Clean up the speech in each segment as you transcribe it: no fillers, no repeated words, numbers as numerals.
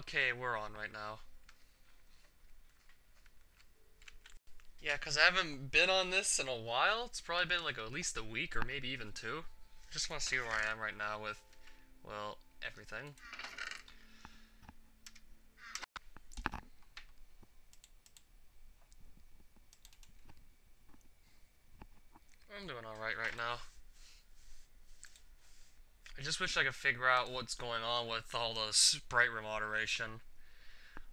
Okay, we're on right now. Yeah, because I haven't been on this in a while. It's probably been like at least a week or maybe even two. Just want to see where I am right now with, well, everything. I'm doing alright right now. I just wish I could figure out what's going on with all the sprite remoderation.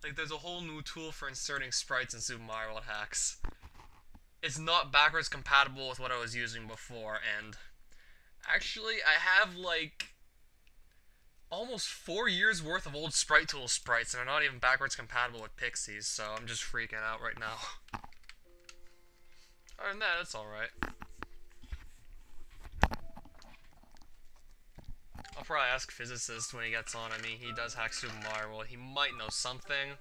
Like, there's a whole new tool for inserting sprites in Super Mario World hacks. It's not backwards compatible with what I was using before, and actually, I have like almost 4 years worth of old Sprite Tool sprites, and are not even backwards compatible with Pixies, so I'm just freaking out right now. Other than that, it's alright. I'll probably ask Physicist when he gets on. I mean, he does hack Super Mario World. He might know something.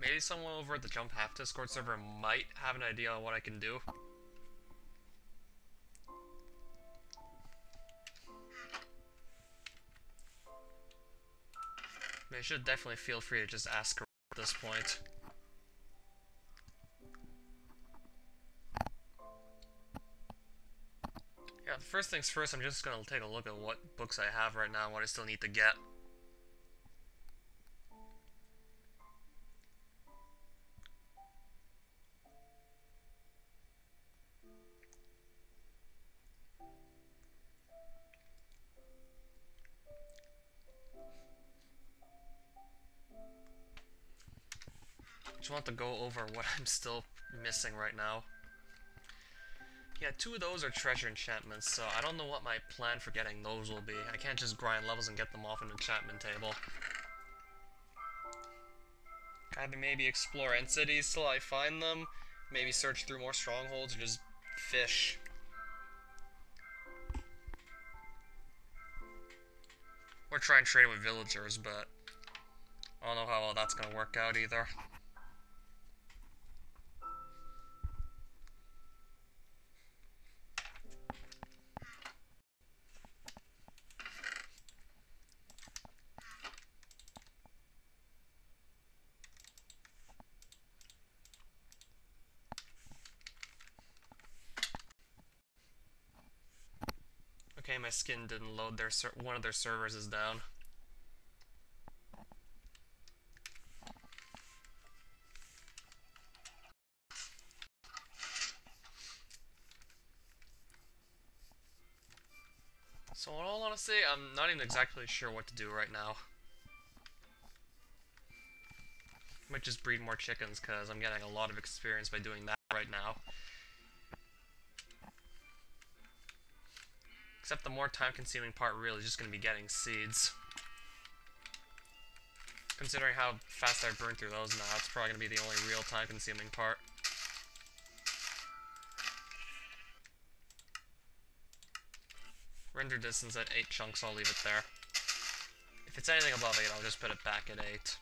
Maybe someone over at the Jump Half Discord server might have an idea on what I can do. They should definitely feel free to just ask her at this point. Yeah, the first things first, I'm just gonna take a look at what books I have right now and what I still need to get. Just want to go over what I'm still missing right now. Yeah, 2 of those are treasure enchantments, so I don't know what my plan for getting those will be. I can't just grind levels and get them off an enchantment table. Gotta maybe explore end cities till I find them, maybe search through more strongholds, or just fish. Or try and trade with villagers, but I don't know how well that's gonna work out either. Okay, my skin didn't load. One of their servers is down. So in all honesty, I'm not even exactly sure what to do right now. Might just breed more chickens, because I'm getting a lot of experience by doing that right now. Except the more time-consuming part really is just going to be getting seeds. Considering how fast I burn through those now, it's probably going to be the only real time-consuming part. Render distance at 8 chunks, I'll leave it there. If it's anything above 8, I'll just put it back at 8.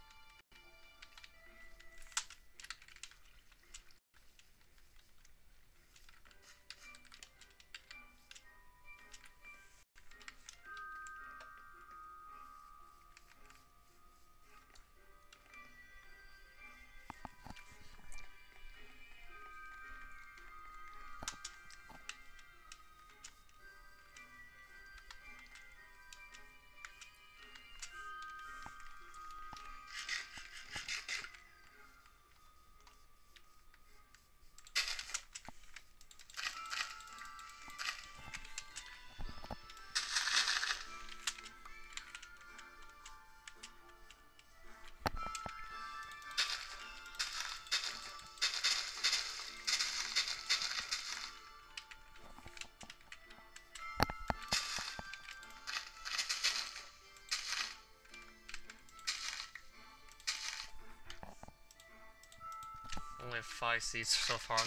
Only have 5 seeds so far.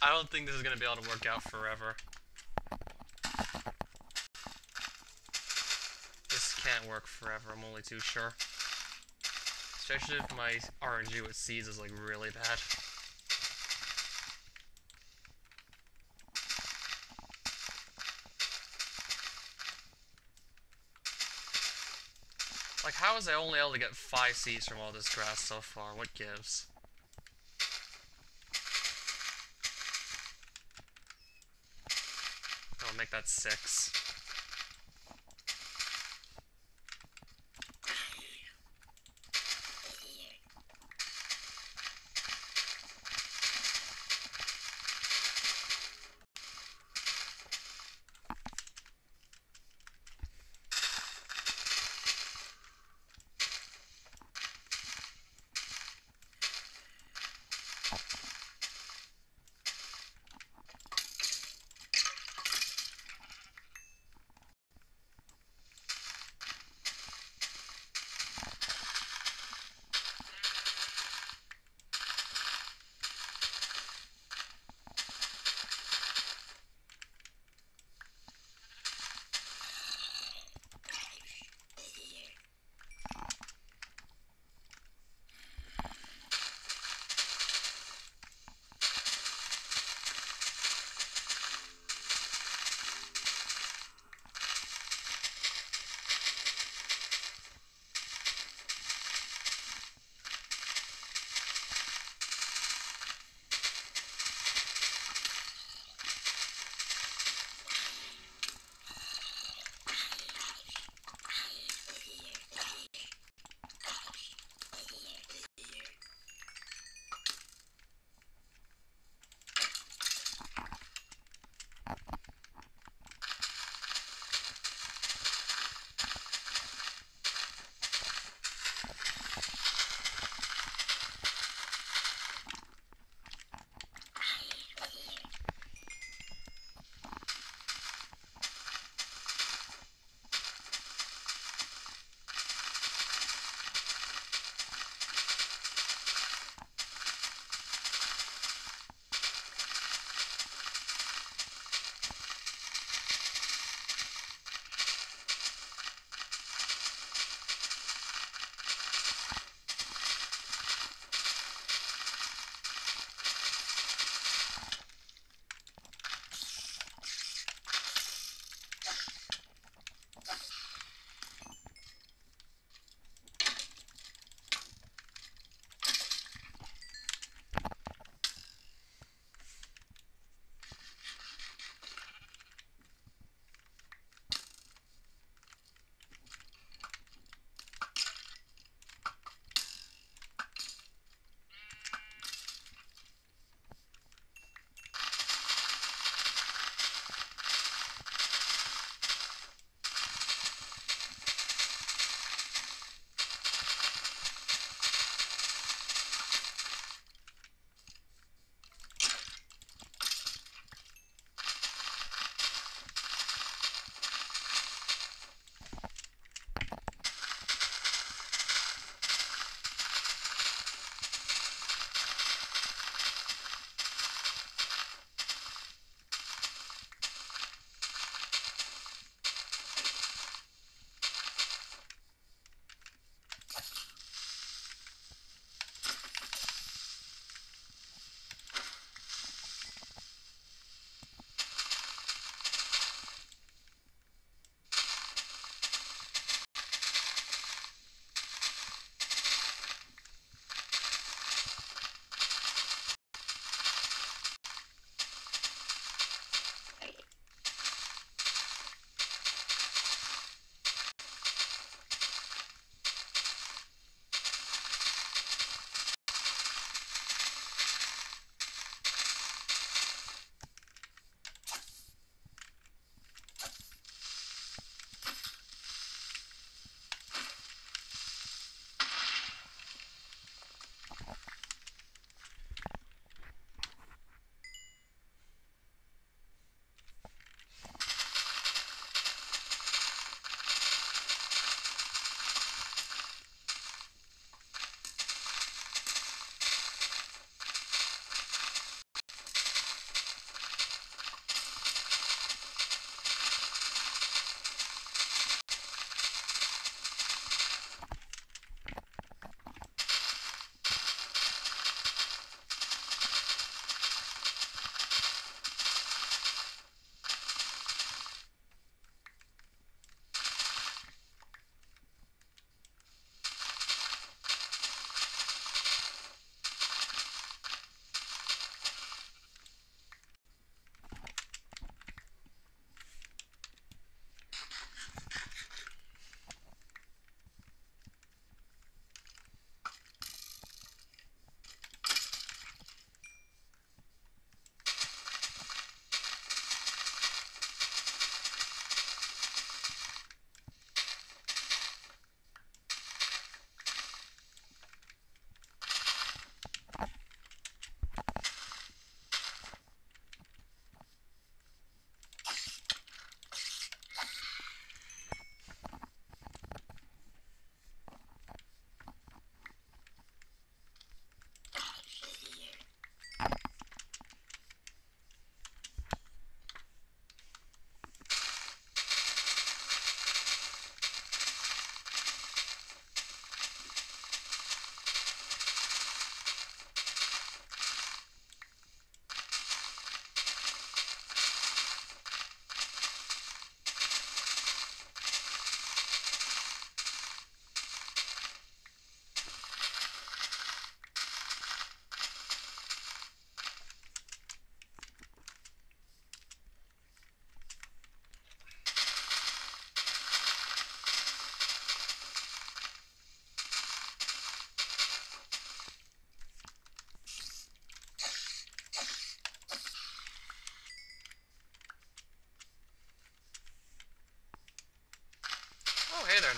I don't think this is going to be able to work out forever. This can't work forever, I'm only too sure. Especially if my RNG with seeds is like really bad. Like, how was I only able to get 5 seeds from all this grass so far? What gives? I'll make that 6.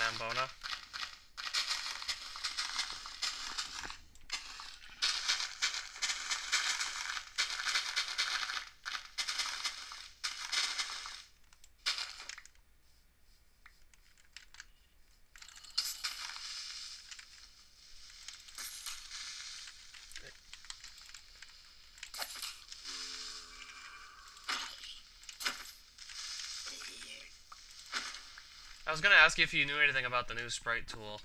Ambona. I was gonna ask you if you knew anything about the new sprite tool.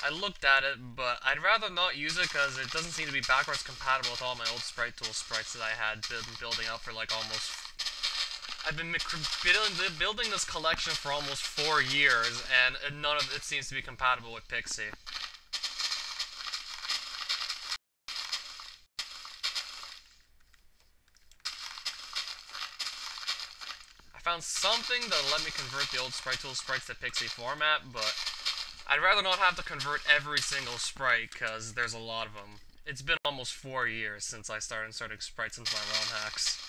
I looked at it, but I'd rather not use it because it doesn't seem to be backwards compatible with all my old sprite tool sprites that I had been building up for like almost... I've been building this collection for almost 4 years, and none of it seems to be compatible with Pixie. I found something that let me convert the old sprite tool sprites to Pixie format, but I'd rather not have to convert every single sprite, because there's a lot of them. It's been almost 4 years since I started inserting sprites into my ROM hacks.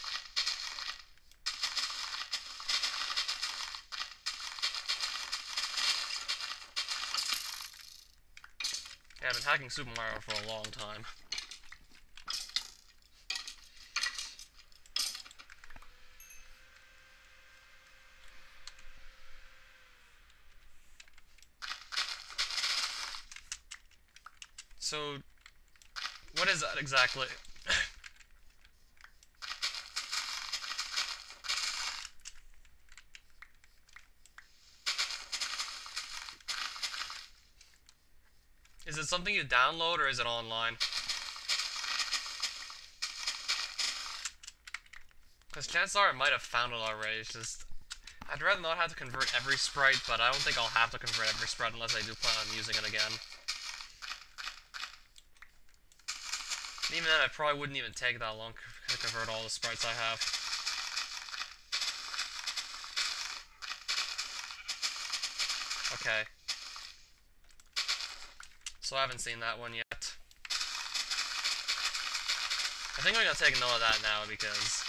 Yeah, I've been hacking Super Mario for a long time. So, what is that exactly? Is it something you download, or is it online? Because chances are I might have found it already. It's just, I'd rather not have to convert every sprite, but I don't think I'll have to convert every sprite unless I do plan on using it again. And even then, it probably wouldn't even take that long to convert all the sprites I have. Okay. So I haven't seen that one yet. I think I'm gonna take note of that now, because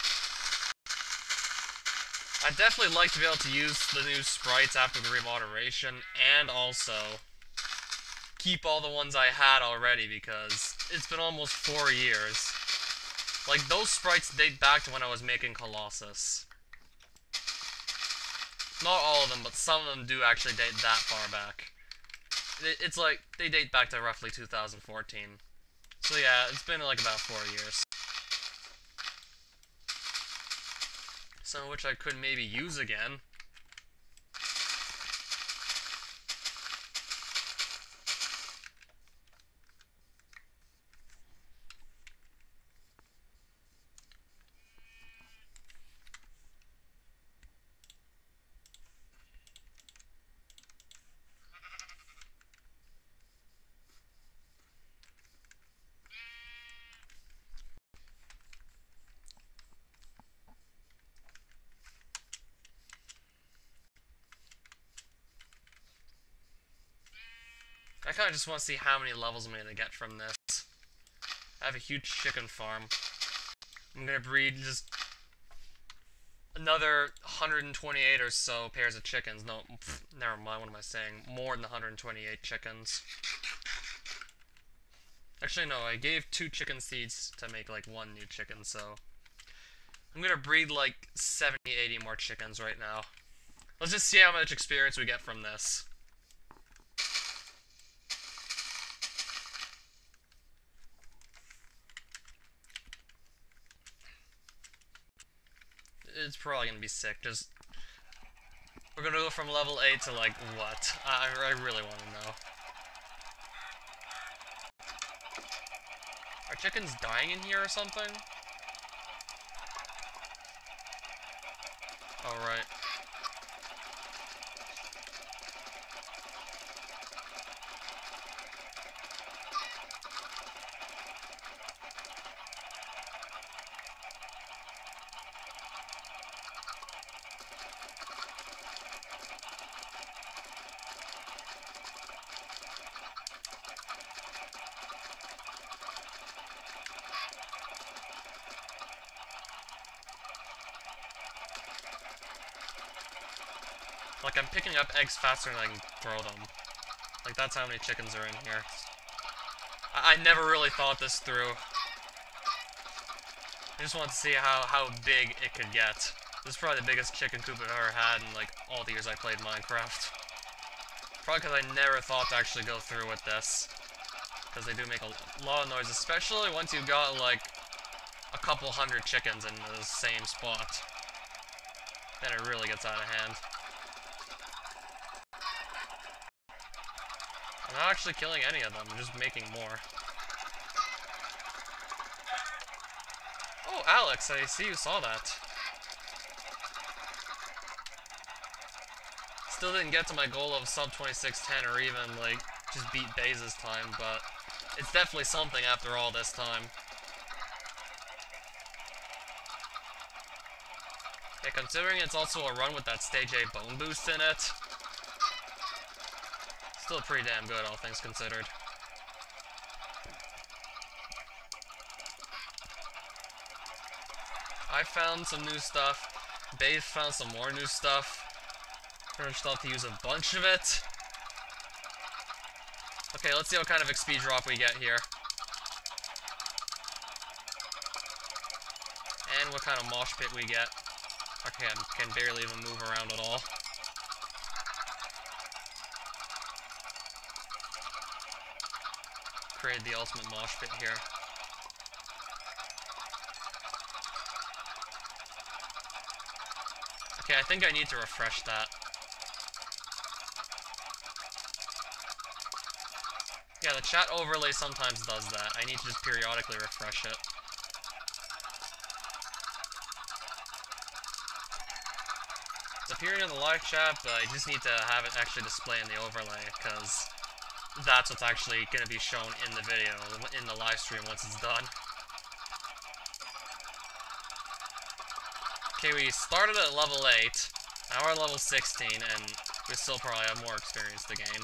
I'd definitely like to be able to use the new sprites after the remoderation, and also keep all the ones I had already, because it's been almost 4 years. Like, those sprites date back to when I was making Colossus. Not all of them, but some of them do actually date that far back. It's like, they date back to roughly 2014. So yeah, it's been like about 4 years. Some of which I could maybe use again. I kind of just want to see how many levels I'm going to get from this. I have a huge chicken farm. I'm going to breed just another 128 or so pairs of chickens. No, never mind, what am I saying? More than 128 chickens. Actually, no, I gave 2 chicken seeds to make like 1 new chicken, so I'm going to breed like 70, 80 more chickens right now. Let's just see how much experience we get from this. It's probably gonna be sick. Just, we're gonna go from level 8 to like what? I really want to know. Are chickens dying in here or something? Oh right. Like, I'm picking up eggs faster than I can throw them. Like, that's how many chickens are in here. I never really thought this through. I just wanted to see how big it could get. This is probably the biggest chicken coop I've ever had in, like, all the years I played Minecraft. Probably because I never thought to actually go through with this. Because they do make a lot of noise, especially once you've got, like, a couple hundred chickens in the same spot. Then it really gets out of hand. I'm not actually killing any of them, I'm just making more. Oh, Alex, I see you saw that. Still didn't get to my goal of sub 2610 or even, like, just beat Baze's time, but it's definitely something after all this time. Yeah, considering it's also a run with that Stage 8 bone boost in it, still pretty damn good, all things considered. I found some new stuff. Baze found some more new stuff. Pretty much thought to use a bunch of it. Okay, let's see what kind of XP drop we get here. And what kind of mosh pit we get. Okay, I can barely even move around at all. Create the ultimate mosh pit here. Okay, I think I need to refresh that. Yeah, the chat overlay sometimes does that. I need to just periodically refresh it. It's appearing in the live chat, but I just need to have it actually display in the overlay, because that's what's actually going to be shown in the video, in the live stream once it's done. Okay, we started at level 8, now we're at level 16, and we still probably have more experience to gain.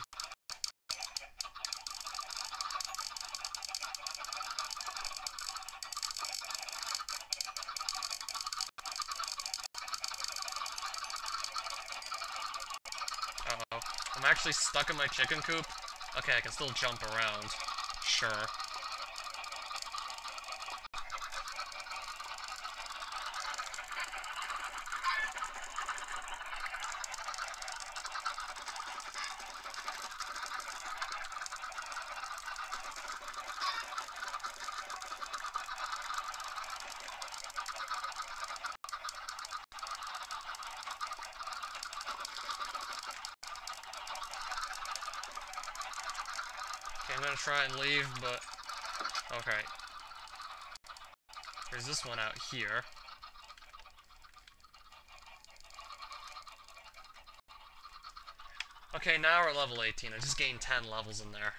Uh-oh. I'm actually stuck in my chicken coop. Okay, I can still jump around. Sure. Okay, I'm gonna try and leave, but... Okay. There's this one out here. Okay, now we're at level 18. I just gained 10 levels in there.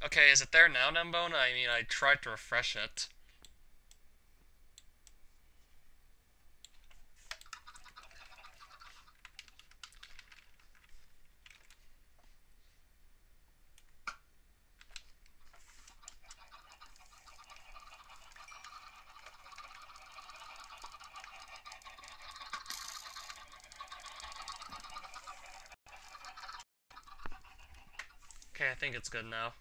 Okay, is it there now, Nembona? I mean, I tried to refresh it. Okay, I think it's good now.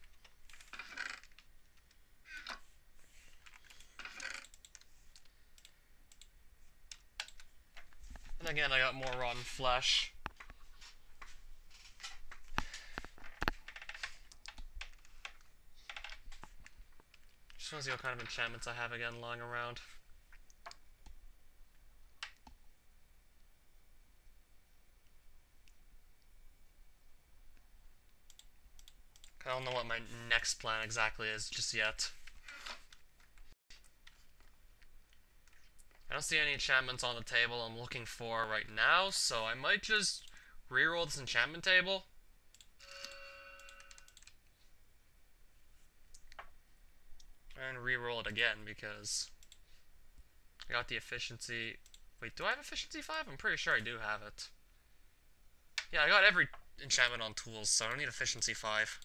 And again, I got more rotten flesh. Just want to see what kind of enchantments I have again lying around. I don't know what my next plan exactly is just yet. I don't see any enchantments on the table I'm looking for right now, so I might just reroll this enchantment table. And reroll it again, because I got the efficiency... Wait, do I have efficiency 5? I'm pretty sure I do have it. Yeah, I got enchantment on tools, so I don't need efficiency 5.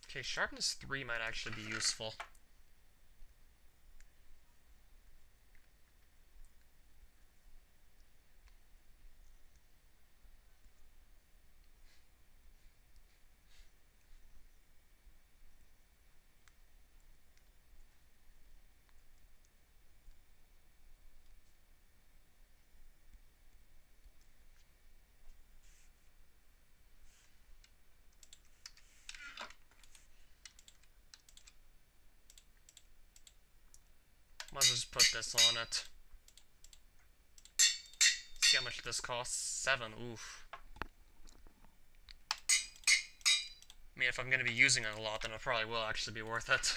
Okay, sharpness 3 might actually be useful. Might as well just put this on it. See how much this costs. 7, oof. I mean, if I'm going to be using it a lot, then it probably will actually be worth it.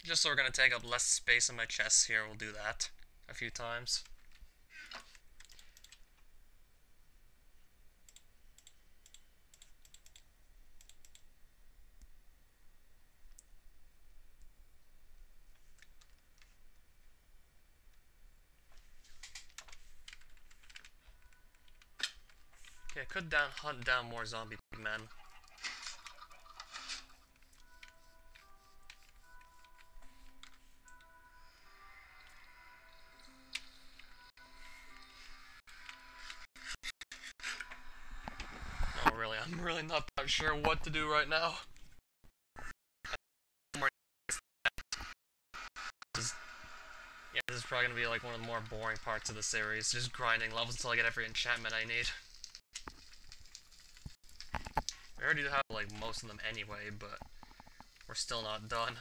Just so we're going to take up less space in my chest here, we'll do that a few times. Okay, I could hunt down more zombie men. No, really, I'm really not that sure what to do right now. Yeah, this is probably going to be like one of the more boring parts of the series, just grinding levels until I get every enchantment I need. I already have like most of them anyway, but we're still not done.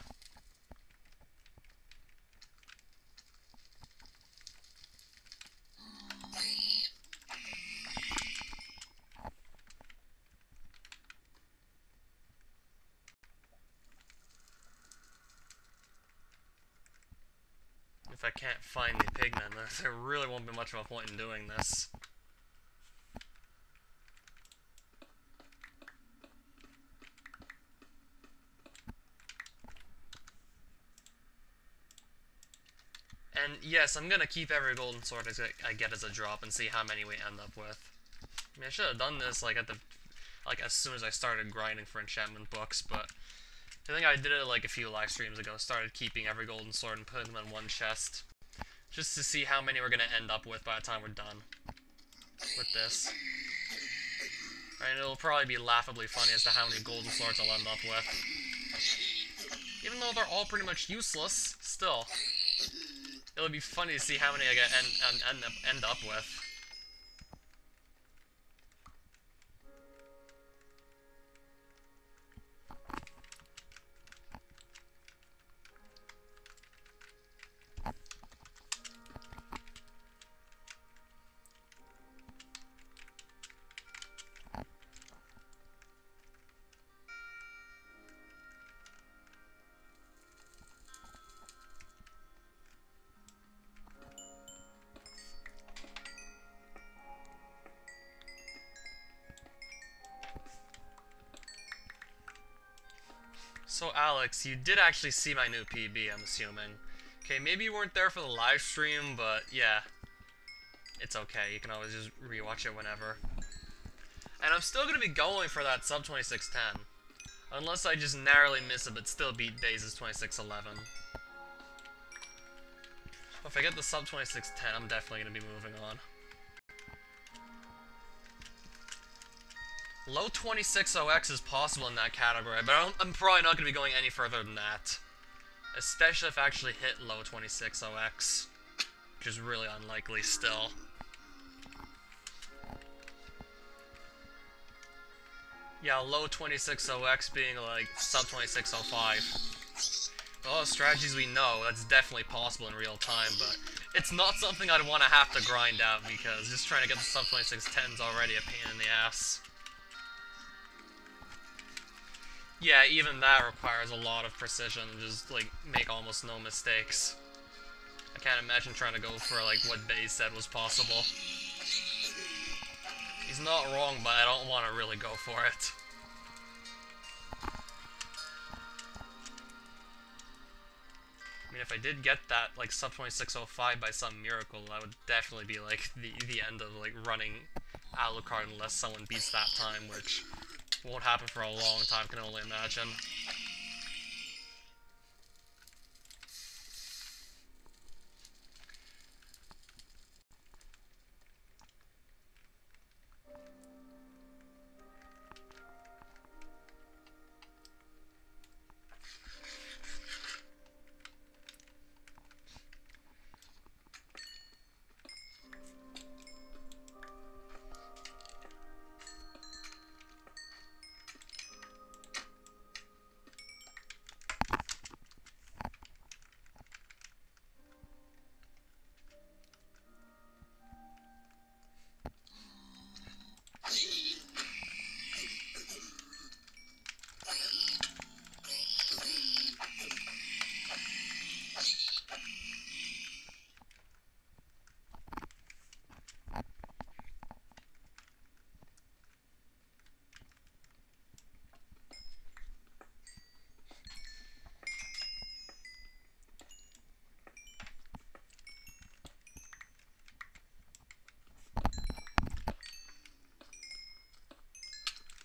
If I can't find the pigmen, there really won't be much of a point in doing this. And yes, I'm gonna keep every golden sword I get as a drop and see how many we end up with. I mean, I should have done this like as soon as I started grinding for enchantment books, but I think I did it like a few live streams ago. Started keeping every golden sword and putting them in one chest, just to see how many we're gonna end up with by the time we're done with this. And it'll probably be laughably funny as to how many golden swords I'll end up with. Even though they're all pretty much useless, still. It'll be funny to see how many I end up with. So Alex, you did actually see my new PB, I'm assuming. Okay, maybe you weren't there for the live stream, but yeah. It's okay, you can always just rewatch it whenever. And I'm still gonna be going for that sub 2610. Unless I just narrowly miss it, but still beat Baze's 2611. If I get the sub 2610, I'm definitely gonna be moving on. Low 26OX is possible in that category, but I'm probably not going to be going any further than that. Especially if I actually hit low 26OX, which is really unlikely still. Yeah, low 26OX being like sub 2605. All the strategies we know, that's definitely possible in real time, but it's not something I'd want to have to grind out because just trying to get the sub 2610 is already a pain in the ass. Yeah, even that requires a lot of precision and just, like, make almost no mistakes. I can't imagine trying to go for, like, what Baze said was possible. He's not wrong, but I don't want to really go for it. I mean, if I did get that, like, sub 2605 by some miracle, that would definitely be, like, the end of, like, running Alucard unless someone beats that time, which won't happen for a long time, I can only imagine.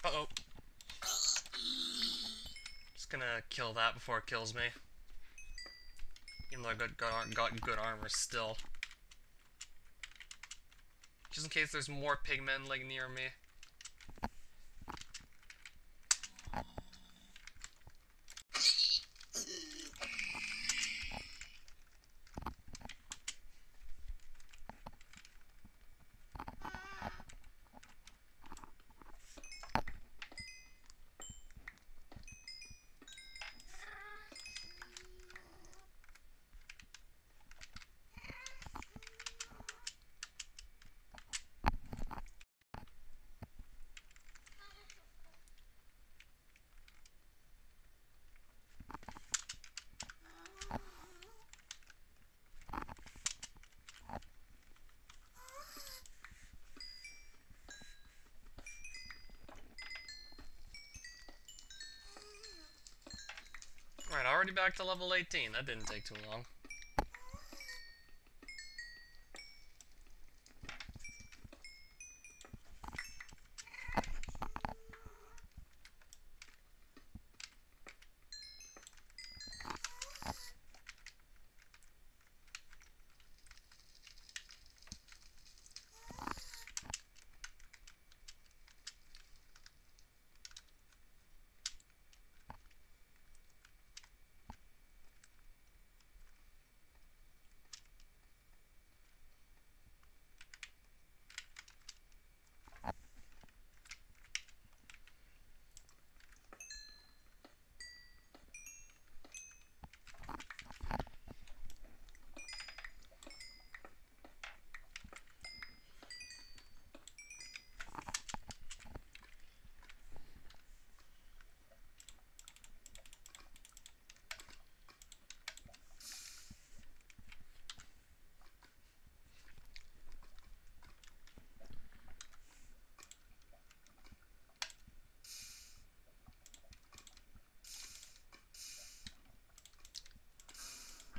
Uh-oh. Just gonna kill that before it kills me. Even though I got good armor still. Just in case there's more pigmen, like, near me. Right, already back to level 18. That didn't take too long.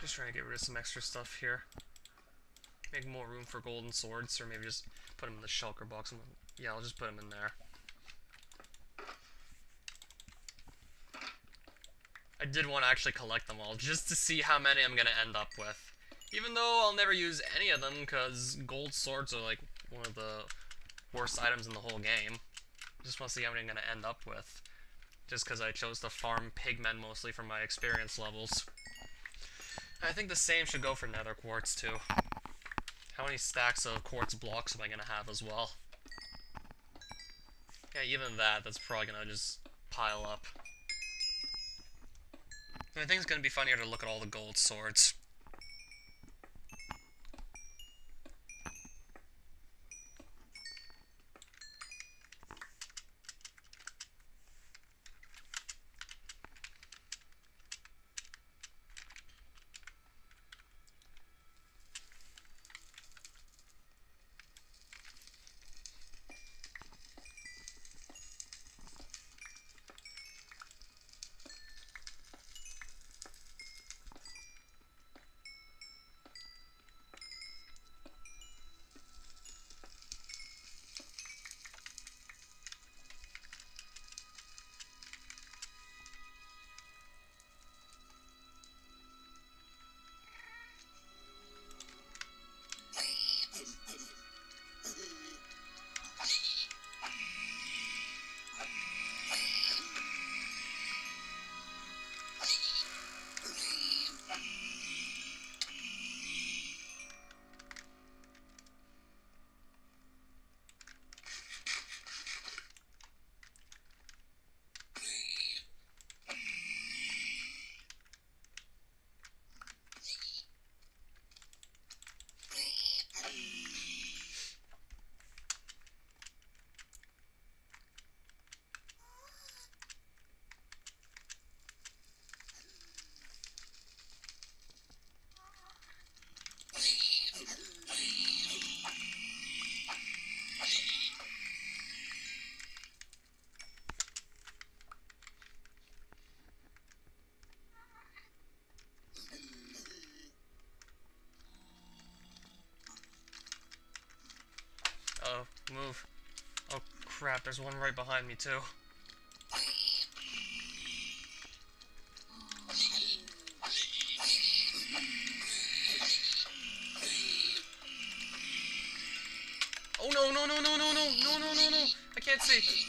Just trying to get rid of some extra stuff here. Make more room for golden swords, or maybe just put them in the shulker box. Yeah, I'll just put them in there. I did want to actually collect them all, just to see how many I'm going to end up with. Even though I'll never use any of them, because gold swords are like one of the worst items in the whole game. Just want to see how many I'm going to end up with. Just because I chose to farm pigmen mostly for my experience levels. I think the same should go for nether quartz too. How many stacks of quartz blocks am I going to have as well? Yeah, even that's probably going to just pile up. I think it's going to be funnier to look at all the gold swords. move. Oh crap, there's one right behind me too. Oh no, no, no, no, no, no, no, no, no, no! I can't see!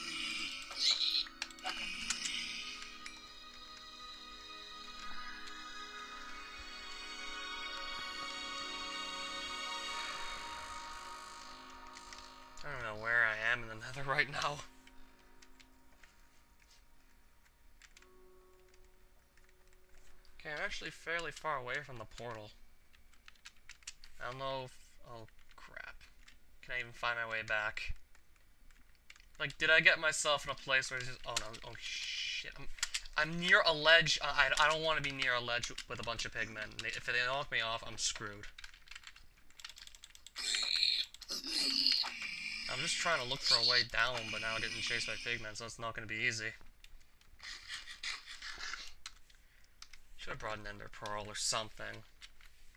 I don't know where I am in the nether right now. Okay, I'm actually fairly far away from the portal. I don't know if... oh, crap. Can I even find my way back? Like, did I get myself in a place where it's just... oh no, oh shit. I'm near a ledge. I don't want to be near a ledge with a bunch of pigmen. If they knock me off, I'm screwed. I'm just trying to look for a way down, but now I'm getting chased by pigmen, so it's not going to be easy. Should have brought an ender pearl or something.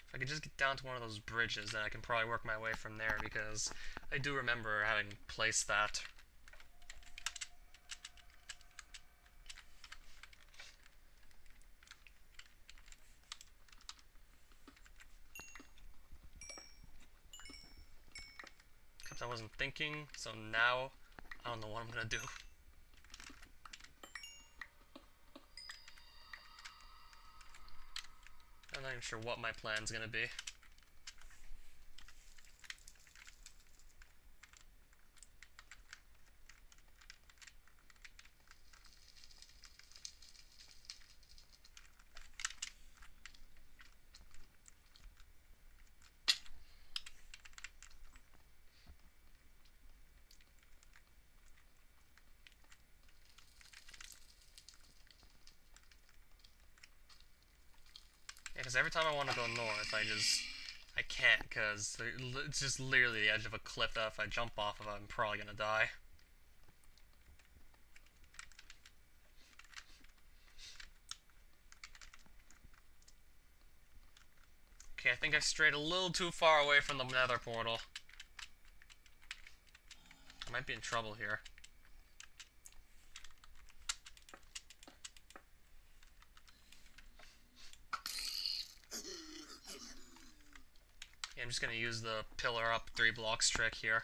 If I could just get down to one of those bridges, then I can probably work my way from there, because I do remember having placed that. Except I wasn't thinking, so now I don't know what I'm gonna do. I'm not even sure what my plan's gonna be. Yeah, because every time I want to go north, I can't, because it's just literally the edge of a cliff that if I jump off of, I'm probably gonna die. Okay, I think I strayed a little too far away from the nether portal. I might be in trouble here. Yeah, I'm just gonna use the pillar up 3 blocks trick here.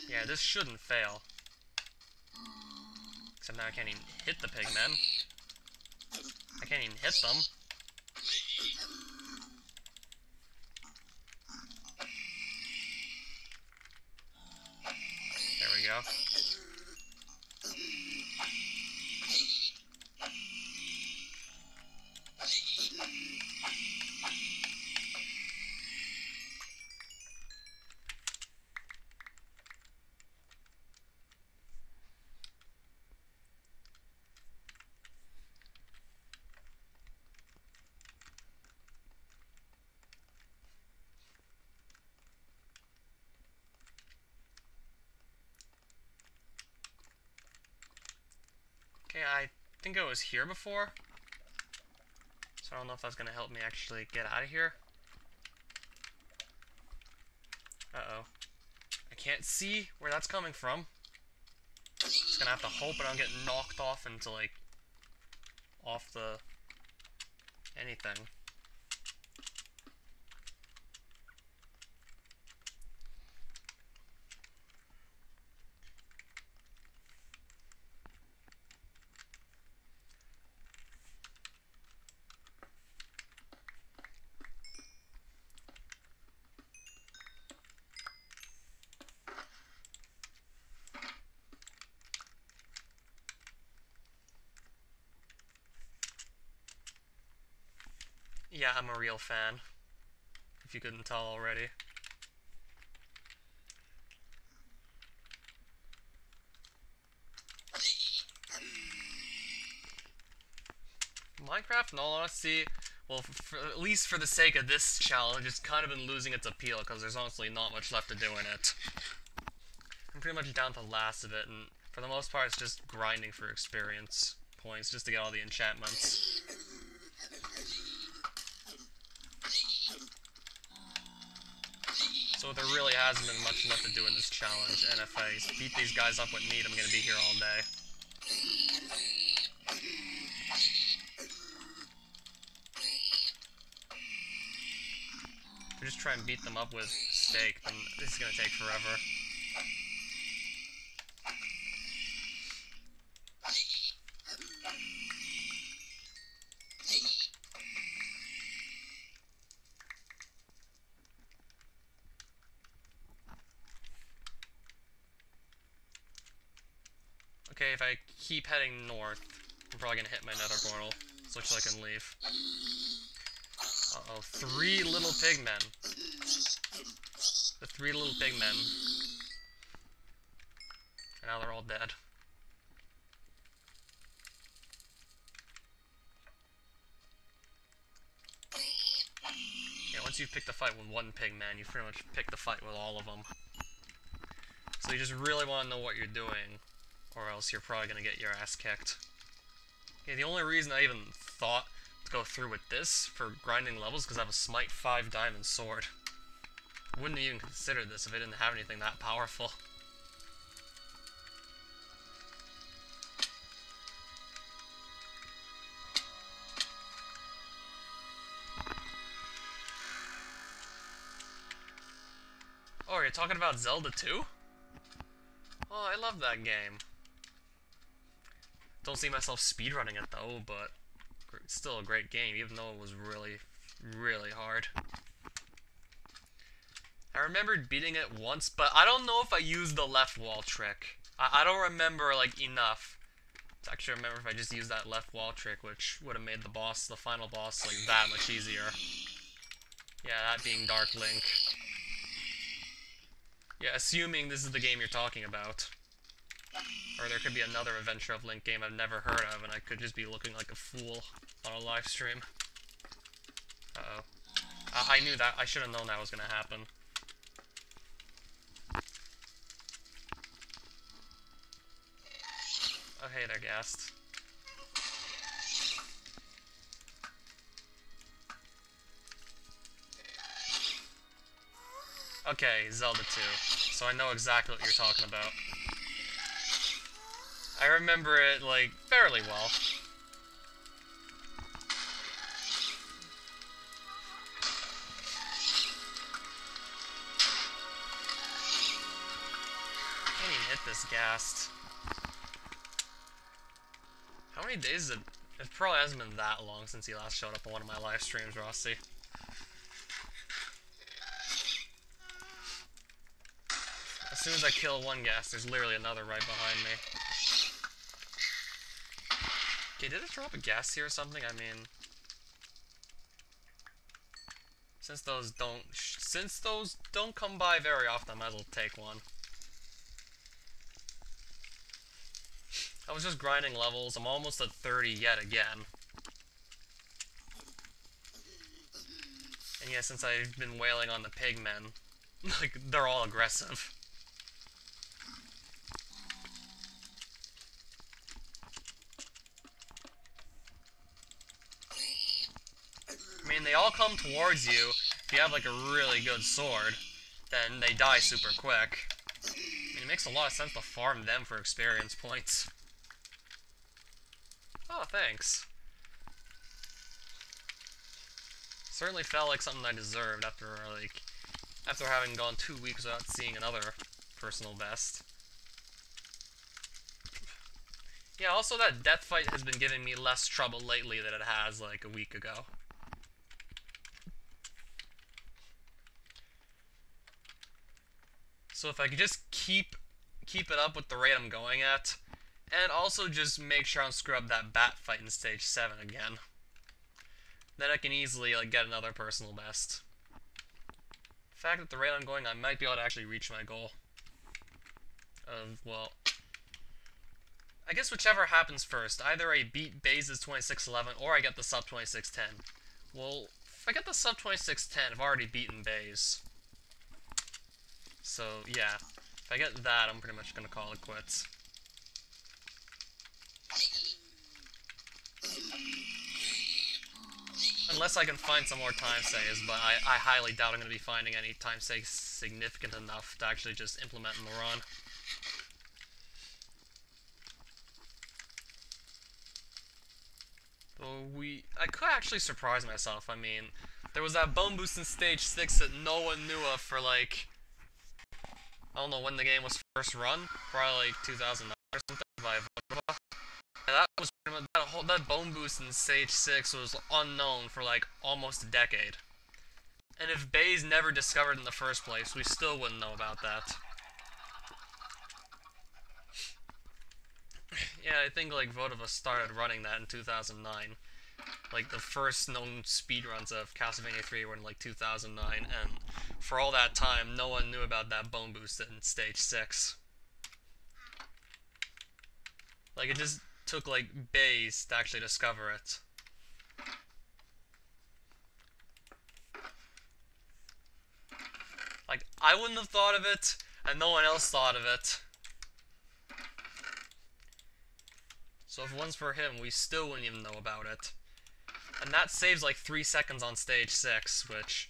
Yeah, this shouldn't fail. Except now I can't even hit the pigmen. I can't even hit them. There we go. Okay, I think I was here before. So I don't know if that's gonna help me actually get out of here. Uh-oh. I can't see where that's coming from. Just gonna have to hope I don't get knocked off into, like, off the anything. Yeah, I'm a real fan, if you couldn't tell already. Minecraft, in all honesty, well, at least for the sake of this challenge, it's kind of been losing its appeal, because there's honestly not much left to do in it. I'm pretty much down to the last of it, and for the most part, it's just grinding for experience points, just to get all the enchantments. So there really hasn't been much left to do in this challenge, and if I beat these guys up with meat, I'm gonna be here all day. If we just try and beat them up with steak, then this is gonna take forever. Okay, if I keep heading north, I'm probably gonna hit my nether portal, so I can leave. Uh-oh, 3 little pigmen. The 3 little pigmen. And now they're all dead. Yeah, once you've picked a fight with one pigman, you've pretty much picked the fight with all of them. So you just really want to know what you're doing, or else you're probably going to get your ass kicked. Okay, the only reason I even thought to go through with this for grinding levels is because I have a Smite 5 diamond sword. I wouldn't even consider this if I didn't have anything that powerful. Oh, you're talking about Zelda 2? Oh, I love that game. Don't see myself speedrunning it though, but it's still a great game, even though it was really, really hard. I remembered beating it once, but I don't know if I used the left wall trick. I don't remember, like, enough to actually remember if I just used that left wall trick, which would have made the boss, the final boss, like, that much easier. Yeah, that being Dark Link. Yeah, assuming this is the game you're talking about. Or there could be another Adventure of Link game I've never heard of, and I could just be looking like a fool on a live stream. Uh-oh. I knew that. I should have known that was gonna happen. Oh, hey there, Ghast. Okay, Zelda 2. So I know exactly what you're talking about. I remember it, like, fairly well. I can't even hit this Ghast. How many days is it? It probably hasn't been that long since he last showed up on one of my live streams, Rossi. As soon as I kill one Ghast, there's literally another right behind me. Okay, did it drop a Ghast here or something? I mean, since those don't come by very often, I might as well take one. I was just grinding levels. I'm almost at 30 yet again. And yeah, since I've been wailing on the pigmen, like, they're all aggressive. I mean, they all come towards you. If you have, like, a really good sword, then they die super quick. I mean, it makes a lot of sense to farm them for experience points. Oh, thanks. Certainly felt like something I deserved after having gone 2 weeks without seeing another personal best. Yeah, also that death fight has been giving me less trouble lately than it has, like, a week ago. So if I could just keep it up with the rate I'm going at, and also just make sure I don't screw up that bat fight in stage 7 again, then I can easily, like, get another personal best. The fact that the rate I'm going, I might be able to actually reach my goal of, well, I guess whichever happens first. Either I beat Baze's 2611 or I get the sub 2610. Well, if I get the sub 2610, I've already beaten Baze. So, yeah. If I get that, I'm pretty much gonna call it quits. Unless I can find some more time saves, but I highly doubt I'm going to be finding any time saves significant enough to actually just implement in the run. I could actually surprise myself. I mean, there was that bone boost in stage 6 that no one knew of for like, I don't know when the game was first run, probably like 2009 or something by Vodova. And that was that bone boost in stage 6 was unknown for like almost a decade. And if Baze never discovered in the first place, we still wouldn't know about that. Yeah, I think like Vodova started running that in 2009. Like the first known speedruns of Castlevania 3 were in like 2009, and for all that time, no one knew about that bone boost in stage 6. Like it just took like Baze to actually discover it. Like, I wouldn't have thought of it, and no one else thought of it. So if it wasn't for him, we still wouldn't even know about it. And that saves like 3 seconds on stage 6, which,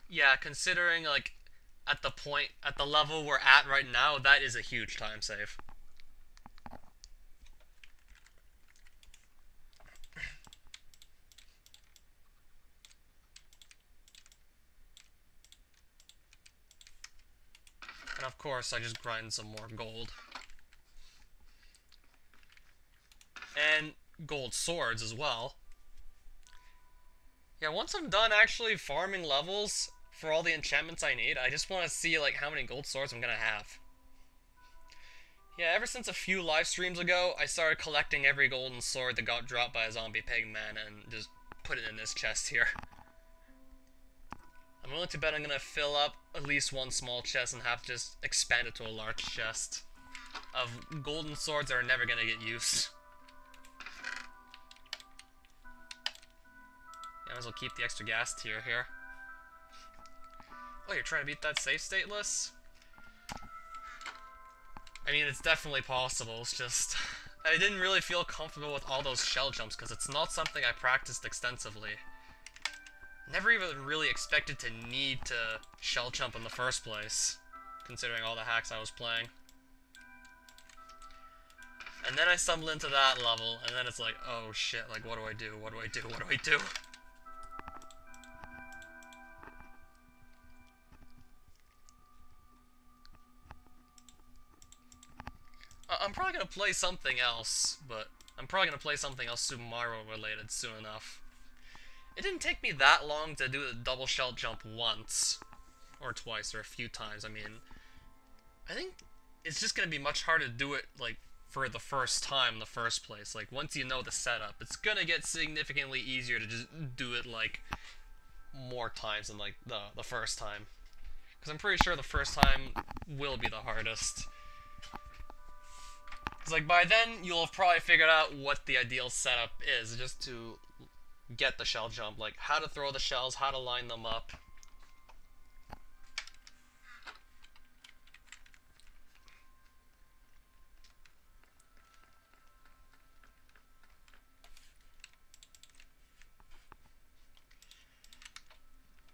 yeah, considering like at the level we're at right now, that is a huge time save. And of course, I just grind some more gold. And gold swords as well. Yeah, once I'm done actually farming levels for all the enchantments I need, I just want to see like how many gold swords I'm gonna have. Yeah, ever since a few live streams ago, I started collecting every golden sword that got dropped by a zombie pigman and just put it in this chest here. I'm willing to bet I'm gonna fill up at least one small chest and have to just expand it to a large chest of golden swords that are never gonna get used. Yeah, I might as well keep the extra gas tier here. Oh, you're trying to beat that safe stateless? I mean, it's definitely possible, it's just I didn't really feel comfortable with all those shell jumps because it's not something I practiced extensively. Never even really expected to need to shell jump in the first place, considering all the hacks I was playing. And then I stumbled into that level, and then it's like, oh shit, like what do I do, what do I do, what do I do? I'm probably gonna play something else, but I'm probably gonna play something else Super Mario related soon enough. It didn't take me that long to do the double shell jump once, or twice, or a few times. I mean, I think it's just gonna be much harder to do it, like, for the first time in the first place. Like, once you know the setup, it's gonna get significantly easier to just do it, like, more times than, like, the first time. Because I'm pretty sure the first time will be the hardest. Because, like, by then, you'll have probably figured out what the ideal setup is, just to get the shell jump. Like, how to throw the shells, how to line them up.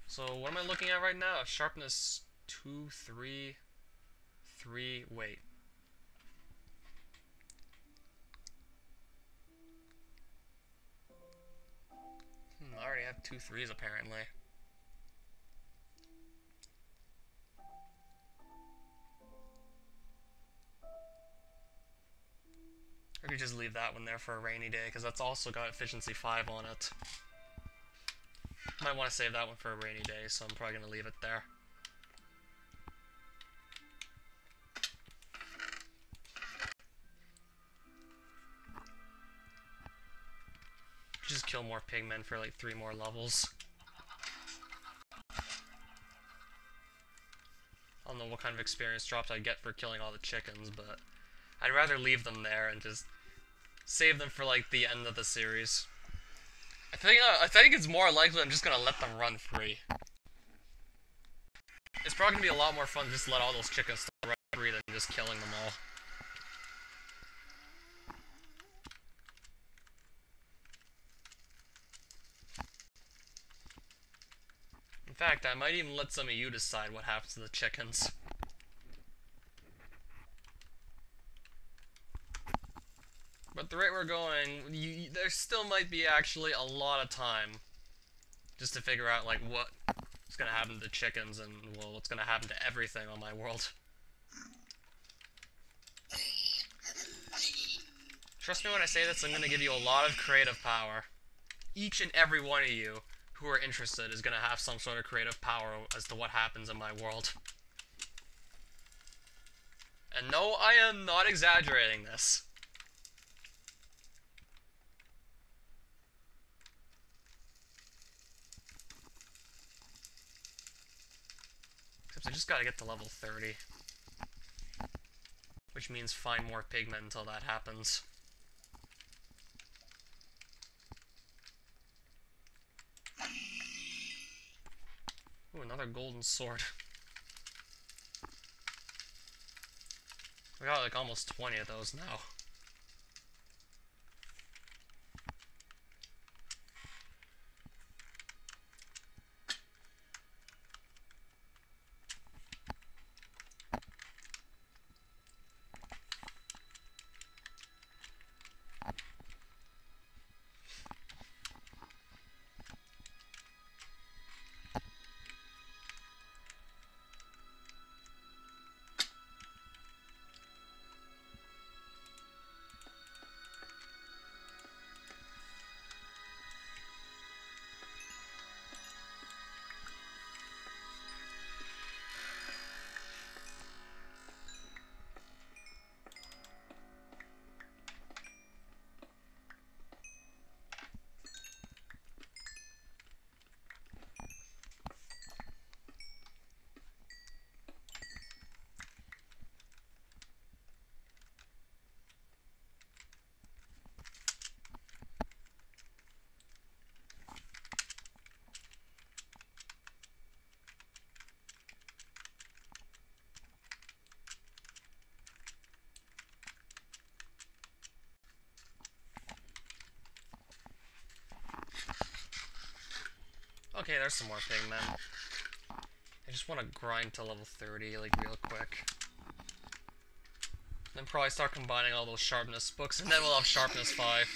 So, what am I looking at right now? Sharpness 2, 3, 3, wait. I already have 2 3s apparently. I could just leave that one there for a rainy day, because that's also got efficiency 5 on it. Might want to save that one for a rainy day, so I'm probably going to leave it there. Just kill more pigmen for like 3 more levels. I don't know what kind of experience drops I'd get for killing all the chickens, but I'd rather leave them there and just save them for like the end of the series. I think it's more likely I'm just gonna let them run free. It's probably gonna be a lot more fun to just let all those chickens run free than just killing them all. fact, I might even let some of you decide what happens to the chickens. But the rate we're going, there still might be actually a lot of time just to figure out, like, what's gonna happen to the chickens and, well, what's gonna happen to everything on my world. Trust me when I say this, I'm gonna give you a lot of creative power. Each and every one of you who are interested is gonna have some sort of creative power as to what happens in my world. And no, I am not exaggerating this. Except I just gotta get to level 30. Which means find more pigment until that happens. Ooh, another golden sword. We got like almost 20 of those now. Okay, there's some more pigment. I just want to grind to level 30, like, real quick. Then probably start combining all those sharpness books, and then we'll have sharpness 5.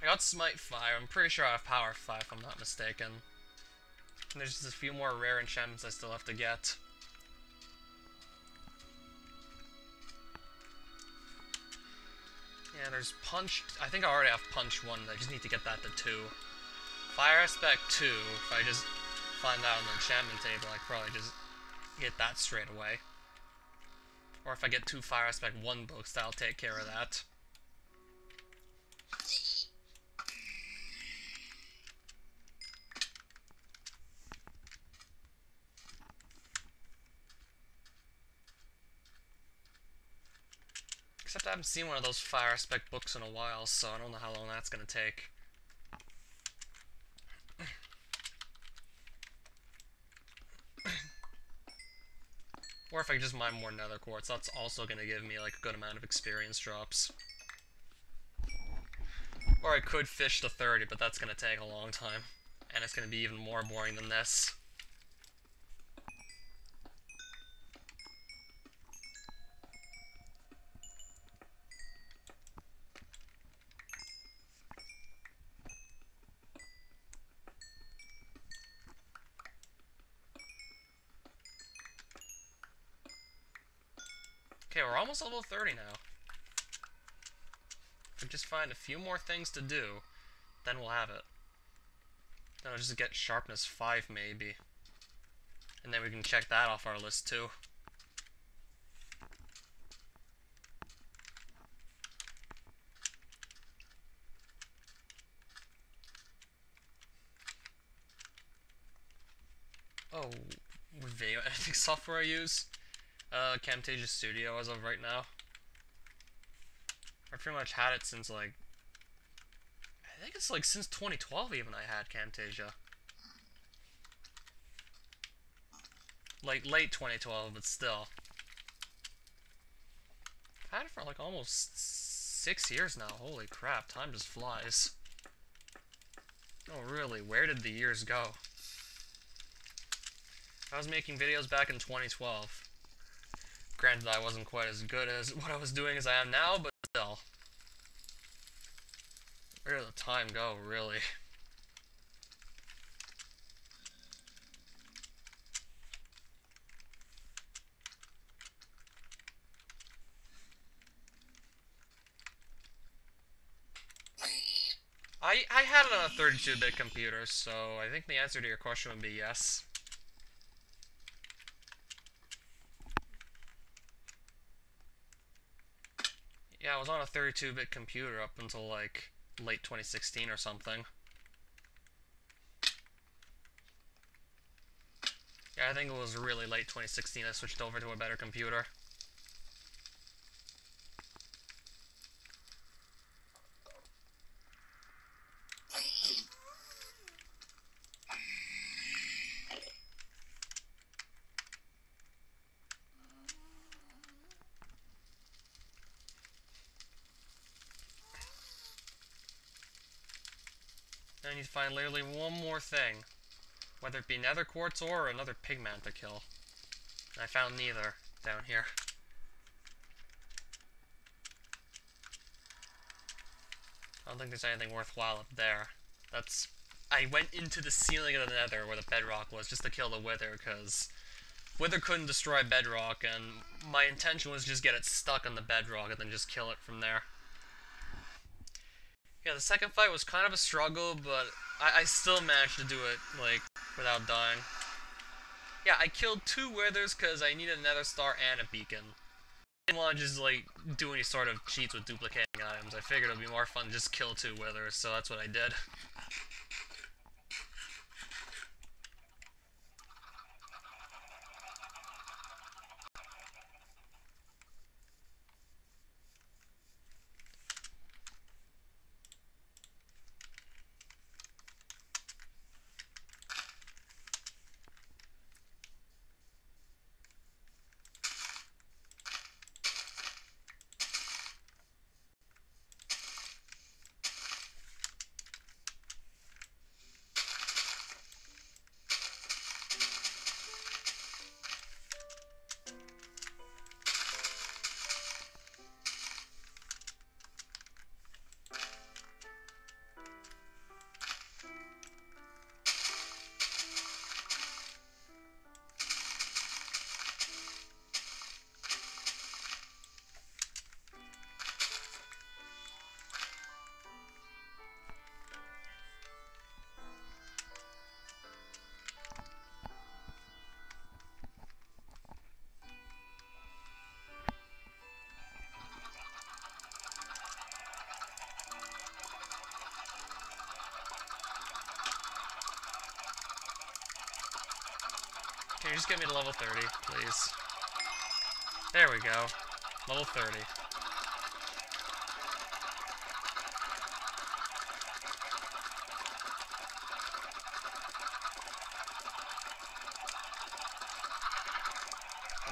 I got smite 5, I'm pretty sure I have power 5 if I'm not mistaken. And there's just a few more rare enchantments I still have to get. Yeah, there's Punch. I think I already have Punch 1, I just need to get that to 2. Fire Aspect 2, if I just find that on the enchantment table, I probably just get that straight away. Or if I get 2 Fire Aspect 1 books, that'll take care of that. Except I haven't seen one of those Fire Aspect books in a while, so I don't know how long that's gonna take. Or if I just mine more nether quartz, that's also gonna give me like a good amount of experience drops. Or I could fish to 30, but that's gonna take a long time. And it's gonna be even more boring than this. Okay, we're almost level 30 now. If we just find a few more things to do, then we'll have it. Then I'll just get sharpness 5 maybe. And then we can check that off our list too. Oh, video editing software I use? Camtasia Studio as of right now. I pretty much had it since like, I think it's like since 2012 even I had Camtasia. Like late 2012, but still. I've had it for like almost 6 years now. Holy crap, time just flies. Oh really, where did the years go? I was making videos back in 2012. Granted, I wasn't quite as good as what I was doing as I am now, but still. Where did the time go, really? I had it on a 32-bit computer, so I think the answer to your question would be yes. Yeah, I was on a 32-bit computer up until, like, late 2016 or something. Yeah, I think it was really late 2016 I switched over to a better computer. I need to find literally one more thing. Whether it be nether quartz or another pigman to kill. And I found neither down here. I don't think there's anything worthwhile up there. I went into the ceiling of the nether where the bedrock was just to kill the wither, because wither couldn't destroy bedrock, and my intention was just get it stuck on the bedrock and then just kill it from there. Yeah, the second fight was kind of a struggle, but I still managed to do it, like, without dying. Yeah, I killed 2 withers because I needed a nether star and a beacon. I didn't want to just, like, do any sort of cheats with duplicating items. I figured it would be more fun to just kill 2 withers, so that's what I did. Can you just get me to level 30, please? There we go. Level 30.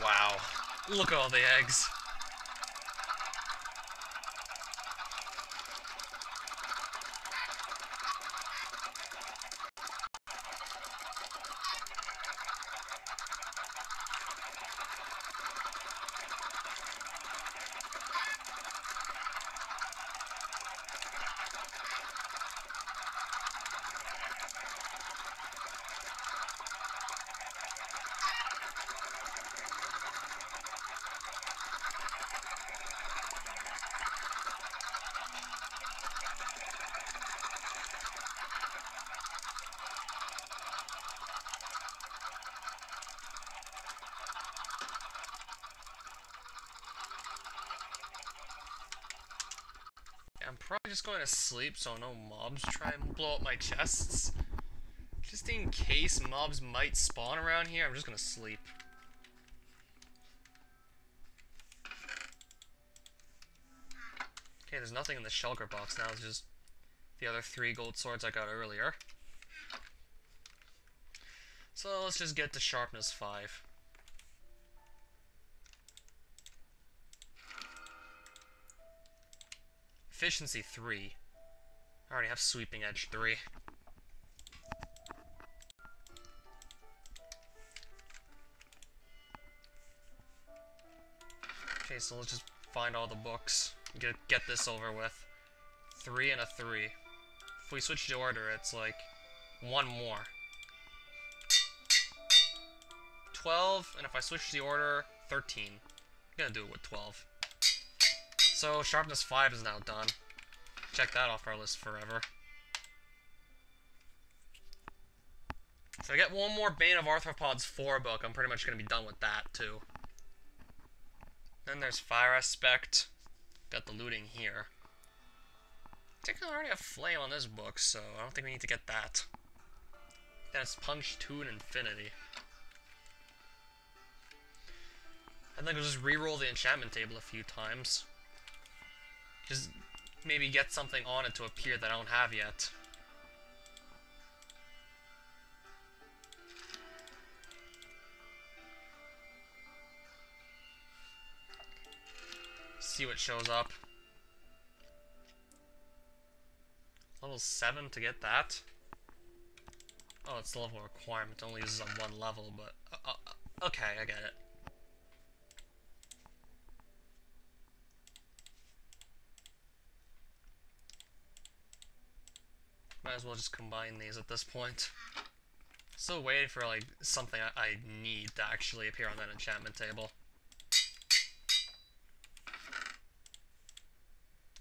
Wow. Look at all the eggs. I'm probably just going to sleep so no mobs try and blow up my chests. Just in case mobs might spawn around here, I'm just going to sleep. Okay, there's nothing in the shulker box now, it's just the other 3 gold swords I got earlier. So let's just get to sharpness 5. Efficiency 3. I already have Sweeping Edge 3. Okay, so let's just find all the books. Get this over with. 3 and a 3. If we switch the order, it's like 1 more. 12, and if I switch the order, 13. I'm gonna do it with 12. So, Sharpness 5 is now done. Check that off our list forever. If I get one more Bane of Arthropods 4 book, I'm pretty much gonna be done with that, too. Then there's Fire Aspect. Got the looting here. I think I already have Flame on this book, so I don't think we need to get that. Then it's Punch 2 and Infinity. I think I'll just re-roll the enchantment table a few times. Just maybe get something on it to appear that I don't have yet. See what shows up. Level 7 to get that. Oh, it's the level requirement. It only uses on 1 level, but... okay, I get it. Might as well just combine these at this point. Still waiting for, like, something I need to actually appear on that enchantment table.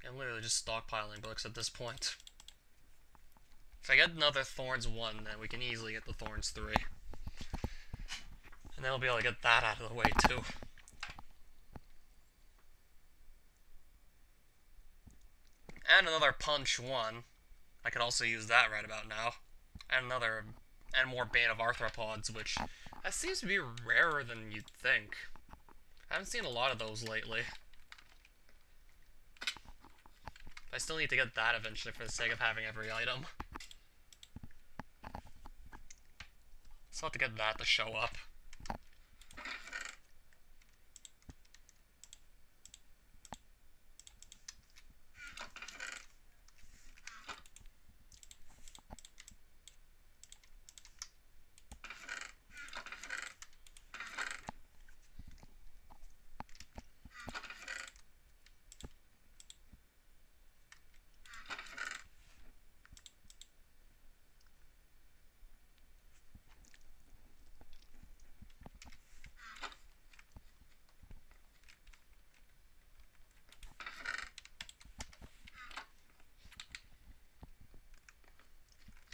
I'm literally just stockpiling books at this point. If I get another Thorns 1, then we can easily get the Thorns 3. And then we'll be able to get that out of the way, too. And another Punch 1. I could also use that right about now. And more Bane of Arthropods, which that seems to be rarer than you'd think. I haven't seen a lot of those lately. I still need to get that eventually for the sake of having every item. Still have to get that to show up.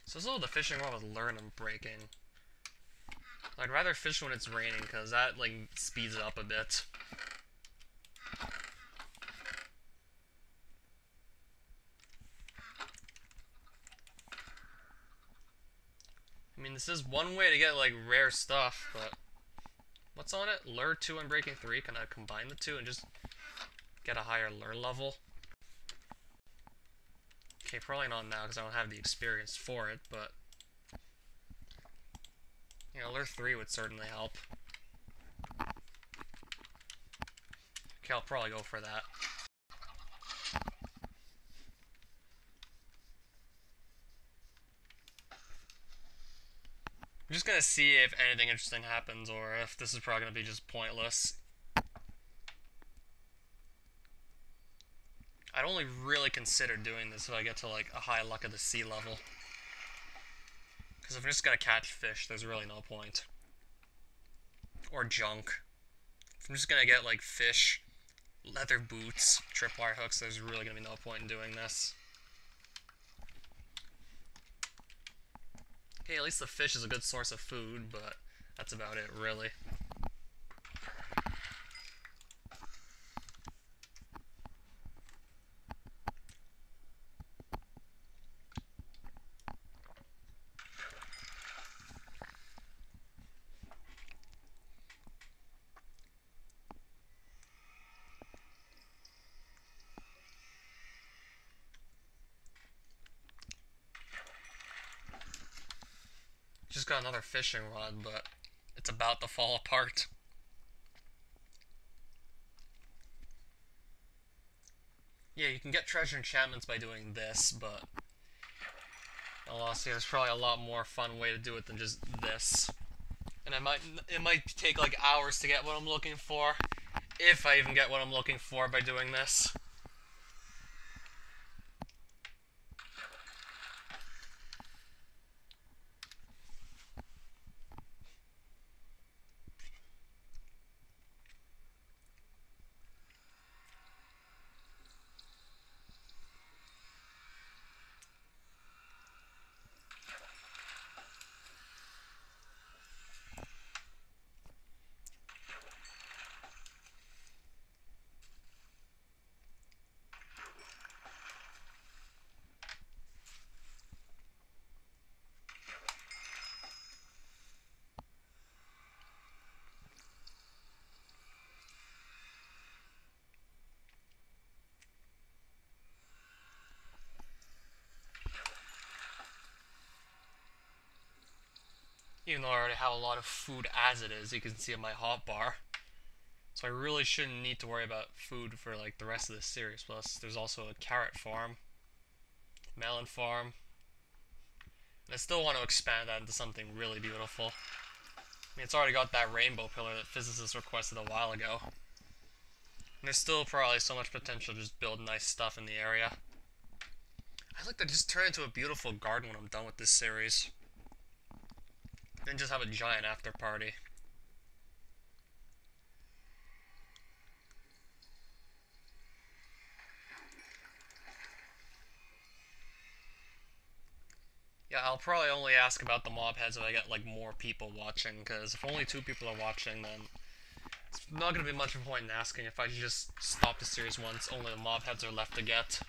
So this is all the fishing rod with Learn and Breaking. I'd rather fish when it's raining, because that, like, speeds it up a bit. I mean, this is one way to get, like, rare stuff, but... What's on it? Lure 2 and Breaking 3. Can I combine the two and just get a higher lure level? Okay, probably not now because I don't have the experience for it, but... You know, Lure 3 would certainly help. Okay, I'll probably go for that. I'm just gonna see if anything interesting happens, or if this is probably gonna be just pointless. I'd only really consider doing this if I get to, like, a high luck of the sea level. Because if I'm just gonna catch fish, there's really no point. Or junk. If I'm just gonna get, like, fish, leather boots, tripwire hooks, there's really gonna be no point in doing this. Okay, at least the fish is a good source of food, but that's about it, really. Just got another fishing rod, but it's about to fall apart. Yeah, you can get treasure enchantments by doing this, but in all honesty, there's probably a lot more fun way to do it than just this. And it might take like hours to get what I'm looking for, if I even get what I'm looking for by doing this. Even though I already have a lot of food as it is, you can see in my hotbar. So I really shouldn't need to worry about food for like the rest of this series. Plus, there's also a carrot farm, melon farm. And I still want to expand that into something really beautiful. I mean, it's already got that rainbow pillar that physicists requested a while ago. And there's still probably so much potential to just build nice stuff in the area. I'd like to just turn it into a beautiful garden when I'm done with this series. Then just have a giant after party. Yeah, I'll probably only ask about the mob heads if I get like more people watching, because if only 2 people are watching, then it's not going to be much of a point in asking if I should just stop the series once only the mob heads are left to get.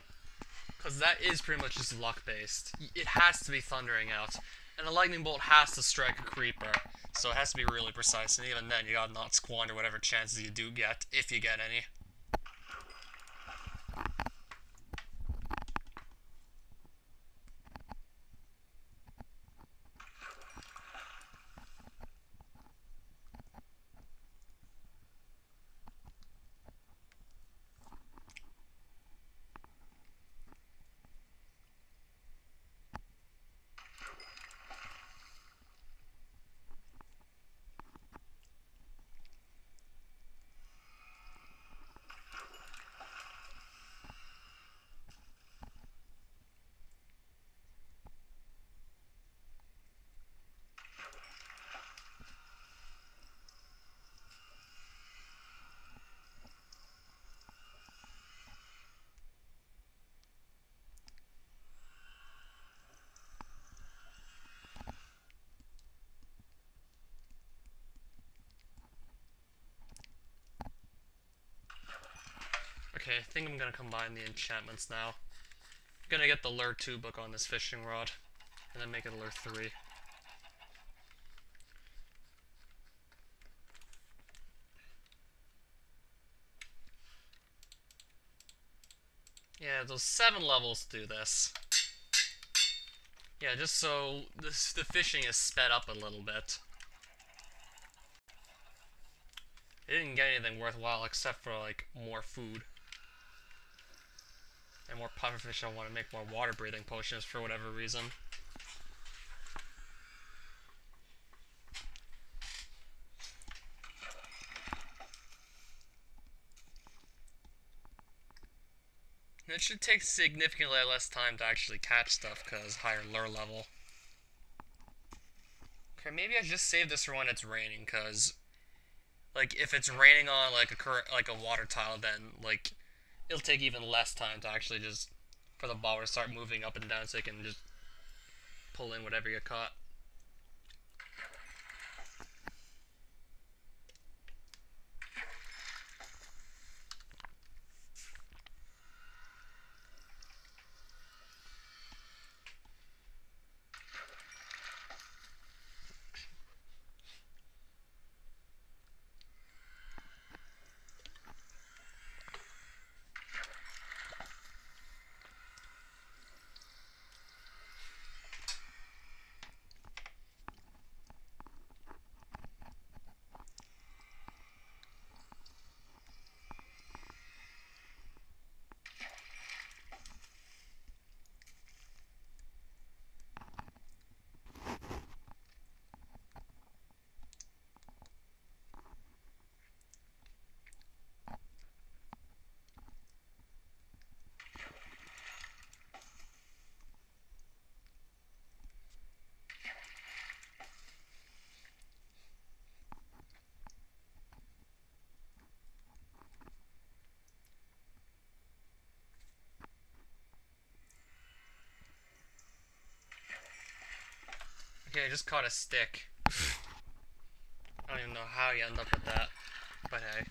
Because that is pretty much just luck based. It has to be thundering out, and a lightning bolt has to strike a creeper, so it has to be really precise, and even then you gotta not squander whatever chances you do get, if you get any. Okay, I think I'm gonna combine the enchantments now. I'm gonna get the Lure 2 book on this fishing rod, and then make it a Lure 3. Yeah, those 7 levels do this. Yeah, just so the fishing is sped up a little bit. I didn't get anything worthwhile except for like more food. And more pufferfish. I want to make more water breathing potions for whatever reason. And it should take significantly less time to actually catch stuff because higher lure level. Okay, maybe I just save this for when it's raining, because like if it's raining on like a water tile, then like it'll take even less time to actually just for the bobber to start moving up and down so you can just pull in whatever you caught. Okay, I just caught a stick. I don't even know how you end up with that, but hey.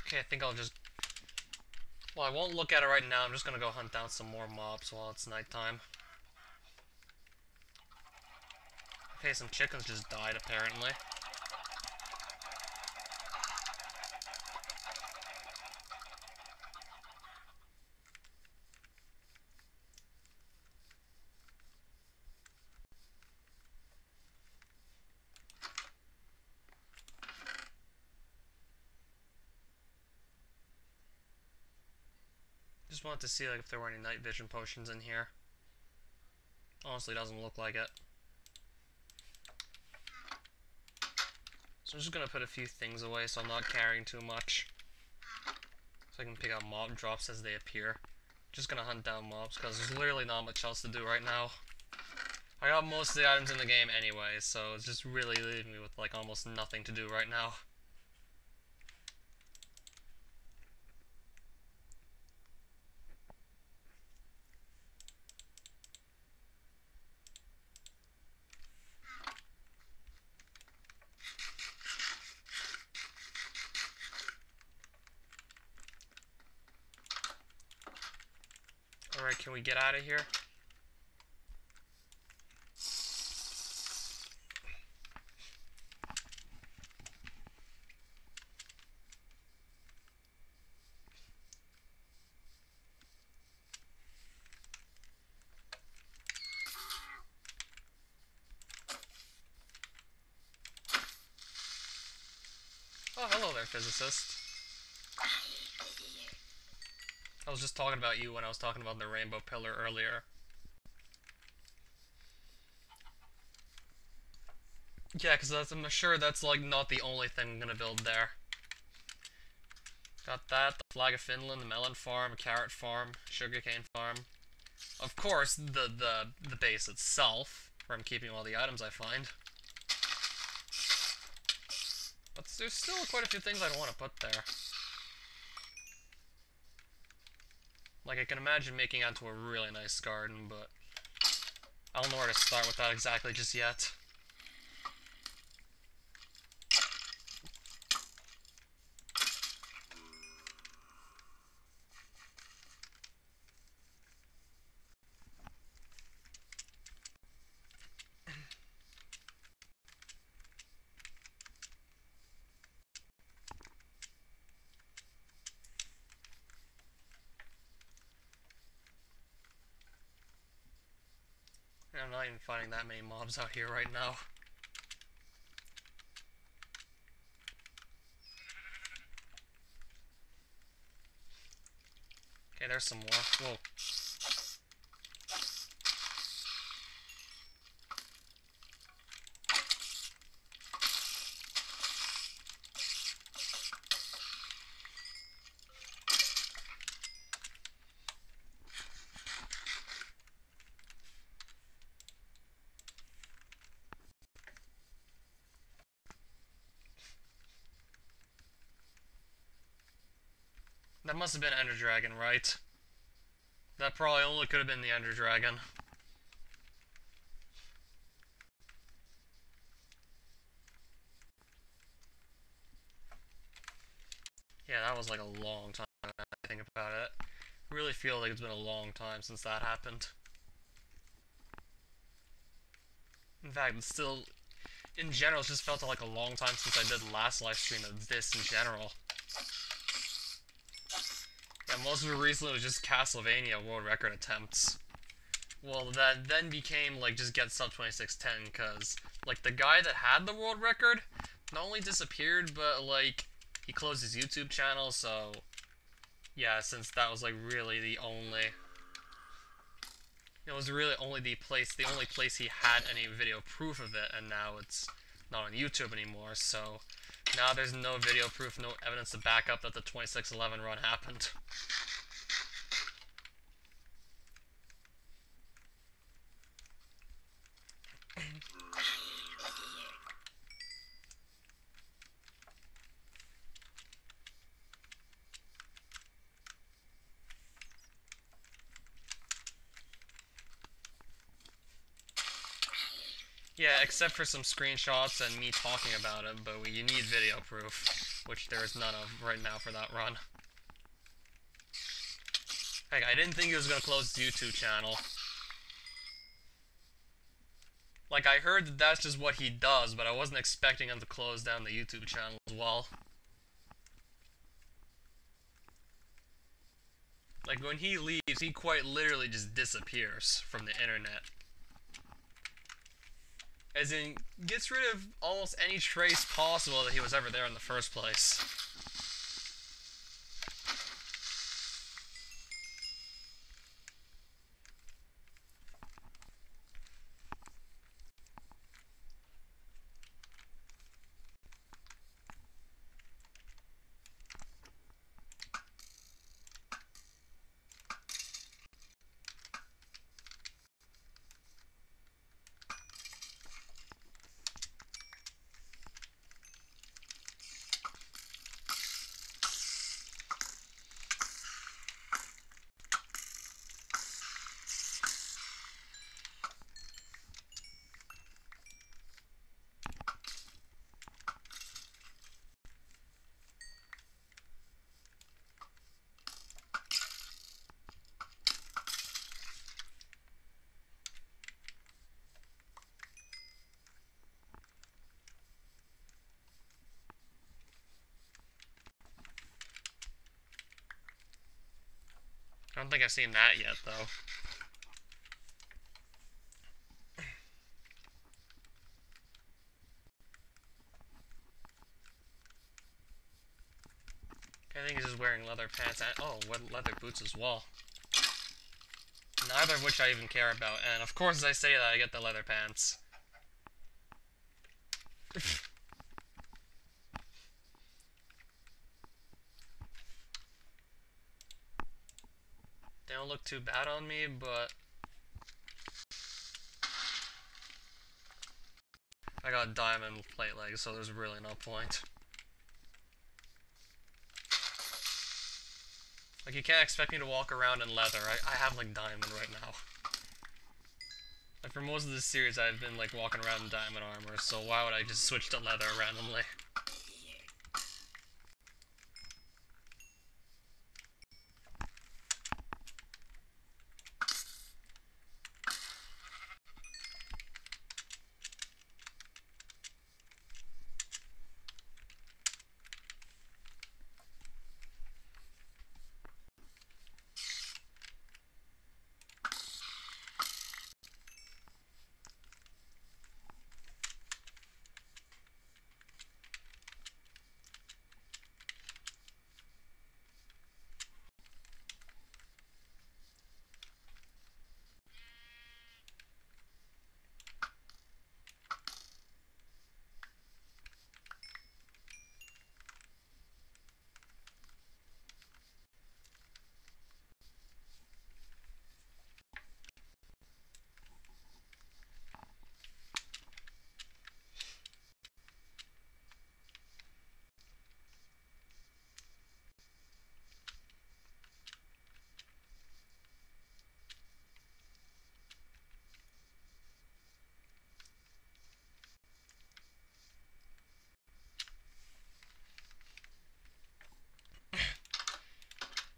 Okay, I think I'll just... Well, I won't look at it right now. I'm just gonna go hunt down some more mobs while it's nighttime. Okay, some chickens just died, apparently. Just wanted to see like if there were any night vision potions in here. Honestly, doesn't look like it. So I'm just gonna put a few things away so I'm not carrying too much. So I can pick up mob drops as they appear. Just gonna hunt down mobs because there's literally not much else to do right now. I got most of the items in the game anyway, so it's just really leaving me with like almost nothing to do right now. Alright, can we get out of here? Oh, hello there, physicist. I was just talking about you when I was talking about the rainbow pillar earlier. Yeah, because I'm sure that's like not the only thing I'm gonna build there. Got that, the flag of Finland, the melon farm, carrot farm, sugarcane farm. Of course, the base itself, where I'm keeping all the items I find. But there's still quite a few things I don't want to put there. Like, I can imagine making it into a really nice garden, but I don't know where to start with that exactly just yet. I'm not even finding that many mobs out here right now. Okay, there's some more. Whoa. That must have been Ender Dragon, right? That probably only could have been the Ender Dragon. Yeah, that was like a long time, I think about it. really feel like it's been a long time since that happened. In fact, it's still, in general, it's just felt like a long time since I did the last live stream of this in general. Yeah, most of it recently was just Castlevania world record attempts. Well, that then became, like, just get sub 2610, because, like, the guy that had the world record not only disappeared, but, like, he closed his YouTube channel, so, yeah, since that was, like, really the only... It was really only the only place he had any video proof of it, and now it's not on YouTube anymore, so now there's no video proof, no evidence to back up that the 2611 run happened. Yeah, except for some screenshots and me talking about it, but you need video proof, which there is none of right now for that run. Heck, I didn't think he was going to close his YouTube channel. Like, I heard that that's just what he does, but I wasn't expecting him to close down the YouTube channel as well. Like, when he leaves, he quite literally just disappears from the internet. As in, gets rid of almost any trace possible that he was ever there in the first place. I don't think I've seen that yet, though. I think he's just wearing leather pants and, oh, leather boots as well. Neither of which I even care about, and of course as I say that, I get the leather pants. They don't look too bad on me, but I got diamond plate legs, so there's really no point. Like, you can't expect me to walk around in leather. I have, like, diamond right now. Like, for most of this series, I've been, like, walking around in diamond armor, so why would I just switch to leather randomly?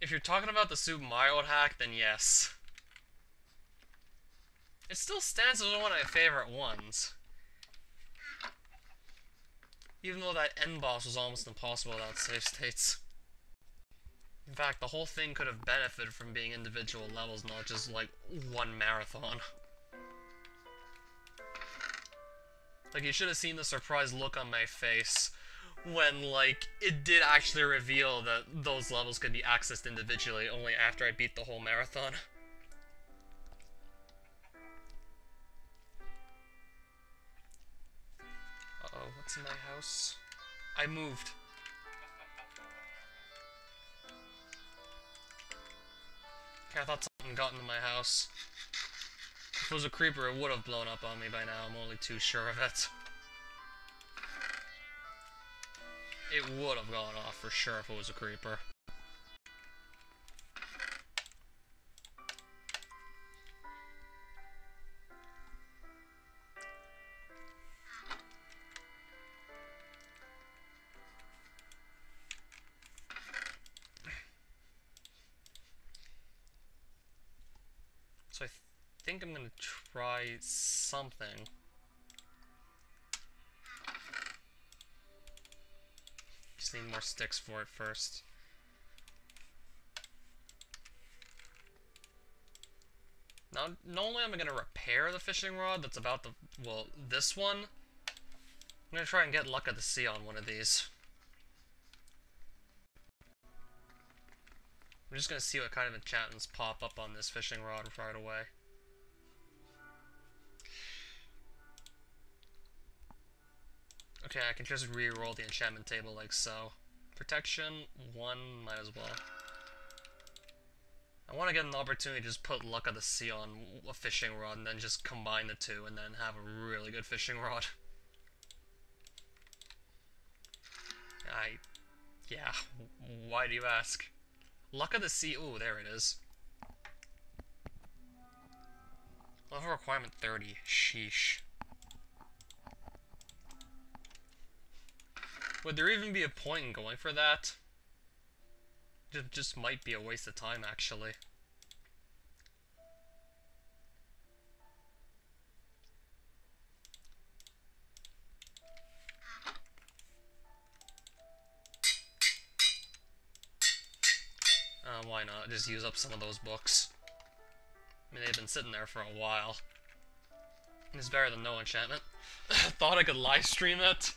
If you're talking about the Super Mario hack, then yes. It still stands as one of my favorite ones. Even though that end boss was almost impossible without save states. In fact, the whole thing could have benefited from being individual levels, not just, like, one marathon. Like, you should have seen the surprised look on my face when, like, it did actually reveal that those levels could be accessed individually only after I beat the whole marathon. Uh-oh, what's in my house? I moved. Okay, I thought something got into my house. If it was a creeper, it would have blown up on me by now. I'm only too sure of it. It would have gone off for sure if it was a creeper. So I think I'm gonna try something. Just need more sticks for it first. Now, not only am I gonna repair the fishing rod that's about the, well, this one, I'm gonna try and get luck of the sea on one of these. I'm just gonna see what kind of enchantments pop up on this fishing rod right away. Okay, I can just re-roll the enchantment table like so. Protection, 1, might as well. I want to get an opportunity to just put Luck of the Sea on a fishing rod and then just combine the two and then have a really good fishing rod. Yeah, why do you ask? Luck of the Sea, ooh, there it is. Level requirement 30, sheesh. Would there even be a point in going for that? It just might be a waste of time, actually. Why not? Just use up some of those books. I mean, they've been sitting there for a while. It's better than no enchantment. Thought I could live stream it.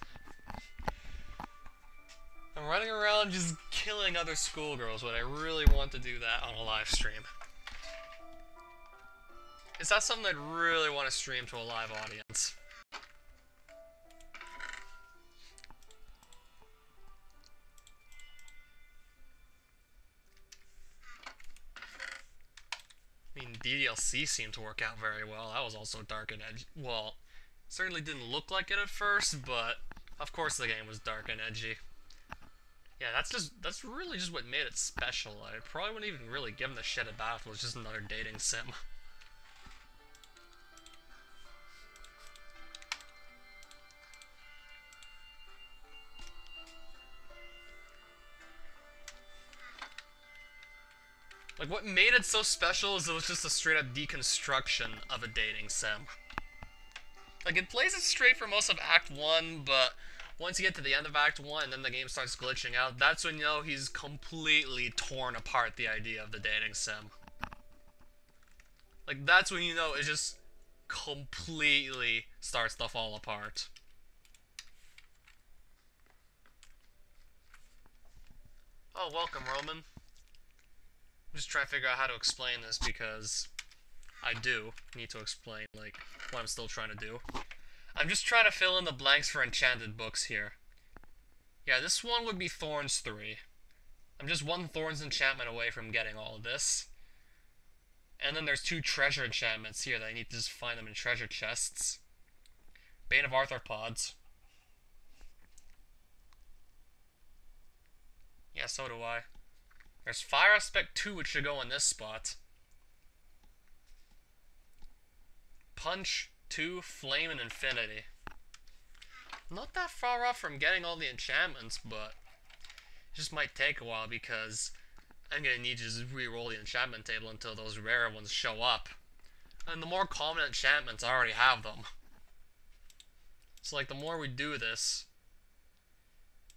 I'm running around just killing other schoolgirls, but I really want to do that on a live stream. Is that something I'd really want to stream to a live audience? I mean, DDLC seemed to work out very well. That was also dark and edgy. Well, certainly didn't look like it at first, but of course the game was dark and edgy. Yeah, that's really just what made it special. I probably wouldn't even really give a shit about if it was just another dating sim. Like, what made it so special is it was just a straight-up deconstruction of a dating sim. Like, it plays it straight for most of Act 1, but once you get to the end of Act 1 and then the game starts glitching out, that's when you know he's completely torn apart the idea of the dating sim. Like, that's when you know it just completely starts to fall apart. Oh, welcome, Roman. I'm just trying to figure out how to explain this because I do need to explain, like, what I'm still trying to do. I'm just trying to fill in the blanks for enchanted books here. Yeah, this one would be Thorns 3. I'm just one Thorns enchantment away from getting all of this. And then there's 2 treasure enchantments here that I need to just find them in treasure chests. Bane of Arthropods. Yeah, so do I. There's Fire Aspect 2, which should go in this spot. Punch 2, Flame, and Infinity. Not that far off from getting all the enchantments, but it just might take a while because I'm gonna need to just re-roll the enchantment table until those rare ones show up. And the more common enchantments, I already have them. So like the more we do this,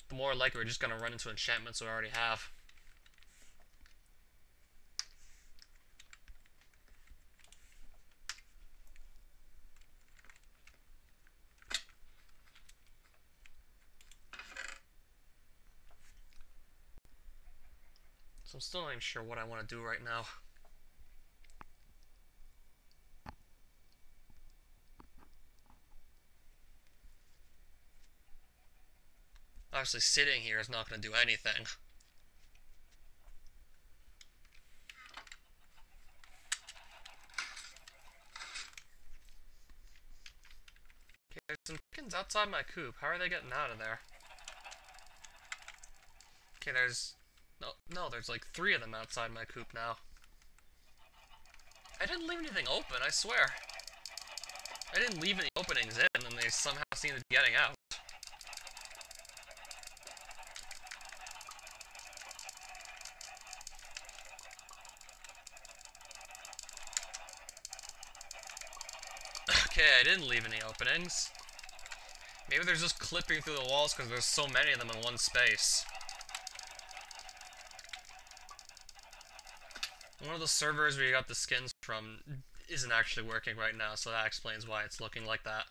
the more likely we're just gonna run into enchantments we already have. So I'm still not even sure what I want to do right now. Obviously sitting here is not going to do anything. Okay, there's some chickens outside my coop. How are they getting out of there? Okay, there's... No, there's like 3 of them outside my coop now. I didn't leave anything open, I swear. I didn't leave any openings in, and they somehow seem to be getting out. Okay, I didn't leave any openings. Maybe they're just clipping through the walls because there's so many of them in one space. One of the servers where you got the skins from isn't actually working right now, so that explains why it's looking like that.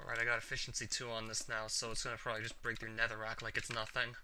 Alright, I got efficiency 2 on this now, so it's gonna probably just break through netherrack like it's nothing.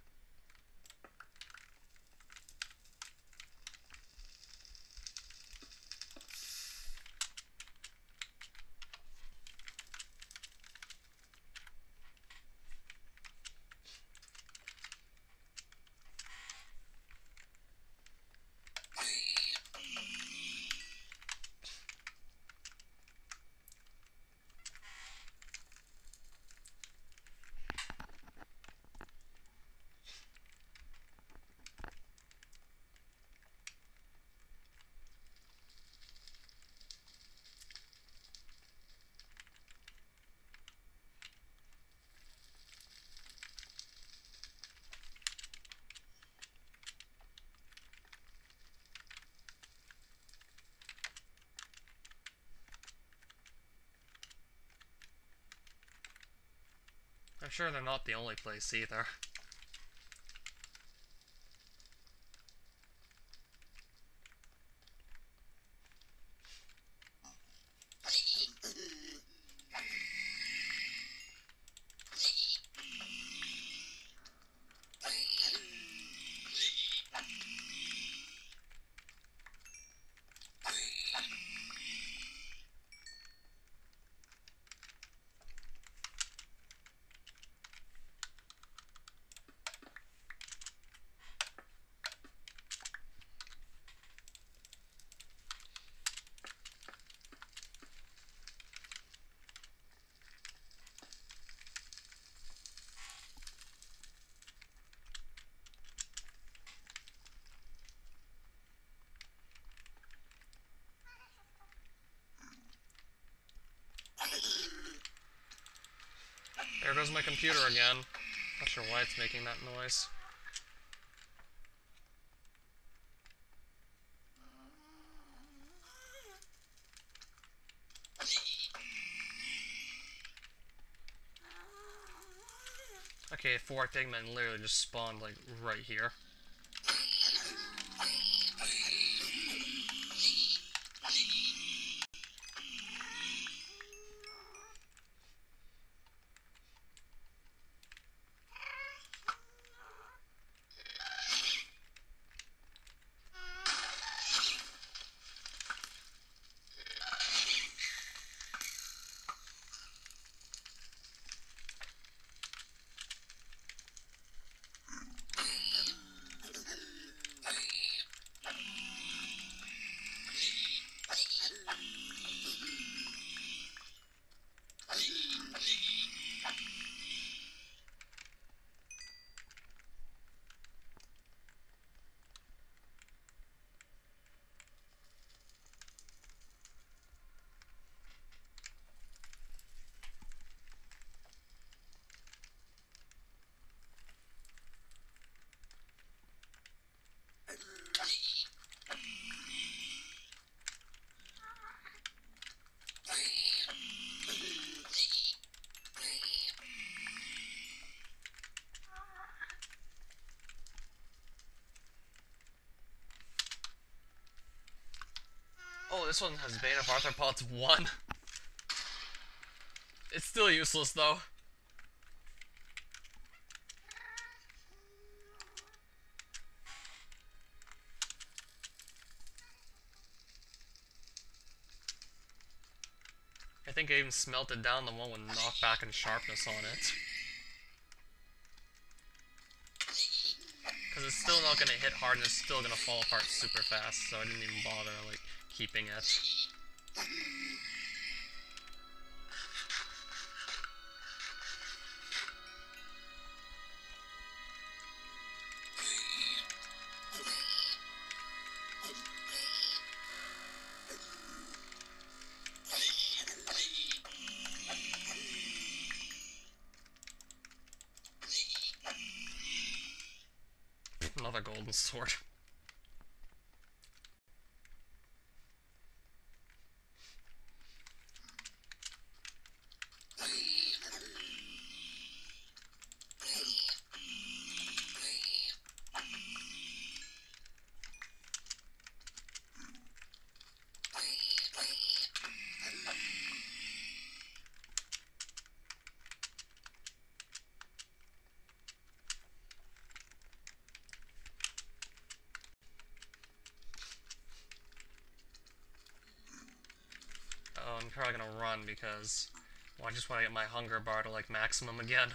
I'm sure they're not the only place either. There goes my computer again. Not sure why it's making that noise. Okay, 4 Digmen literally just spawned like right here. this one has Bane of Arthropods 1. It's still useless though. I think I even smelted down the one with knockback and sharpness on it. Because it's still not going to hit hard and it's still going to fall apart super fast, so I didn't even bother, like, keeping it. Another golden sword. I'm probably gonna run because, well, I just want to get my hunger bar to like maximum again.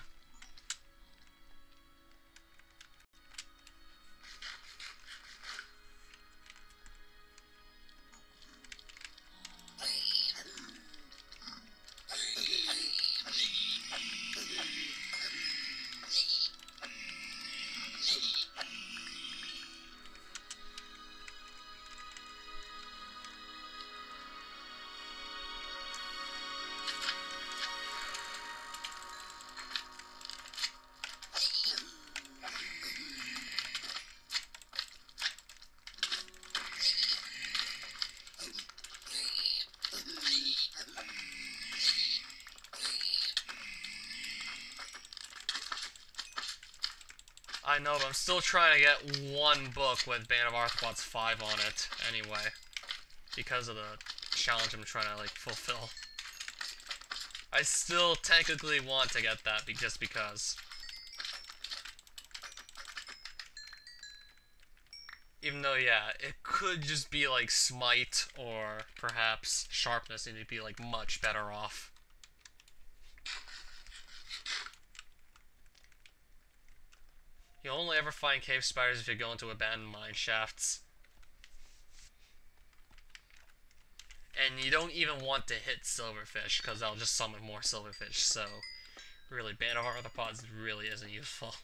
I know, but I'm still trying to get one book with Bane of Arthropods 5 on it, anyway. Because of the challenge I'm trying to, like, fulfill. I still technically want to get that, just because. Even though, yeah, it could just be, like, Smite, or perhaps Sharpness, and you'd be, like, much better off. You'll only ever find cave spiders if you go into abandoned mine shafts. And you don't even want to hit silverfish, because that'll just summon more silverfish, so really, Bane of Arthropods really isn't useful.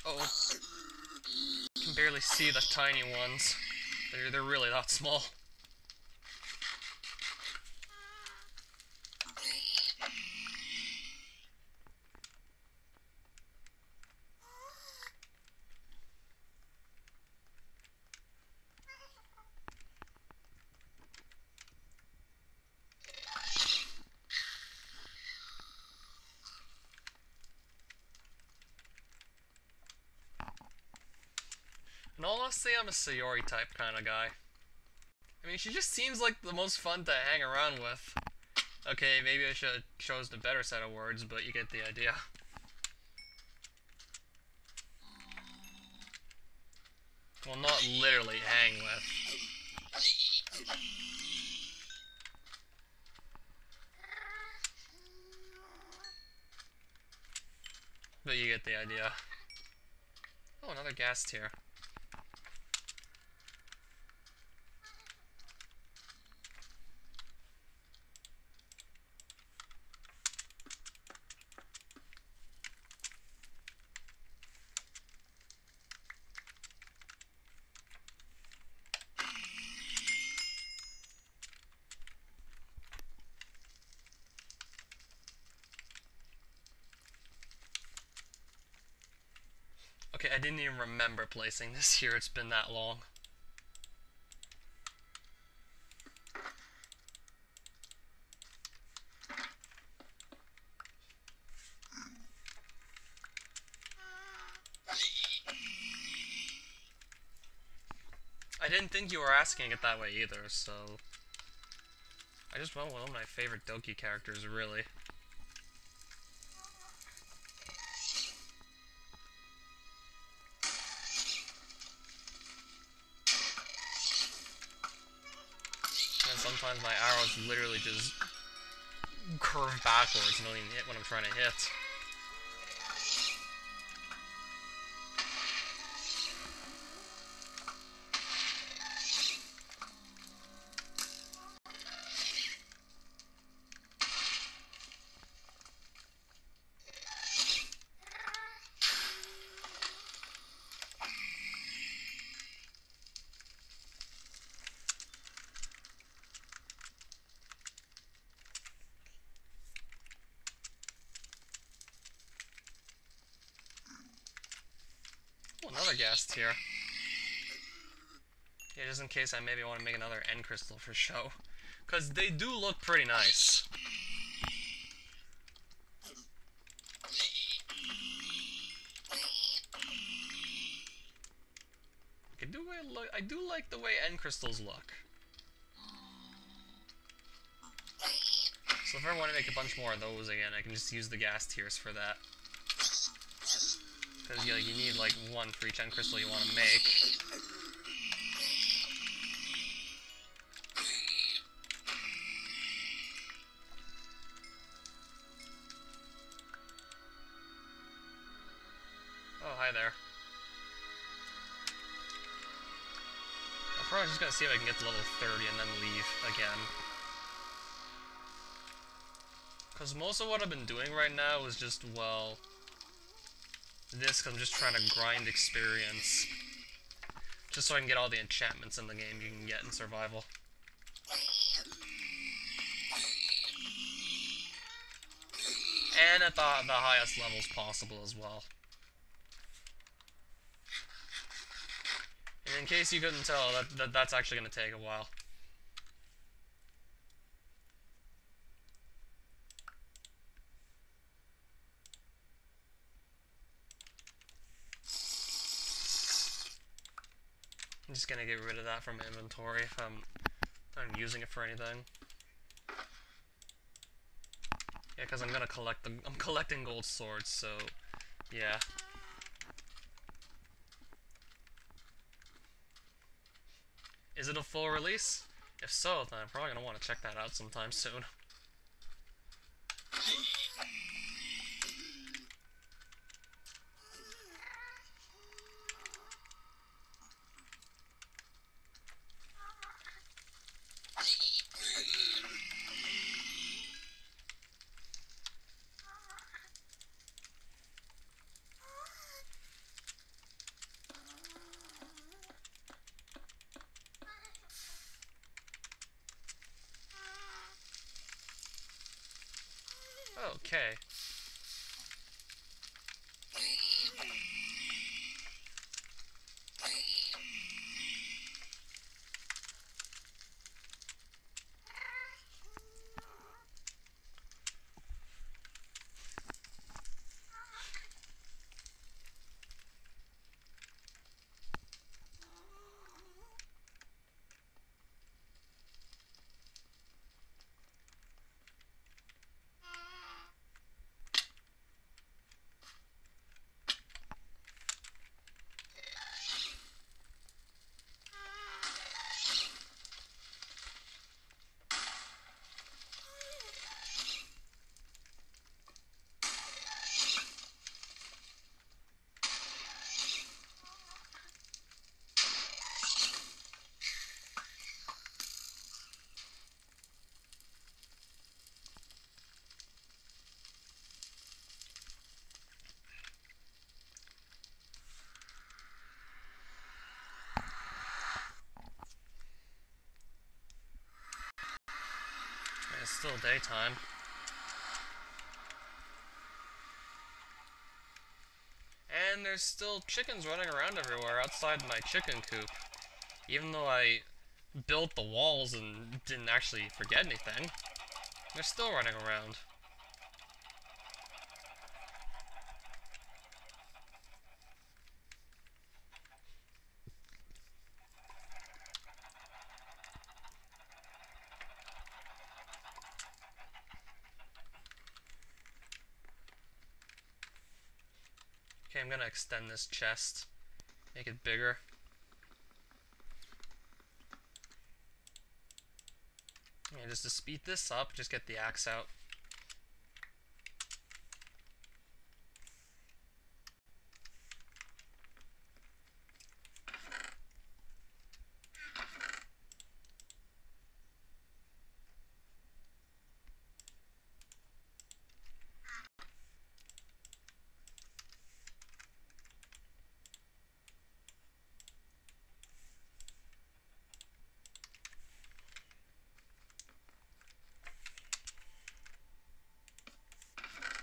Oh, you can barely see the tiny ones. They're really that small. No, let's say I'm a Sayori type kind of guy. I mean, she just seems like the most fun to hang around with. Okay, maybe I should have chosen a better set of words, but you get the idea. Well, not literally hang with. But you get the idea. Oh, another gas tier. Okay, I didn't even remember placing this here, it's been that long. I didn't think you were asking it that way either, so... I just went with one of my favorite Doki characters, really. And sometimes my arrows literally just curve backwards and don't even hit when I'm trying to hit. Oh, another gas tier. Yeah, just in case I maybe want to make another end crystal for show. Because they do look pretty nice. I do like the way end crystals look. So if I ever want to make a bunch more of those again, I can just use the gas tiers for that. Because you need like one for each end crystal you want to make. Oh, hi there. I'm probably just gonna see if I can get to level 30 and then leave again. Because most of what I've been doing right now is just, well... this, cause I'm just trying to grind experience. Just so I can get all the enchantments in the game you can get in survival. And at the highest levels possible as well. And in case you couldn't tell, that's actually going to take a while. I'm just going to get rid of that from my inventory if I'm using it for anything. Yeah, because I'm going to collect I'm collecting gold swords, so yeah. Is it a full release? If so, then I'm probably going to want to check that out sometime soon. Okay. still daytime. And there's still chickens running around everywhere outside my chicken coop. Even though I built the walls and didn't actually forget anything, they're still running around. Okay, I'm gonna extend this chest, make it bigger. And just to speed this up, just get the axe out.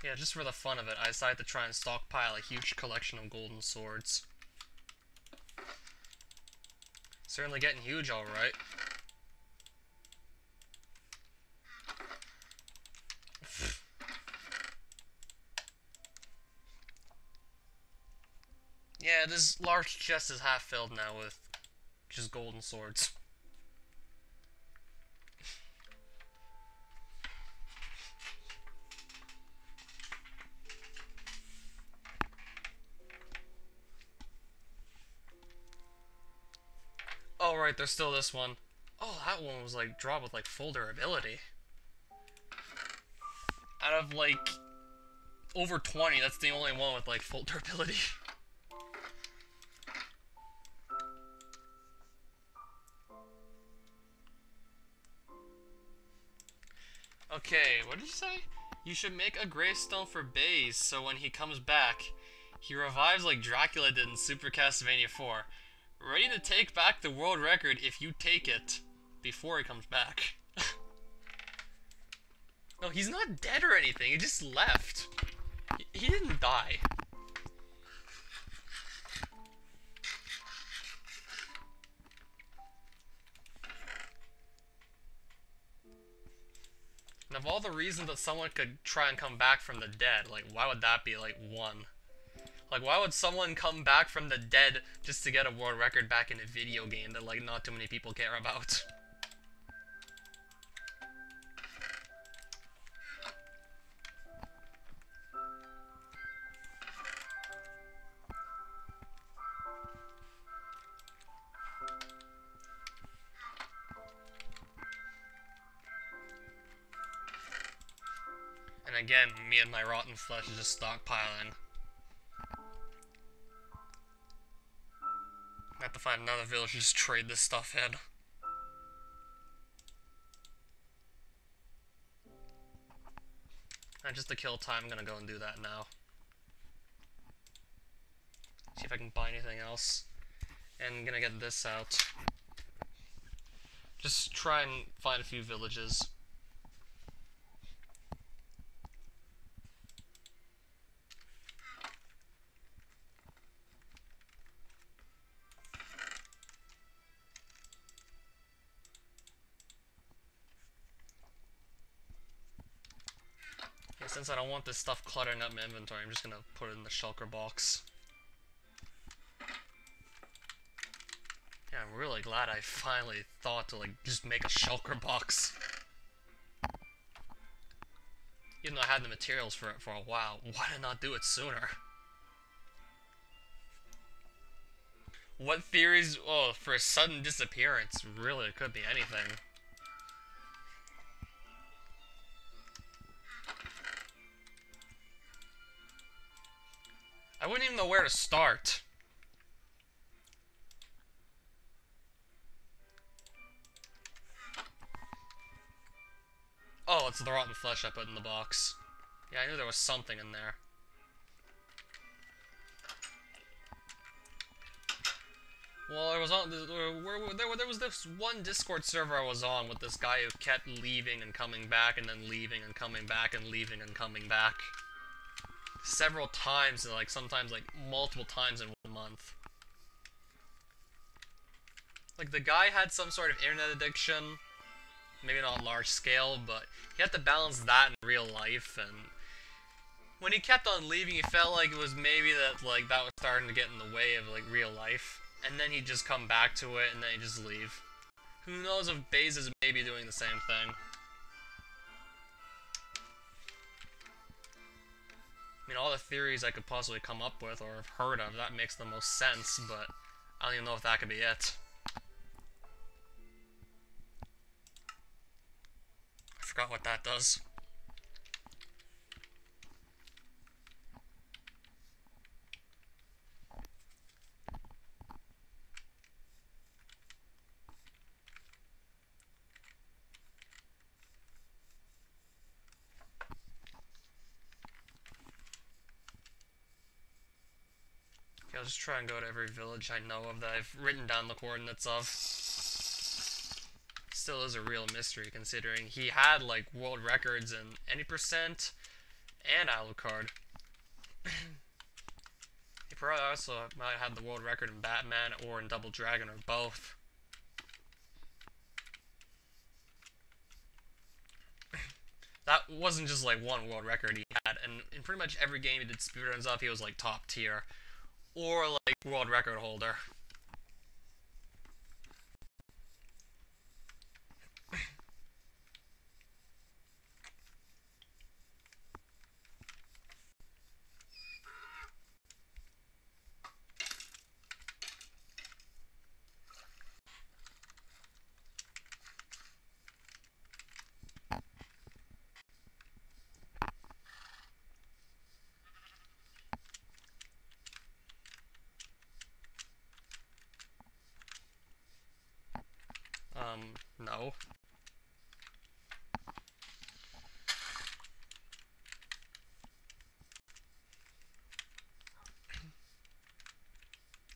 Yeah, just for the fun of it, I decided to try and stockpile a huge collection of golden swords. Certainly getting huge, alright. Yeah, this large chest is half filled now with just golden swords. Oh, right, there's still this one. Oh, that one was, like, dropped with, like, full durability. Out of, like, over 20, that's the only one with, like, full durability. Okay, what did you say? You should make a gravestone for Baze, so when he comes back, he revives like Dracula did in Super Castlevania 4. Ready to take back the world record if you take it before he comes back. No, he's not dead or anything, he just left. He didn't die. And of all the reasons that someone could try and come back from the dead, like, why would that be, like, one? Like, why would someone come back from the dead just to get a world record back in a video game that, like, not too many people care about? And again, me and my rotten flesh is just stockpiling. I have to find another village and just trade this stuff in. And just to kill time, I'm gonna go and do that now. See if I can buy anything else. And I'm gonna get this out. Just try and find a few villages. Since I don't want this stuff cluttering up my inventory, I'm just gonna put it in the shulker box. Yeah, I'm really glad I finally thought to, like, just make a shulker box. Even though I had the materials for it for a while, why did I not do it sooner? What theories? Oh, for a sudden disappearance, really, it could be anything. I wouldn't even know where to start. Oh, it's the rotten flesh I put in the box. Yeah, I knew there was something in there. Well, I was on. There was this one Discord server I was on with this guy who kept leaving and coming back, and then leaving and coming back, and leaving and coming back several times, and like sometimes like multiple times in 1 month. Like the guy had some sort of internet addiction, maybe not large scale, but he had to balance that in real life. And when he kept on leaving, he felt like it was maybe that like that was starting to get in the way of like real life, and then he'd just come back to it, and then he'd just leave. Who knows if Baze is maybe doing the same thing? I mean, all the theories I could possibly come up with or have heard of, that makes the most sense, but I don't even know if that could be it. I forgot what that does. Okay, I'll just try and go to every village I know of that I've written down the coordinates of. Still is a real mystery considering he had like world records in any percent and Alucard. He probably also might have had the world record in Batman or in Double Dragon or both. That wasn't just like one world record he had, and in pretty much every game he did speedruns of, he was like top tier or like world record holder. No.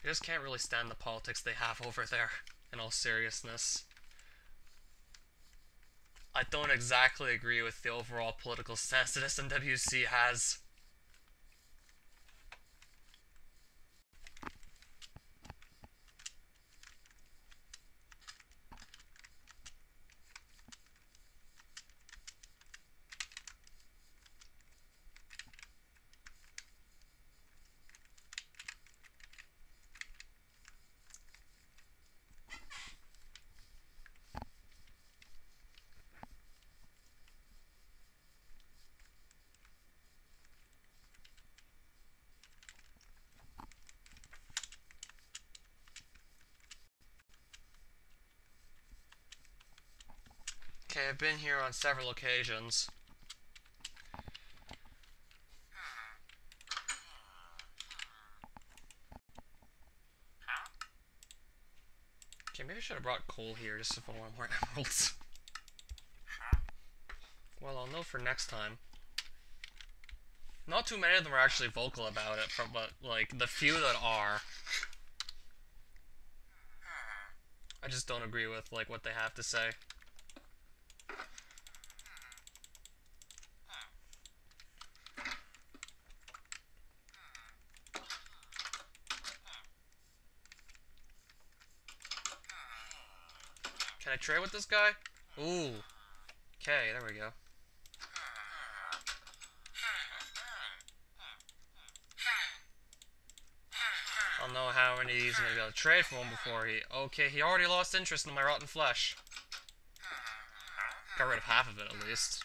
I just can't really stand the politics they have over there, in all seriousness. I don't exactly agree with the overall political stance that SMWC has. Okay, I've been here on several occasions. Okay, maybe I should have brought coal here just if I want more emeralds. Well, I'll know for next time. Not too many of them are actually vocal about it, but like the few that are, I just don't agree with like what they have to say. Can I trade with this guy? Ooh. Okay, there we go. I'll know how many of these I'm gonna be able to trade for him before he... Okay, he already lost interest in my rotten flesh. Got rid of half of it, at least.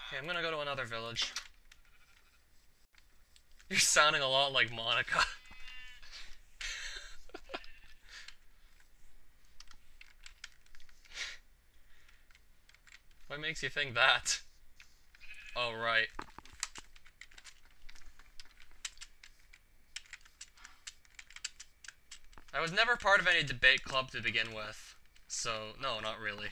Okay, I'm gonna go to another village. You're sounding a lot like Monica. What makes you think that? Oh, right. I was never part of any debate club to begin with. So, no, not really.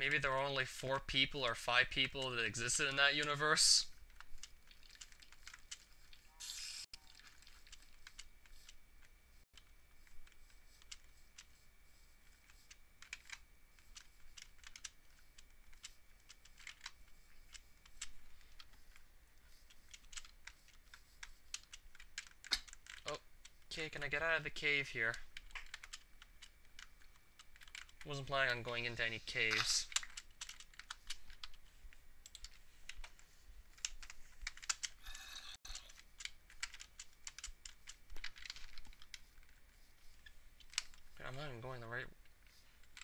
Maybe there were only 4 people or 5 people that existed in that universe. Oh, okay, can I get out of the cave here? Wasn't planning on going into any caves. I'm not even going the right...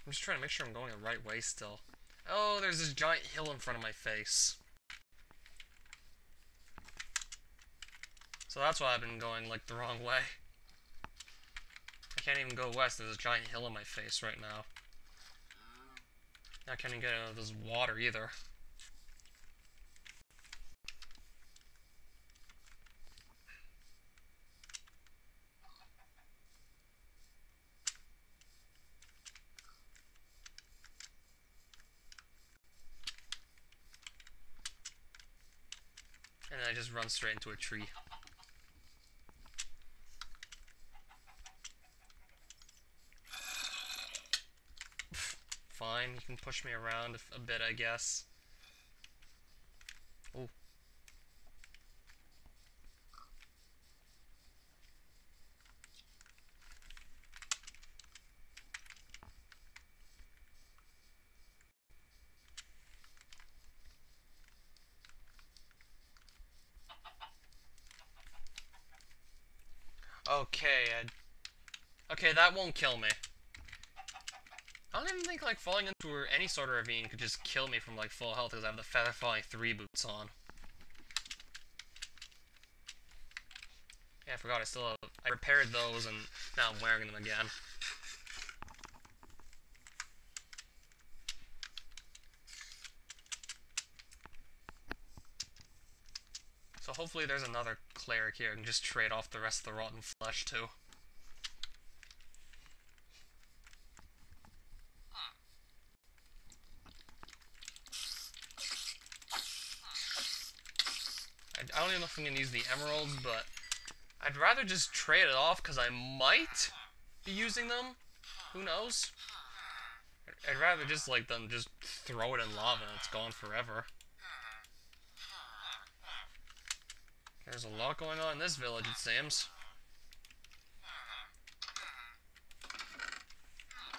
I'm just trying to make sure I'm going the right way still. Oh, there's this giant hill in front of my face. So that's why I've been going, like, the wrong way. I can't even go west. There's a giant hill in my face right now. I can't even get out of this water either. And then I just run straight into a tree. Fine, you can push me around a bit, I guess. Ooh. Okay, okay, that won't kill me. I don't even think, like, falling into any sort of ravine could just kill me from, like, full health because I have the Feather Falling 3 boots on. Yeah, I forgot, I repaired those and now I'm wearing them again. So hopefully there's another cleric here and just trade off the rest of the rotten flesh too. I don't even know if I'm going to use the emeralds, but I'd rather just trade it off because I might be using them. Who knows? I'd rather just like them just throw it in lava and it's gone forever. There's a lot going on in this village, it seems.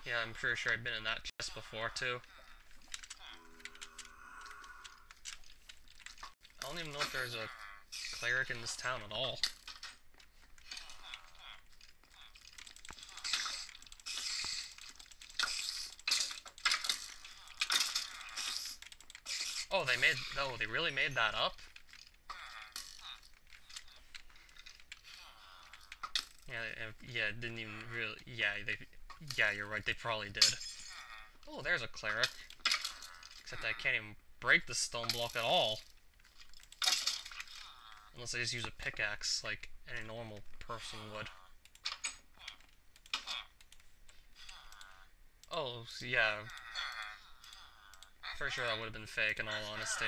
Yeah, I'm pretty sure I've been in that chest before too. I don't even know if there's a cleric in this town at all. Oh, they really made that up? Yeah, it didn't even really, yeah, you're right, they probably did. Oh, there's a cleric. Except I can't even break the stone block at all. Unless I just use a pickaxe, like any normal person would. Oh, so yeah. For sure that would have been fake, in all honesty.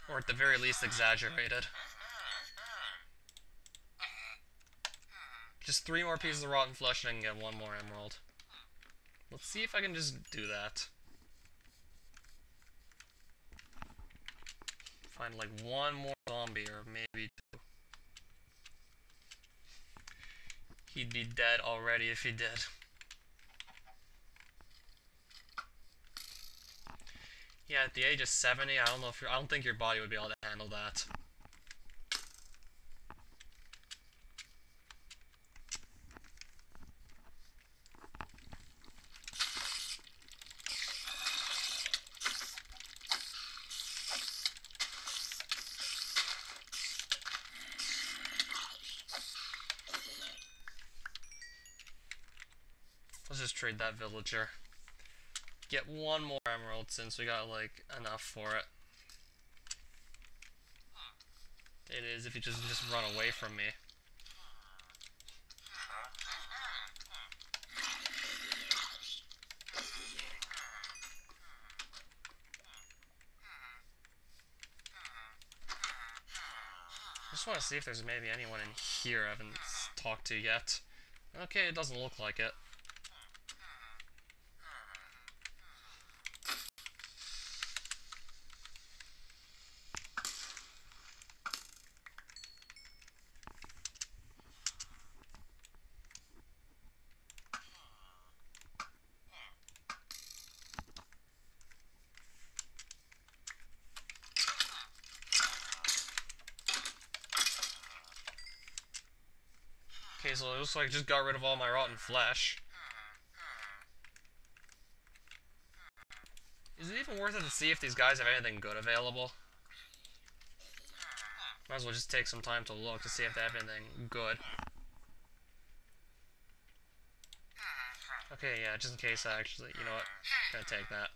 Or at the very least, exaggerated. Just 3 more pieces of rotten flesh and I can get 1 more emerald. Let's see if I can just do that. Find like 1 more zombie, or maybe 2. He'd be dead already if he did. Yeah, at the age of 70, I don't think your body would be able to handle that. Let's just trade that villager. Get 1 more emerald since we got like enough for it. It is if you just run away from me. Just want to see if there's maybe anyone in here I haven't talked to yet. Okay, it doesn't look like it. Okay, so it looks like I just got rid of all my rotten flesh. Is it even worth it to see if these guys have anything good available? Might as well just take some time to look to see if they have anything good. Okay, yeah, just in case I actually, you know what, I'm gonna take that.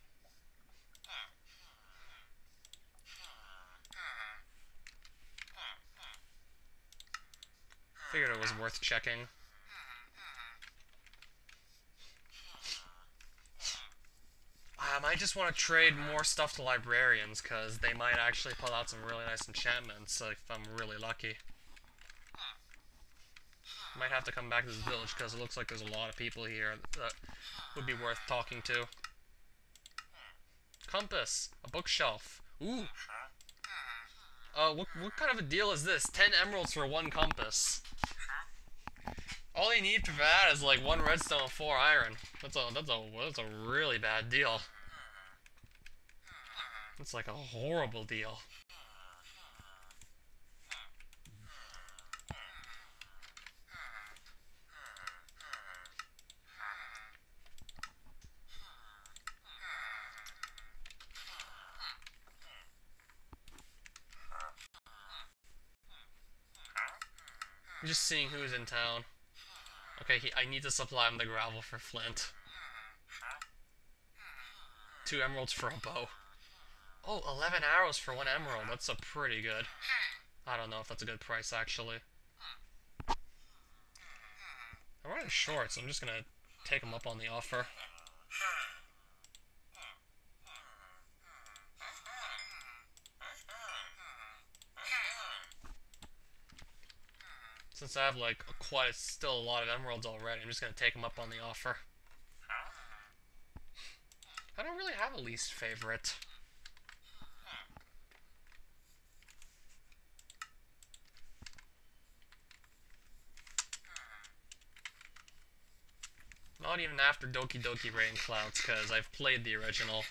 Figured it was worth checking. I might just want to trade more stuff to librarians, because they might actually pull out some really nice enchantments if I'm really lucky. Might have to come back to this village, because it looks like there's a lot of people here that would be worth talking to. Compass! A bookshelf! Ooh! What kind of a deal is this? 10 emeralds for 1 compass. All you need for that is like 1 redstone and 4 iron. That's a really bad deal. It's like a horrible deal. I'm just seeing who's in town. Okay, I need to supply him the gravel for flint. 2 emeralds for a bow. Oh, 11 arrows for 1 emerald. That's a pretty good. I don't know if that's a good price, actually. I'm running short, so I'm just gonna take him up on the offer. Since I have like still a lot of emeralds already, I'm just gonna take him up on the offer. I don't really have a least favorite. Not even after Doki Doki Rain Clouds, because I've played the original.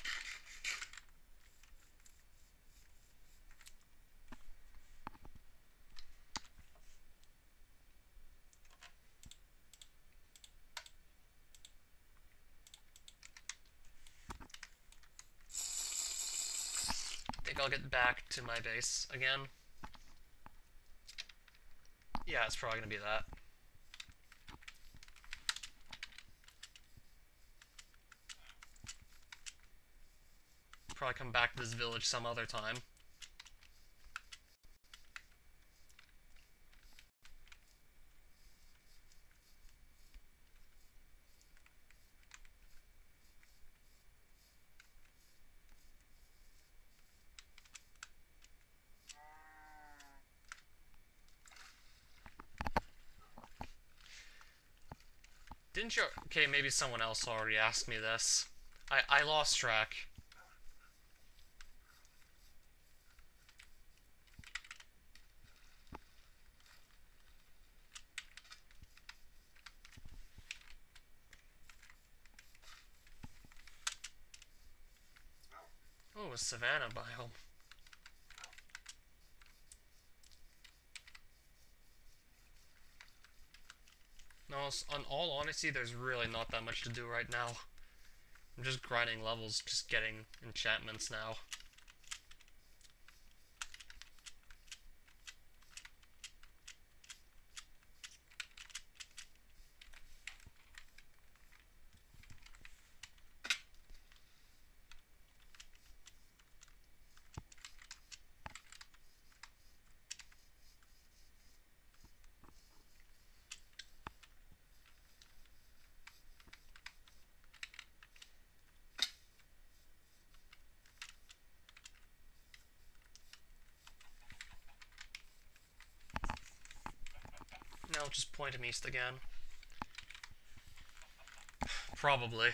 I think I'll get back to my base again. Yeah, it's probably gonna be that. Probably come back to this village some other time. Didn't you... Okay, maybe someone else already asked me this. I lost track. Oh, a savanna biome. No, on all honesty, there's really not that much to do right now. I'm just grinding levels, just getting enchantments now. just point him east again. Probably.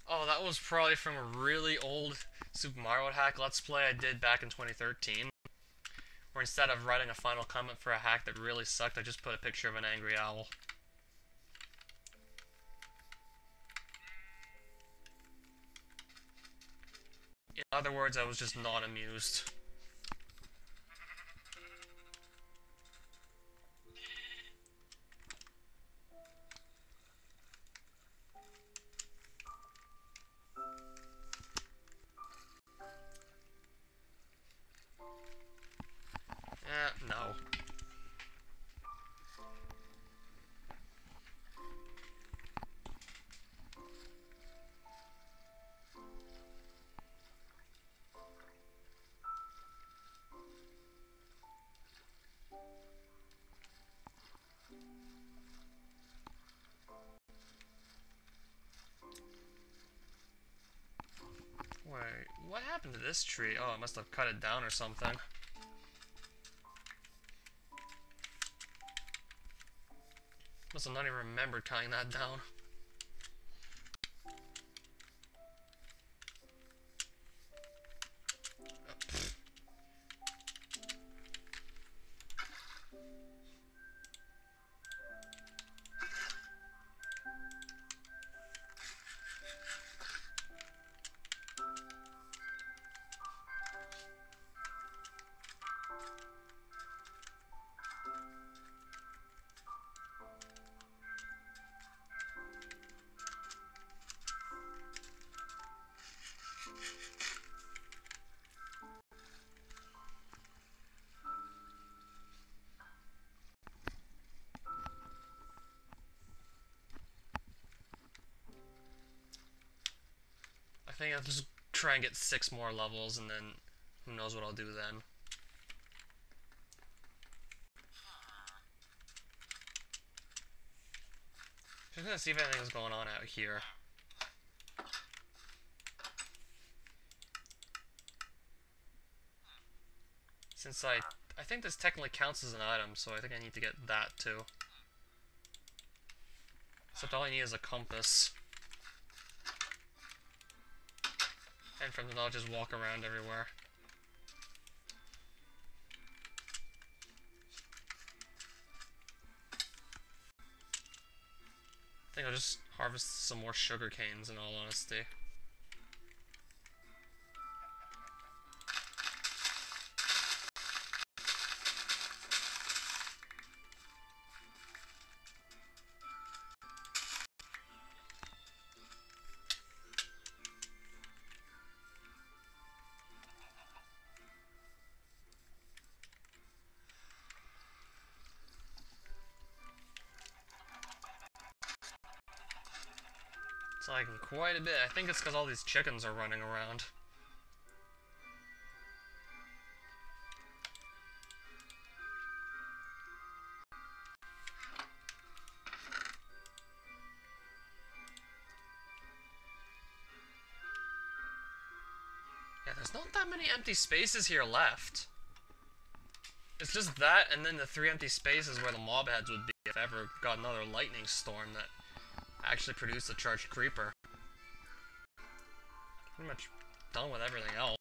Oh, that was probably from a really old Super Mario hack Let's Play I did back in 2013. Where instead of writing a final comment for a hack that really sucked, I just put a picture of an angry owl. In other words, I was just not amused. No. Wait, what happened to this tree? Oh, I must have cut it down or something. Must have not even remembered cutting that down. I think I'll just try and get 6 more levels, and then who knows what I'll do then. Just gonna see if anything's going on out here. Since I think this technically counts as an item, so I think I need to get that too. Except all I need is a compass. And from then I'll just walk around everywhere. I think I'll just harvest some more sugar canes in all honesty. It's like quite a bit. I think it's because all these chickens are running around. Yeah, There's not that many empty spaces here left. It's just that, and then the 3 empty spaces where the mob heads would be if I ever got another lightning storm that actually produced a charged creeper. Pretty much done with everything else.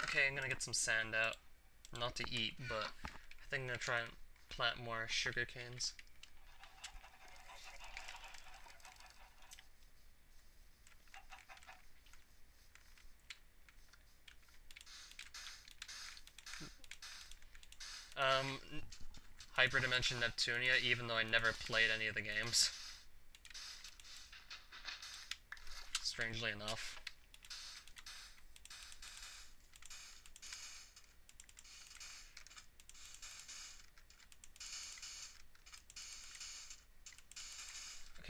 Okay, I'm gonna get some sand out. Not to eat, but I think I'm gonna try and plant more sugar canes. Hyperdimension Neptunia, even though I never played any of the games. Strangely enough.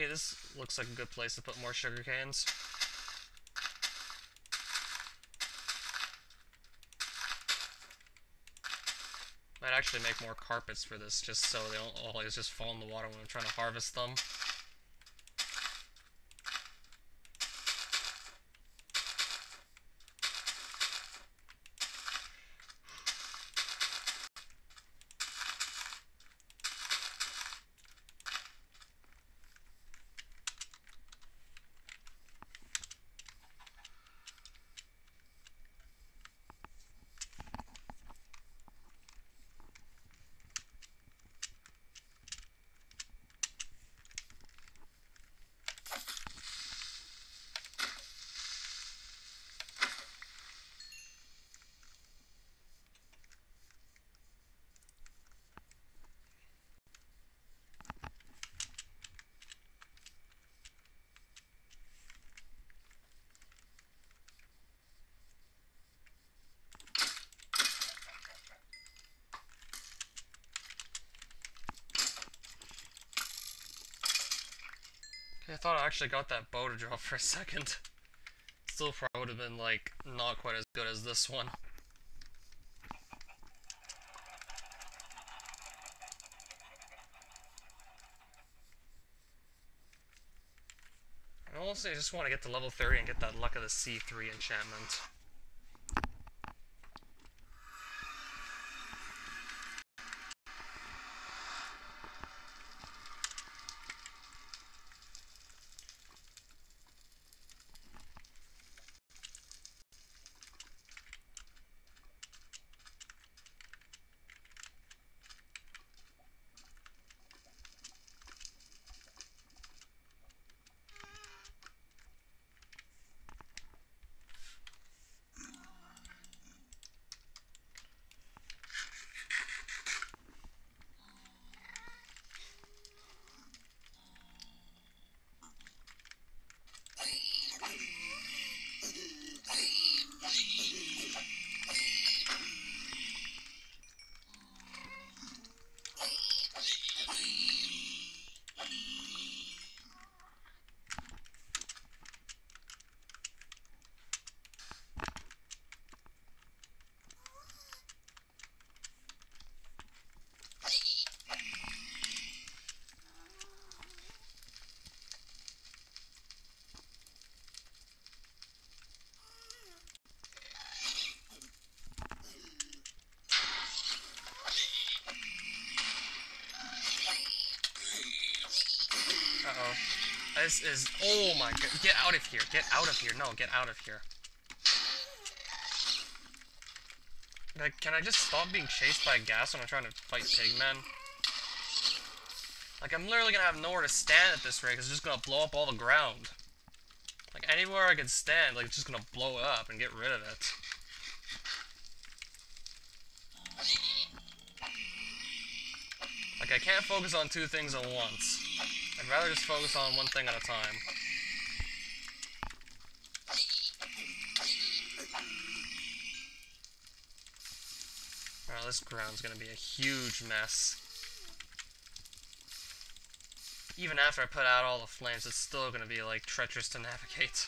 Okay, this looks like a good place to put more sugar canes. Might actually make more carpets for this, just so they don't always just fall in the water when I'm trying to harvest them. I thought I actually got that bow to drop for a second. Still probably would have been, like, not quite as good as this one. I honestly just want to get to level 30 and get that Luck of the Sea 3 enchantment. This is... Oh my god. Get out of here. Get out of here. No, get out of here. Like, can I just stop being chased by gas when I'm trying to fight pigmen? Like, I'm literally gonna have nowhere to stand at this rate because it's just gonna blow up all the ground. Like, anywhere I can stand, like, it's just gonna blow up and get rid of it. Like, I can't focus on two things at once. I'd rather just focus on one thing at a time. Oh, this ground's gonna be a huge mess. Even after I put out all the flames, it's still gonna be, like, treacherous to navigate.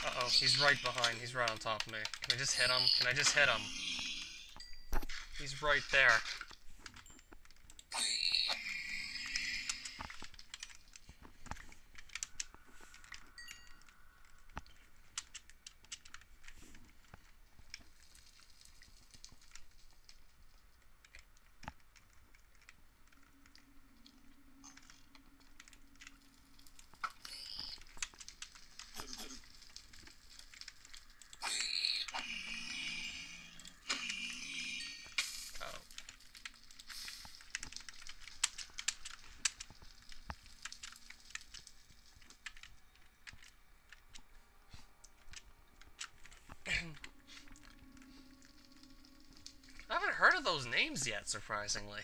Uh-oh, he's right behind. He's right on top of me. Can I just hit him? Can I just hit him? He's right there. I haven't heard of those names yet, surprisingly.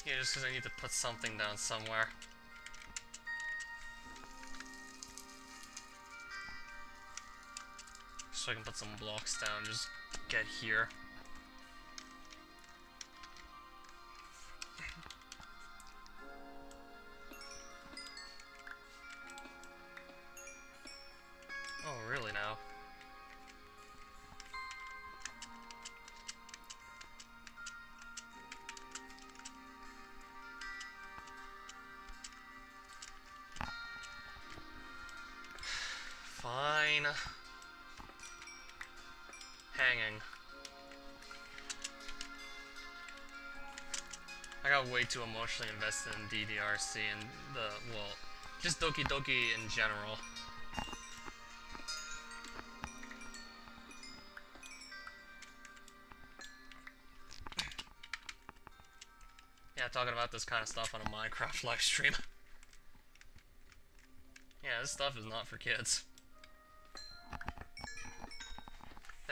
Yeah, just because I need to put something down somewhere. So I can put some blocks down, just get here. Oh, really now? Fine. Hanging. I got way too emotionally invested in DDRC and well, just Doki Doki in general. Yeah, talking about this kind of stuff on a Minecraft livestream. Yeah, this stuff is not for kids.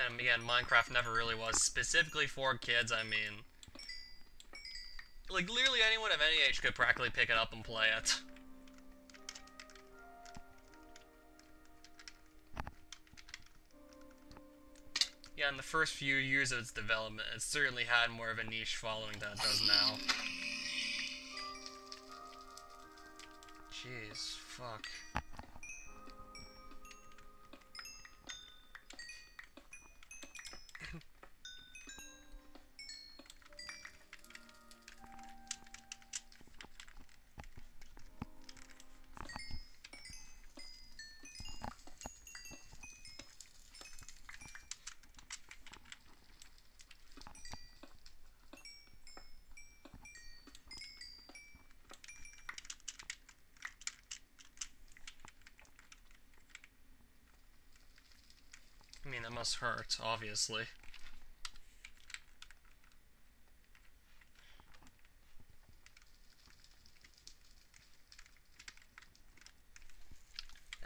And again, Minecraft never really was specifically for kids. I mean, like, literally anyone of any age could practically pick it up and play it. Yeah, in the first few years of its development, it certainly had more of a niche following than it does now. Jeez, fuck. I mean, it must hurt, obviously.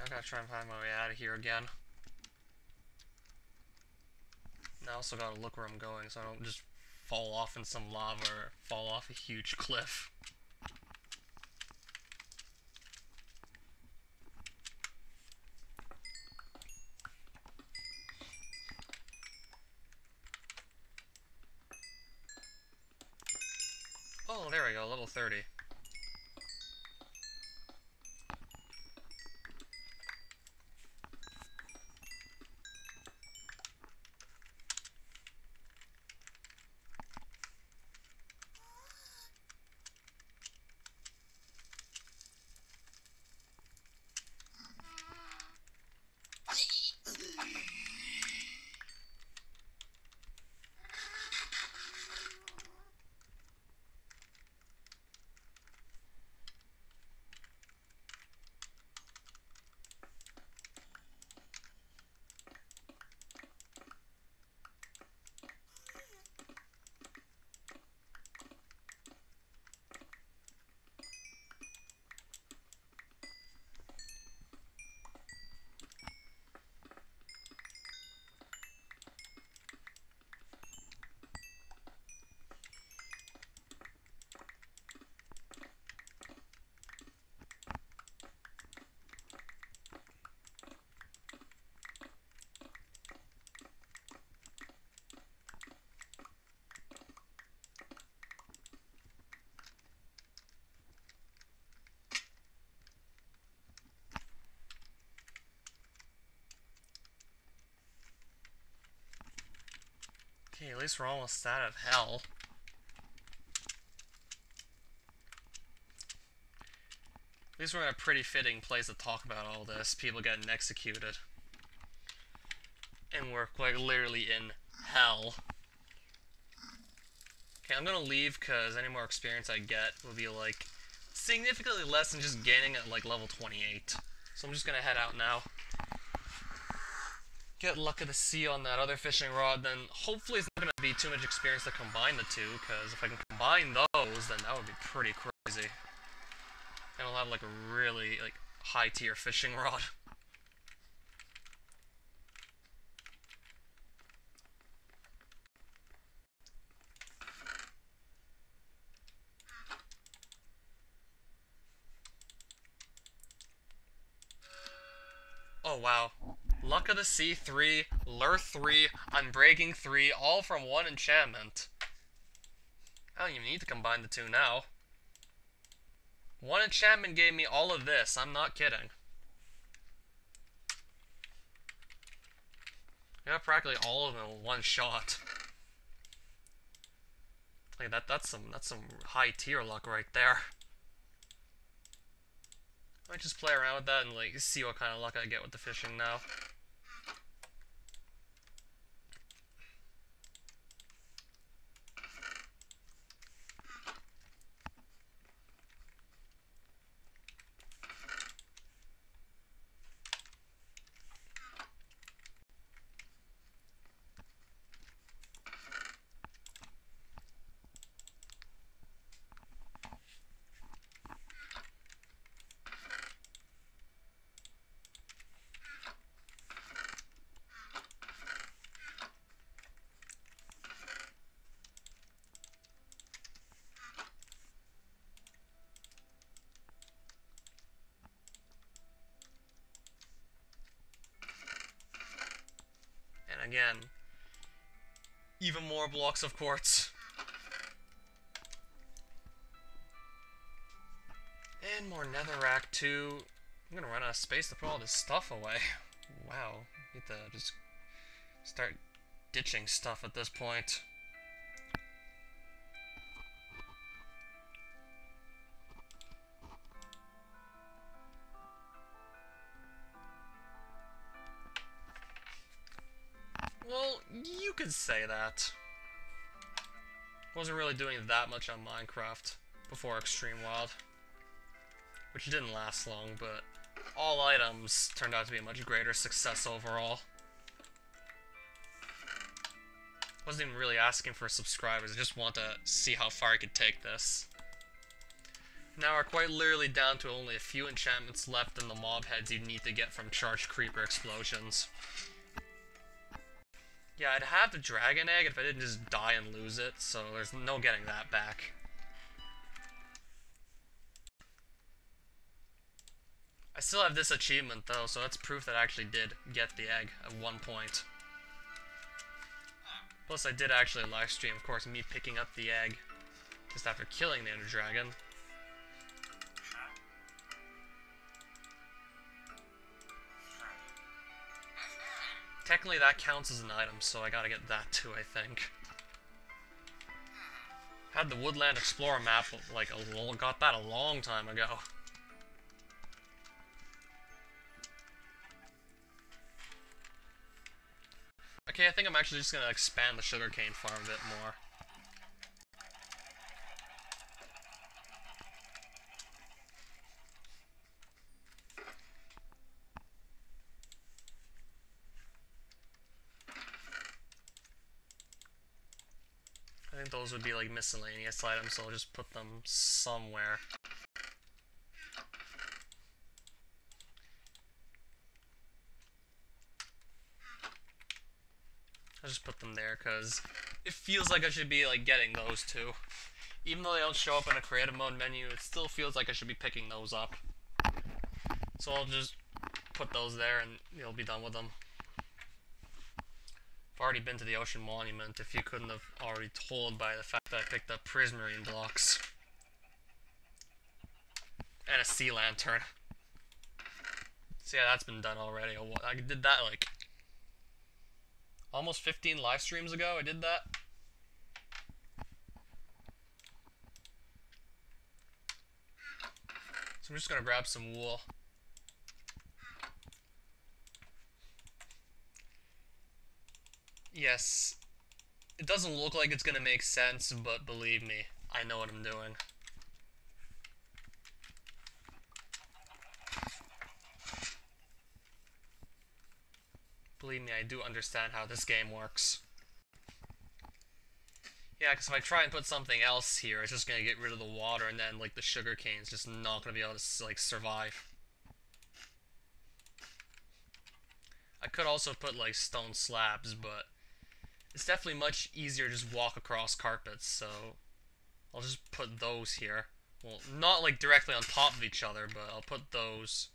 I gotta try and find my way out of here again. And I also gotta look where I'm going so I don't just fall off in some lava or fall off a huge cliff. Oh, there we go, level 30. Okay, at least we're almost out of hell. At least we're in a pretty fitting place to talk about all this. People getting executed. And we're like literally in hell. Okay, I'm gonna leave because any more experience I get will be like significantly less than just gaining at like level 28. So I'm just gonna head out now. Get luck of the sea on that other fishing rod, then hopefully it's not gonna be too much experience to combine the two, because if I can combine those, then that would be pretty crazy. And I'll have like a really like high tier fishing rod. Oh wow. Luck of the Sea 3, Lure 3, Unbreaking 3, all from one enchantment. I don't even need to combine the two now. One enchantment gave me all of this, I'm not kidding. I got practically all of them in one shot. Like that's some high tier luck right there. I might just play around with that and like see what kind of luck I get with the fishing now. Again, even more blocks of quartz. And more netherrack too. I'm gonna run out of space to put all this stuff away. Wow, need to just start ditching stuff at this point. Well, you could say that. Wasn't really doing that much on Minecraft before Extreme Wild, which didn't last long, but all items turned out to be a much greater success overall. Wasn't even really asking for subscribers, I just want to see how far I could take this. Now we're quite literally down to only a few enchantments left in the mob heads you need to get from charged creeper explosions. Yeah, I'd have the dragon egg if I didn't just die and lose it, so there's no getting that back. I still have this achievement though, so that's proof that I actually did get the egg at one point. Plus I did actually live stream, of course, me picking up the egg just after killing the Ender Dragon. Technically that counts as an item, so I gotta get that too, I think. Had the Woodland Explorer map, like, got that a long time ago. Okay, I think I'm actually just gonna expand the sugarcane farm a bit more. I think those would be like miscellaneous items, so I'll just put them somewhere. I'll just put them there because it feels like I should be like getting those two. Even though they don't show up in a creative mode menu, it still feels like I should be picking those up. So I'll just put those there and you'll be done with them. I've already been to the Ocean Monument, if you couldn't have already told by the fact that I picked up prismarine blocks. And a sea lantern. So yeah, that's been done already. I did that like almost 15 live streams ago, I did that. So I'm just gonna grab some wool. Yes, it doesn't look like it's gonna make sense, but believe me, I know what I'm doing. Believe me, I do understand how this game works. Yeah, because if I try and put something else here, it's just gonna get rid of the water, and then, like, the sugarcane is just not gonna be able to, like, survive. I could also put, like, stone slabs, but it's definitely much easier to just walk across carpets, so I'll just put those here. Well, not, like, directly on top of each other, but I'll put those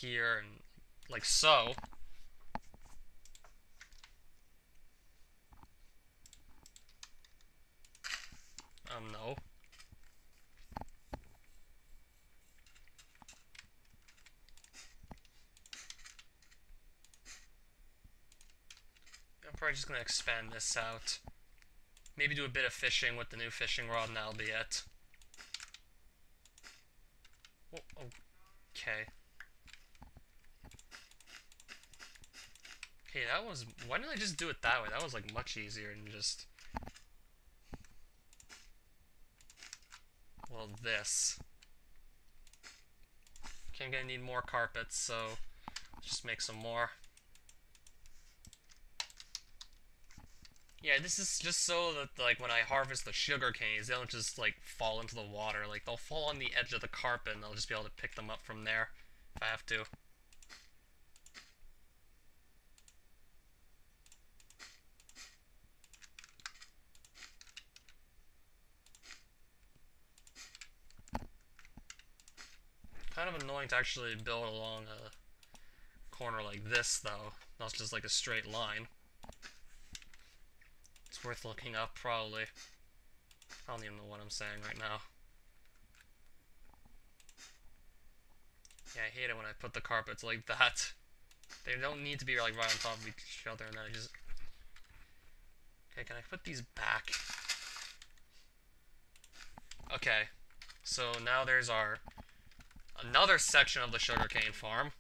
here, and, like so. No. I'm probably just gonna expand this out. Maybe do a bit of fishing with the new fishing rod and that'll be it. Oh, okay. Okay, that was... Why didn't I just do it that way? That was, like, much easier than just... Well, this. Okay, I'm gonna need more carpets, so... Let's just make some more. Yeah, this is just so that, like, when I harvest the sugar canes, they don't just, like, fall into the water. Like, they'll fall on the edge of the carpet, and I'll just be able to pick them up from there, if I have to. Kind of annoying to actually build along a corner like this, though. Not just, like, a straight line. It's worth looking up, probably. I don't even know what I'm saying right now. Yeah, I hate it when I put the carpets like that. They don't need to be, like, right on top of each other, and then I just... Okay, can I put these back? Okay. So now there's our... another section of the sugarcane farm.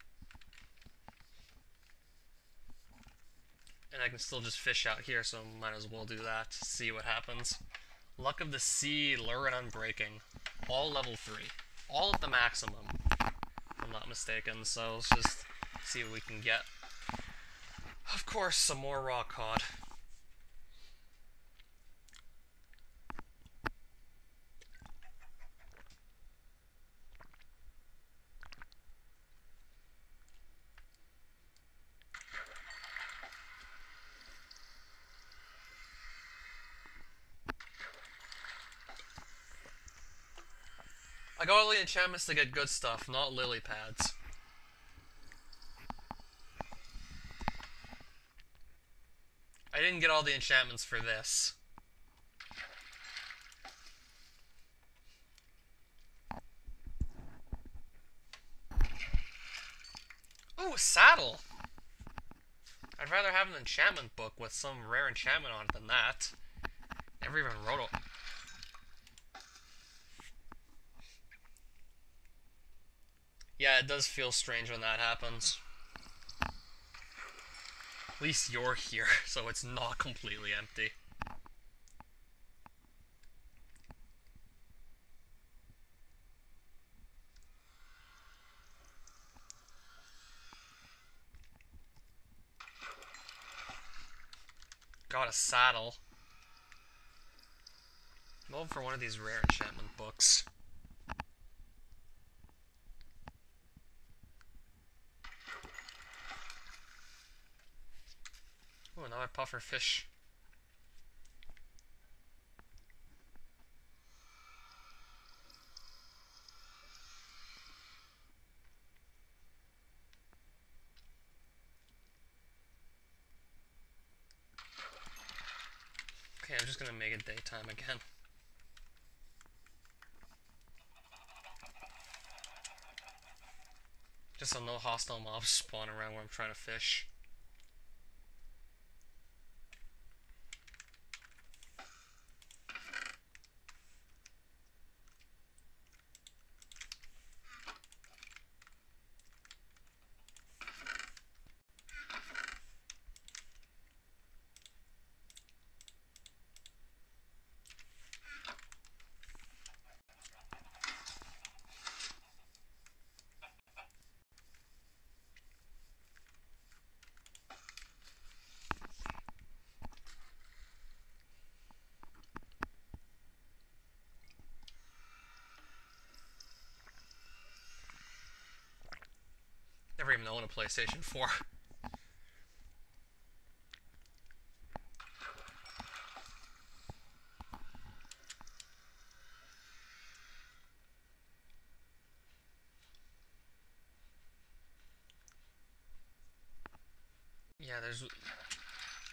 And I can still just fish out here, so might as well do that. See what happens. Luck of the Sea, Lure and Unbreaking. All level 3. All at the maximum, if I'm not mistaken. So let's just see what we can get. Of course, some more raw cod. got all the enchantments to get good stuff, not lily pads. I didn't get all the enchantments for this. Ooh, a saddle! I'd rather have an enchantment book with some rare enchantment on it than that. Never even wrote it. Yeah, it does feel strange when that happens. At least you're here, so it's not completely empty. Got a saddle. I'm going for one of these rare enchantment books. Oh, another puffer fish. Okay, I'm just gonna make it daytime again. Just so no hostile mobs spawn around where I'm trying to fish. Never even owned a PlayStation 4.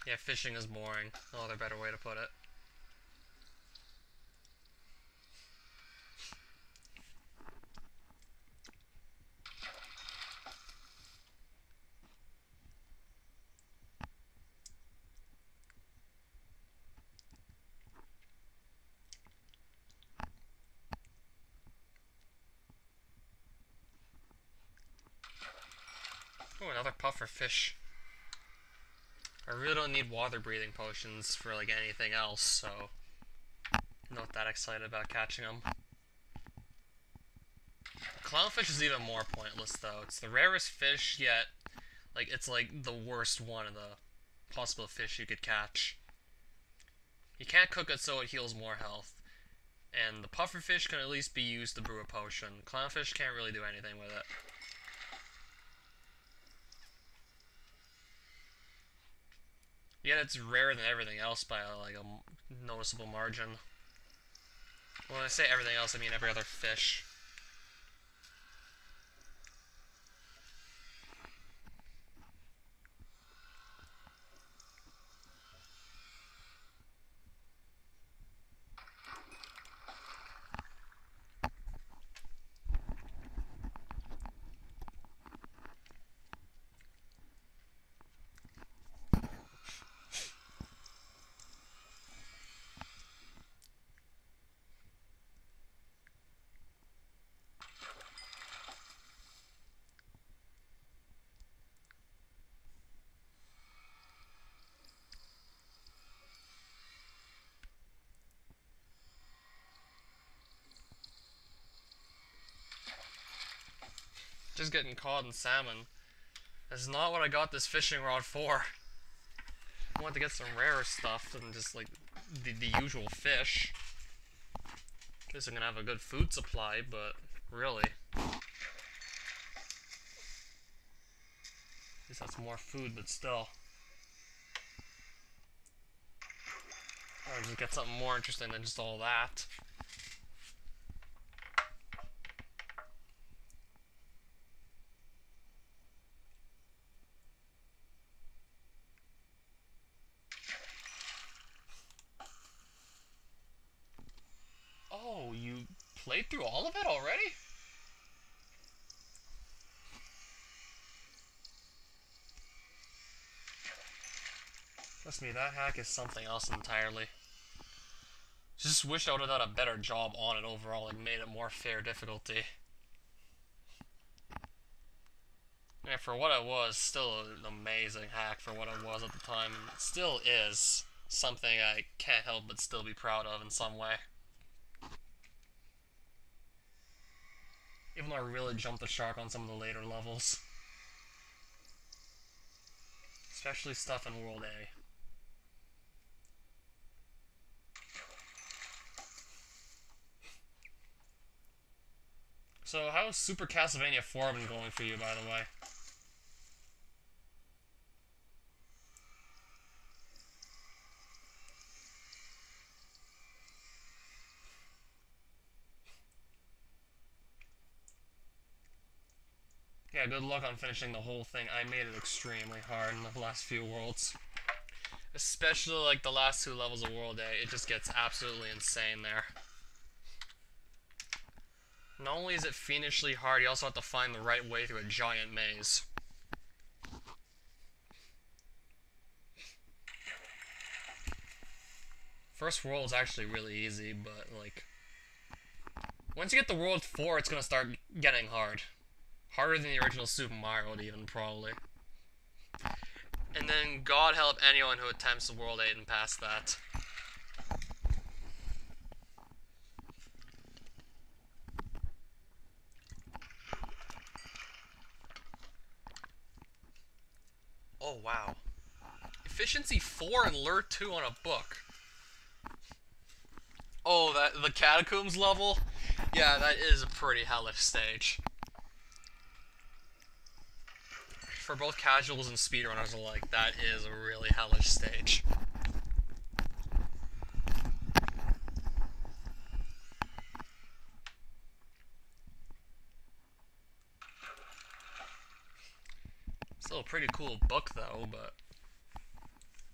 Yeah, fishing is boring. No other better way to put it. Oh, another puffer fish. I really don't need water breathing potions for like anything else, so not that excited about catching them. Clownfish is even more pointless though. It's the rarest fish, yet like it's like the worst one of the possible fish you could catch. You can't cook it so it heals more health. And the pufferfish can at least be used to brew a potion. Clownfish can't really do anything with it. Yet it's rarer than everything else by like a noticeable margin. When I say everything else, I mean every other fish. Just getting caught in salmon. That's not what I got this fishing rod for. I wanted to get some rarer stuff than just like the usual fish. Guess I'm gonna have a good food supply, but really. At least that's more food, but still. I'll just get something more interesting than just all that. played through all of it already? Trust me, that hack is something else entirely. Just wish I would have done a better job on it overall, like made it more fair difficulty. Yeah, for what it was, still an amazing hack for what it was at the time, and it still is something I can't help but still be proud of in some way. Even though I really jumped the shark on some of the later levels. Especially stuff in World A. So, how's Super Castlevania 4 been going for you, by the way? Yeah, good luck on finishing the whole thing. I made it extremely hard in the last few worlds. Especially, like, the last 2 levels of World A. It just gets absolutely insane there. Not only is it fiendishly hard, you also have to find the right way through a giant maze. First world is actually really easy, but, like, once you get to World 4, it's gonna start getting hard. Harder than the original Super Mario even, probably. And then, God help anyone who attempts World 8 and past that. Oh, wow. Efficiency 4 and Lure 2 on a book. Oh, the Catacombs level? Yeah, that is a pretty hellish stage. For both casuals and speedrunners alike, that is a really hellish stage. Still a pretty cool book, though, but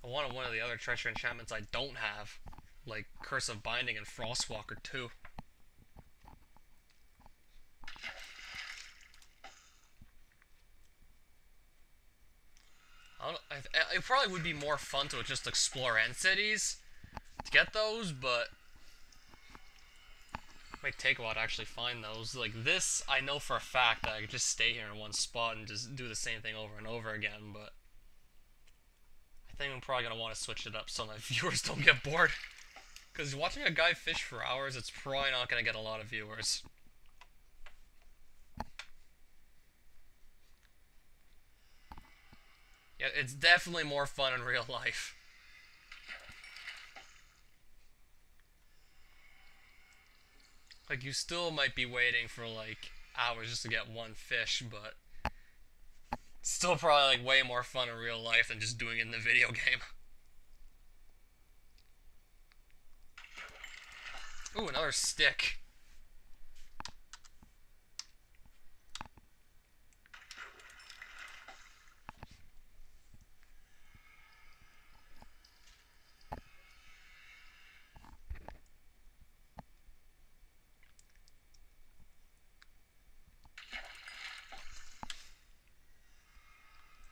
I wanted one of the other treasure enchantments I don't have, like Curse of Binding and Frostwalker 2. It probably would be more fun to just explore end cities to get those, but it might take a while to actually find those. Like this, I know for a fact that I could just stay here in one spot and just do the same thing over and over again, but I think I'm probably going to want to switch it up so my viewers don't get bored. Because watching a guy fish for hours, it's probably not going to get a lot of viewers. Yeah, it's definitely more fun in real life. Like, you still might be waiting for, like, hours just to get one fish, but it's still probably, like, way more fun in real life than just doing it in the video game. Ooh, another stick.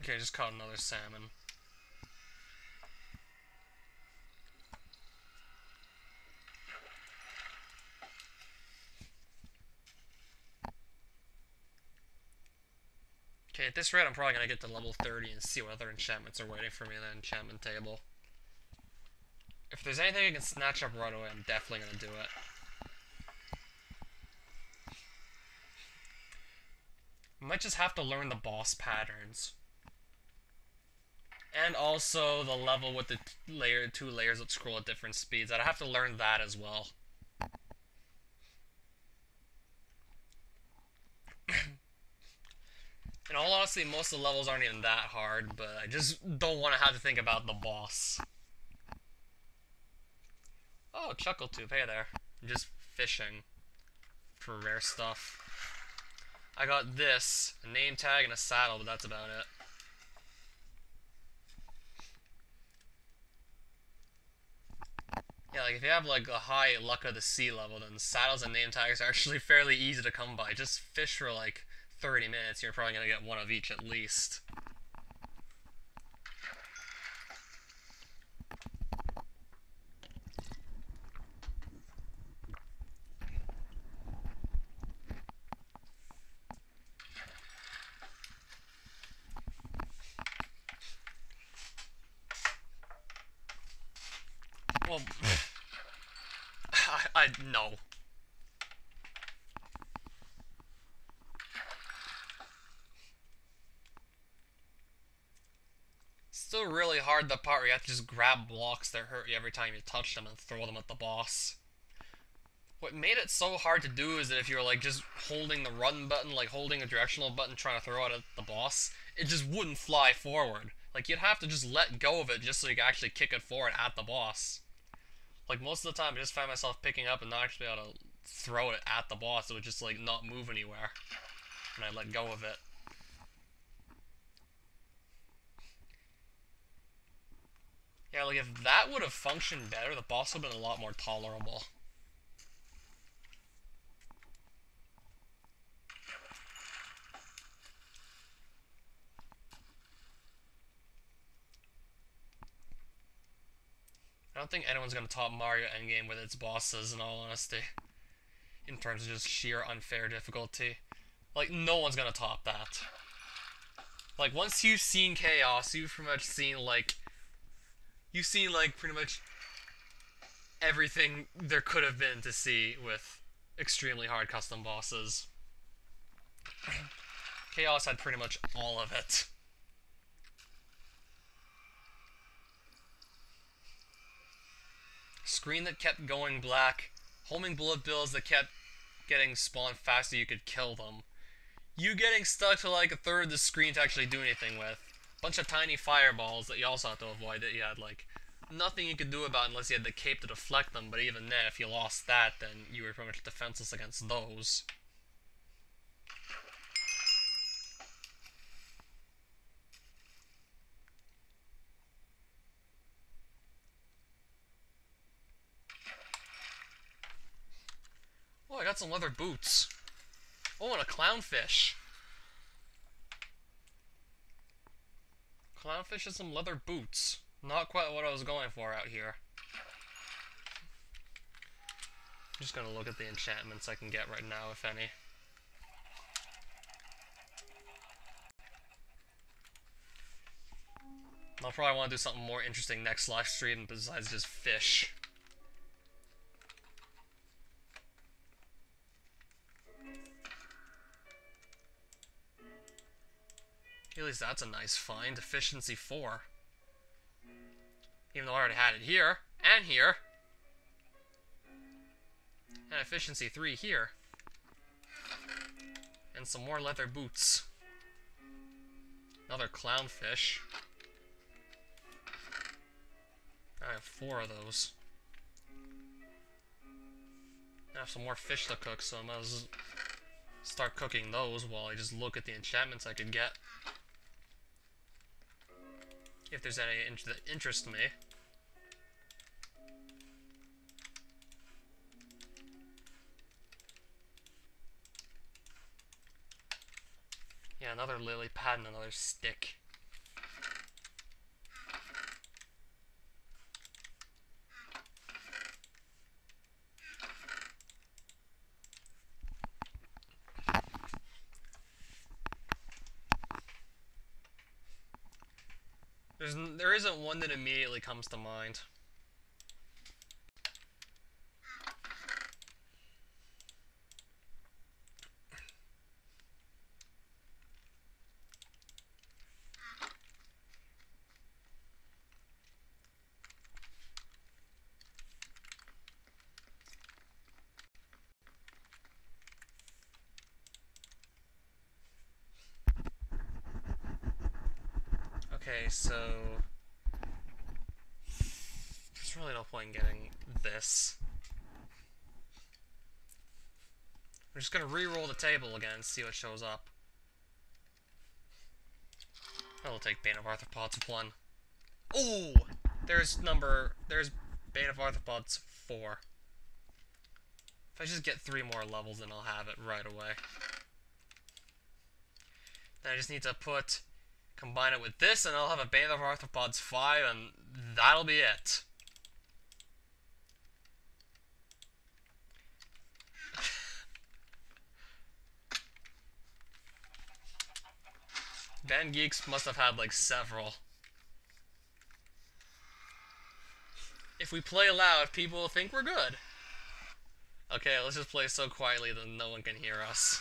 Okay, I just caught another salmon. Okay, at this rate, I'm probably going to get to level 30 and see what other enchantments are waiting for me in the enchantment table. If there's anything I can snatch up right away, I'm definitely going to do it. I might just have to learn the boss patterns. And also the level with the two layers that scroll at different speeds. I'd have to learn that as well. In all honesty, most of the levels aren't even that hard, but I just don't want to have to think about the boss. Oh, Chuckletooth, hey there. I'm just fishing for rare stuff. I got this, a name tag and a saddle, but that's about it. Yeah, like if you have like a high luck of the sea level, then saddles and name tags are actually fairly easy to come by. Just fish for like 30 minutes, you're probably gonna get one of each at least. Well, I no. Still really hard the part where you have to just grab blocks that hurt you every time you touch them and throw them at the boss. What made it so hard to do is that if you're like just holding the run button, like holding a directional button trying to throw it at the boss, it just wouldn't fly forward. Like you'd have to just let go of it just so you could actually kick it forward at the boss. Like most of the time I just find myself picking up and not actually able to throw it at the boss. It would just like not move anywhere when I let go of it. Yeah, like if that would have functioned better, the boss would have been a lot more tolerable. I don't think anyone's gonna top Mario Endgame with its bosses, in all honesty. In terms of just sheer unfair difficulty. Like, no one's gonna top that. Like, once you've seen Chaos, you've pretty much seen, like... You've seen, like, pretty much everything there could have been to see with extremely hard custom bosses. Chaos had pretty much all of it. Screen that kept going black. Homing blood bills that kept getting spawned faster you could kill them. You getting stuck to like a third of the screen to actually do anything with. Bunch of tiny fireballs that you also have to avoid that you had like nothing you could do about unless you had the cape to deflect them, but even then if you lost that then you were pretty much defenseless against those. Oh, I got some leather boots. Oh, and a clownfish. Clownfish and some leather boots. Not quite what I was going for out here. I'm just gonna look at the enchantments I can get right now, if any. I'll probably want to do something more interesting next live stream besides just fish. At least that's a nice find. Efficiency 4. Even though I already had it here, and here. And efficiency 3 here. And some more leather boots. Another clownfish. I have 4 of those. I have some more fish to cook, so I might as well start cooking those while I just look at the enchantments I could get. If there's any that interest me. Yeah, another lily pad and another stick. There isn't one that immediately comes to mind. Okay, so there's really no point in getting this. We're just gonna re-roll the table again and see what shows up. I'll take Bane of Arthropods 1. Oh! There's Bane of Arthropods 4. If I just get 3 more levels, then I'll have it right away. Then I just need to combine it with this, and I'll have a Band of Arthropods 5, and that'll be it. Ben Geeks must have had like several. If we play loud, people will think we're good. Okay, let's just play so quietly that no one can hear us.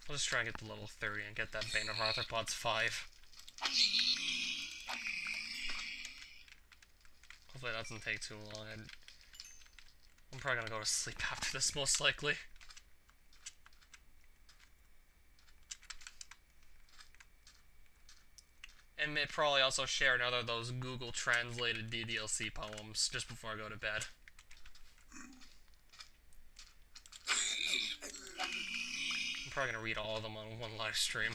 I'll just try and get to level 30 and get that Bane of Arthropods 5. Hopefully that doesn't take too long. I'm probably gonna go to sleep after this, most likely. And may probably also share another of those Google translated DDLC poems just before I go to bed. I'm probably gonna read all of them on one live stream.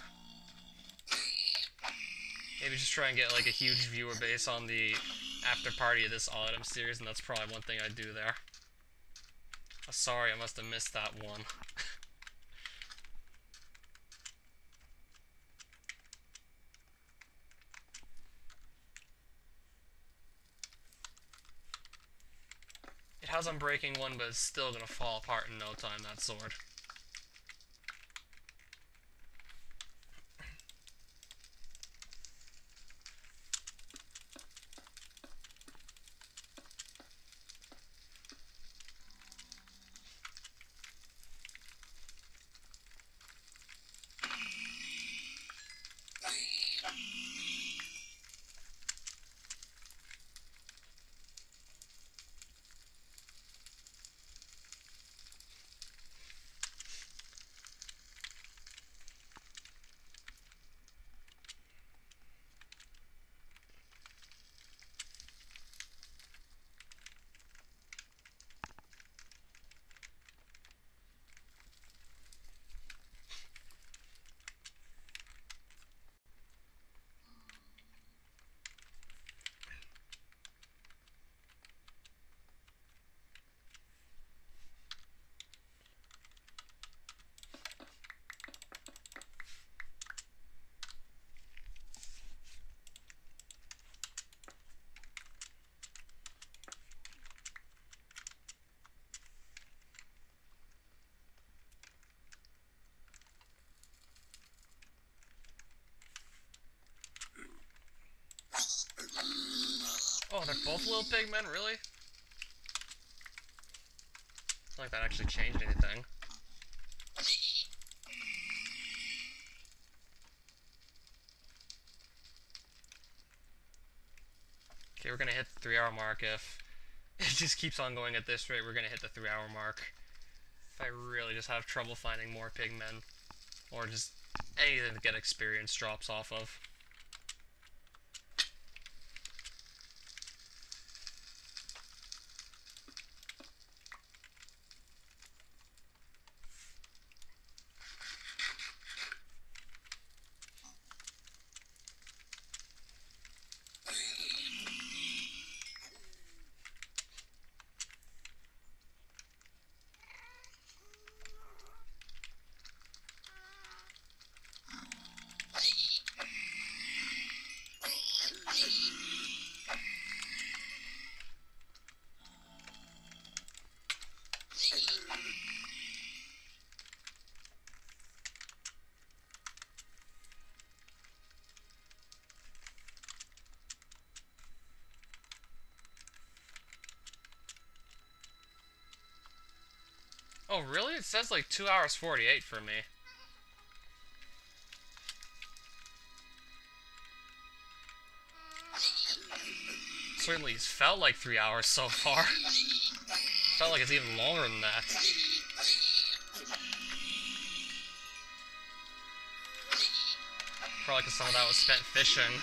Maybe just try and get like a huge viewer base on the after party of this all-item series, and that's probably one thing I'd do there. Oh, sorry, I must have missed that one. It has Unbreaking 1, but it's still gonna fall apart in no time, that sword. Oh, they're both little pigmen, really? It's not like that actually changed anything. Okay, we're gonna hit the 3-hour mark. If it just keeps on going at this rate, we're gonna hit the 3-hour mark. If I really just have trouble finding more pigmen, or just anything to get experience drops off of. Oh, really? It says like 2 hours 48 for me. Certainly it's felt like 3 hours so far. Felt like it's even longer than that. Probably because some of that was spent fishing.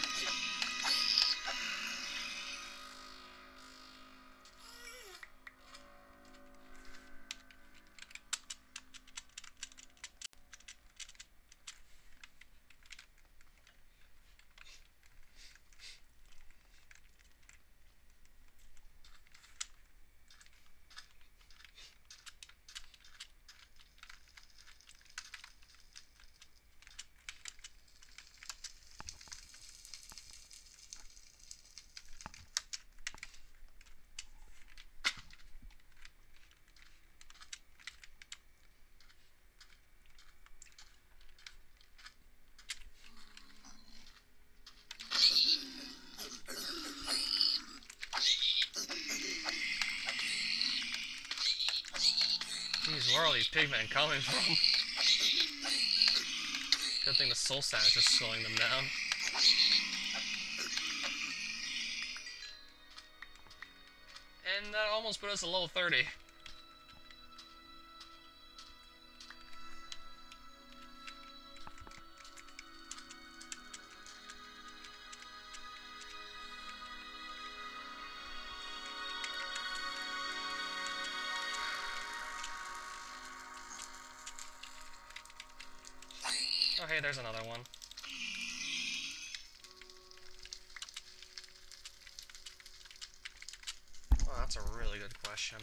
Jeez, where are all these pigmen coming from? Good thing the soul sand is just slowing them down. And that almost put us at level 30. Oh hey, there's another one. Oh, that's a really good question.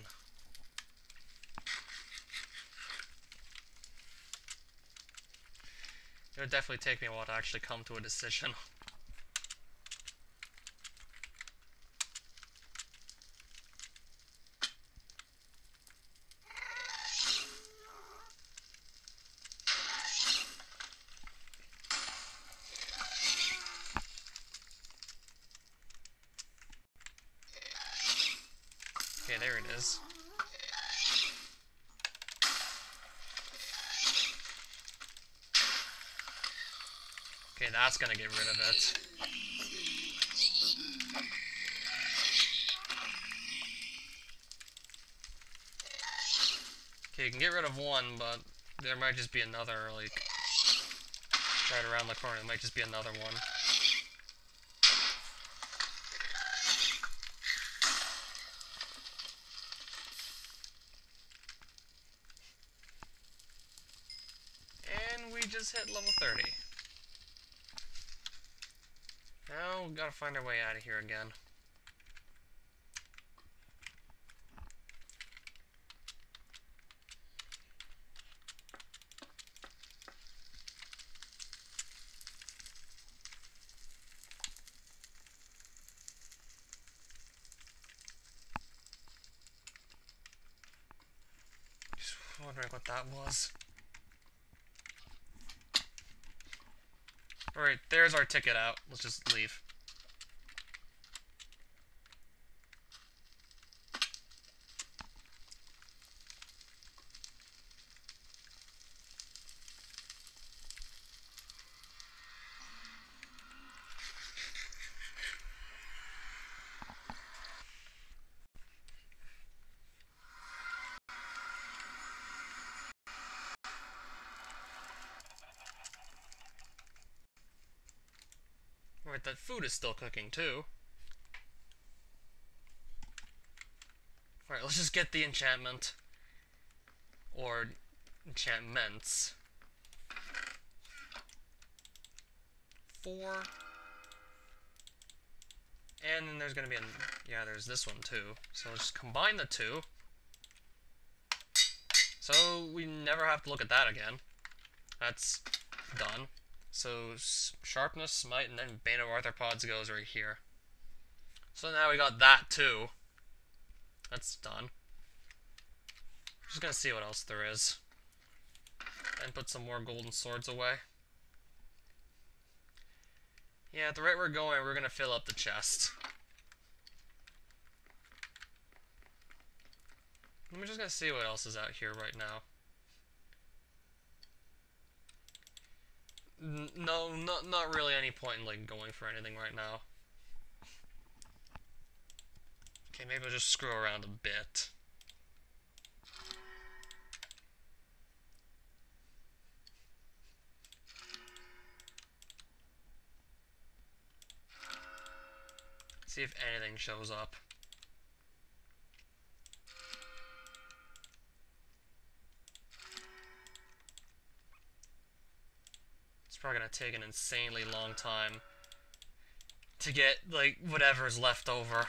It would definitely take me a while to actually come to a decision. Okay, there it is. Okay, that's gonna get rid of it. Okay, you can get rid of one, but there might just be another, like, right around the corner. There might just be another one. And we just hit level 30. Now we gotta find our way out of here again. Just wondering what that was. Alright, there's our ticket out. Let's just leave. Alright, that food is still cooking too. Alright, let's just get the enchantment. Or enchantments. 4. And then there's gonna be yeah, there's this one too. So let's just combine the two. So we never have to look at that again. That's done. So sharpness, smite, and then Bane of Arthropods goes right here. So now we got that too. That's done. Just gonna see what else there is. And put some more golden swords away. Yeah, at the rate we're going, we're gonna fill up the chest. I'm just gonna see what else is out here right now. No, not really any point in like going for anything right now. Okay, maybe I'll just screw around a bit. See if anything shows up. It's probably gonna take an insanely long time to get, like, whatever's left over.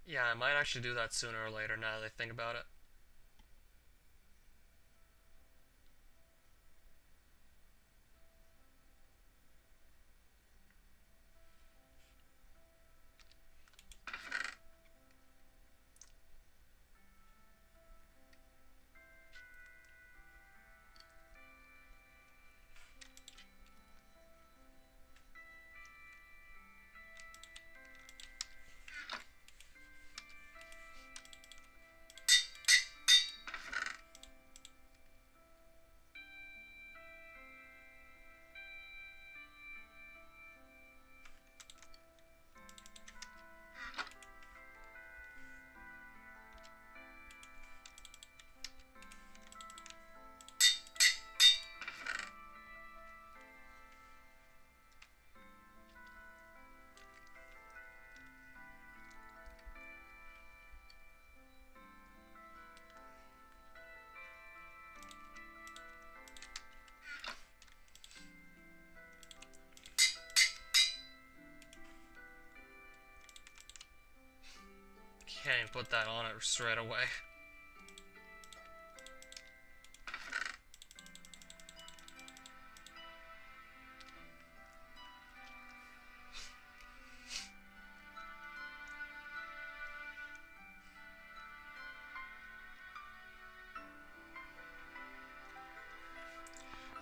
Yeah, I might actually do that sooner or later now that I think about it. Can't even put that on it straight away.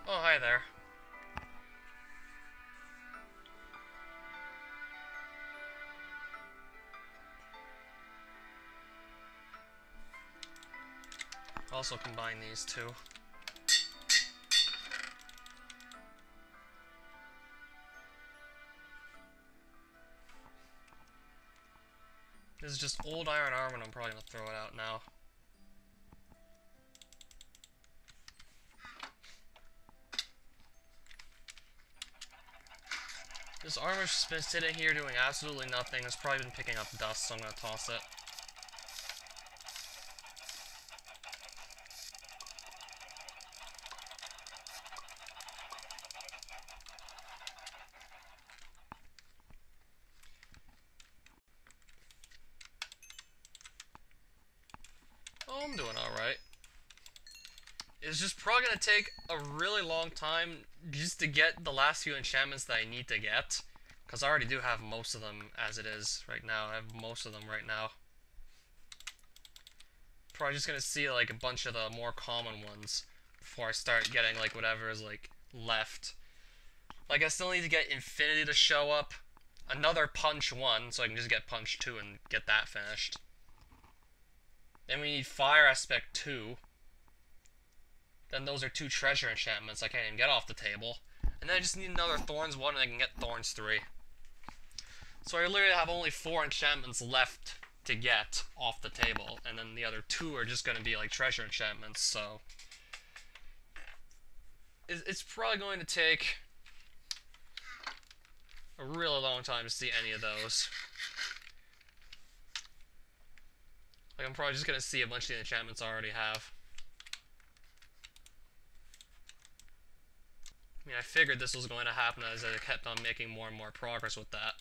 Oh, hi there. Also combine these two. This is just old iron armor and I'm probably gonna throw it out now. This armor's just been sitting here doing absolutely nothing. It's probably been picking up dust, so I'm gonna toss it. Oh, I'm doing alright. It's just probably gonna take a really long time just to get the last few enchantments that I need to get. Because I already do have most of them as it is right now. I have most of them right now. Probably just gonna see like a bunch of the more common ones before I start getting like whatever is like left. Like I still need to get Infinity to show up. Another Punch 1, so I can just get Punch 2 and get that finished. Then we need Fire Aspect 2. Then those are 2 treasure enchantments I can't even get off the table. And then I just need another Thorns 1 and I can get Thorns 3. So I literally have only 4 enchantments left to get off the table. And then the other 2 are just going to be like treasure enchantments, so... It's probably going to take a really long time to see any of those. Like, I'm probably just going to see a bunch of the enchantments I already have. I mean, I figured this was going to happen as I kept on making more and more progress with that.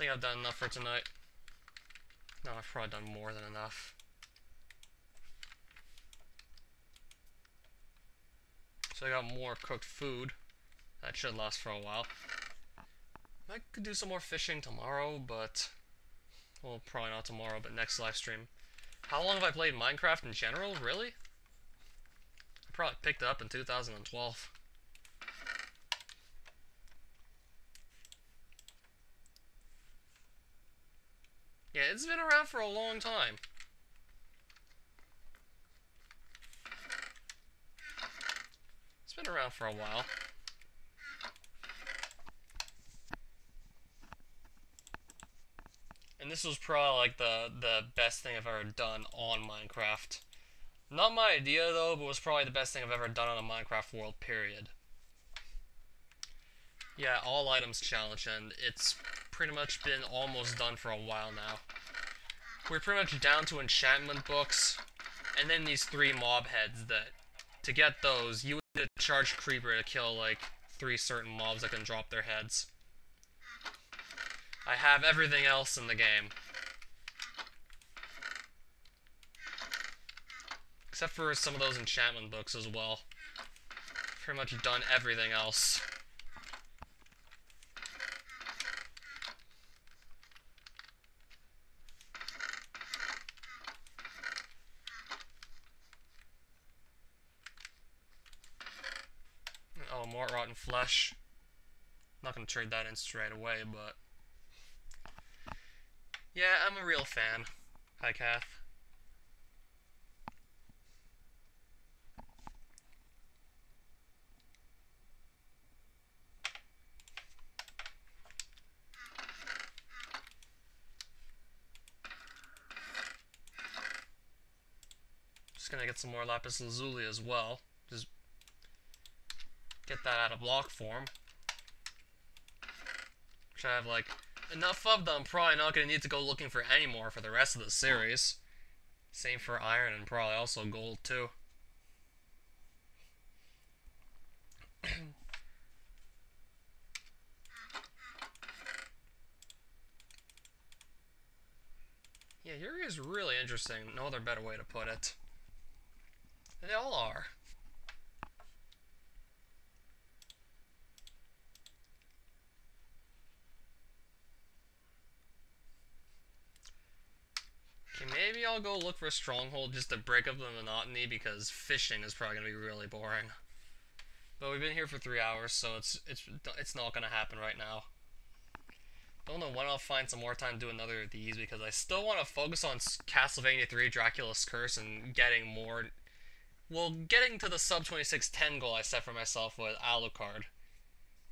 think I've done enough for tonight. No, I've probably done more than enough. So I got more cooked food. That should last for a while. I could do some more fishing tomorrow, but... Well, probably not tomorrow, but next live stream. How long have I played Minecraft in general? Really? I probably picked it up in 2012. Yeah, it's been around for a long time. It's been around for a while. And this was probably like the best thing I've ever done on Minecraft. Not my idea though, but was probably the best thing I've ever done on a Minecraft world, period. Yeah, all items challenge, and it's pretty much been almost done for a while now. We're pretty much down to enchantment books, and then these 3 mob heads that, to get those, you would need a charged creeper to kill like 3 certain mobs that can drop their heads. I have everything else in the game. Except for some of those enchantment books as well. Pretty much done everything else. Oh, more rotten flesh. Not gonna trade that in straight away, but... Yeah, I'm a real fan. Hi, Kath. Just gonna get some more lapis lazuli as well. Just get that out of block form. Which I have like enough of that I'm probably not gonna need to go looking for any more for the rest of the series. Same for iron and probably also gold too. Yeah, Yuri is really interesting. No other better way to put it. They all are. Okay, maybe I'll go look for a stronghold just to break up the monotony because fishing is probably gonna be really boring. But we've been here for 3 hours, so it's not gonna happen right now. Don't know when I'll find some more time to do another of these because I still want to focus on Castlevania 3 Dracula's Curse and getting more... Well, getting to the sub 2610 goal I set for myself with Alucard.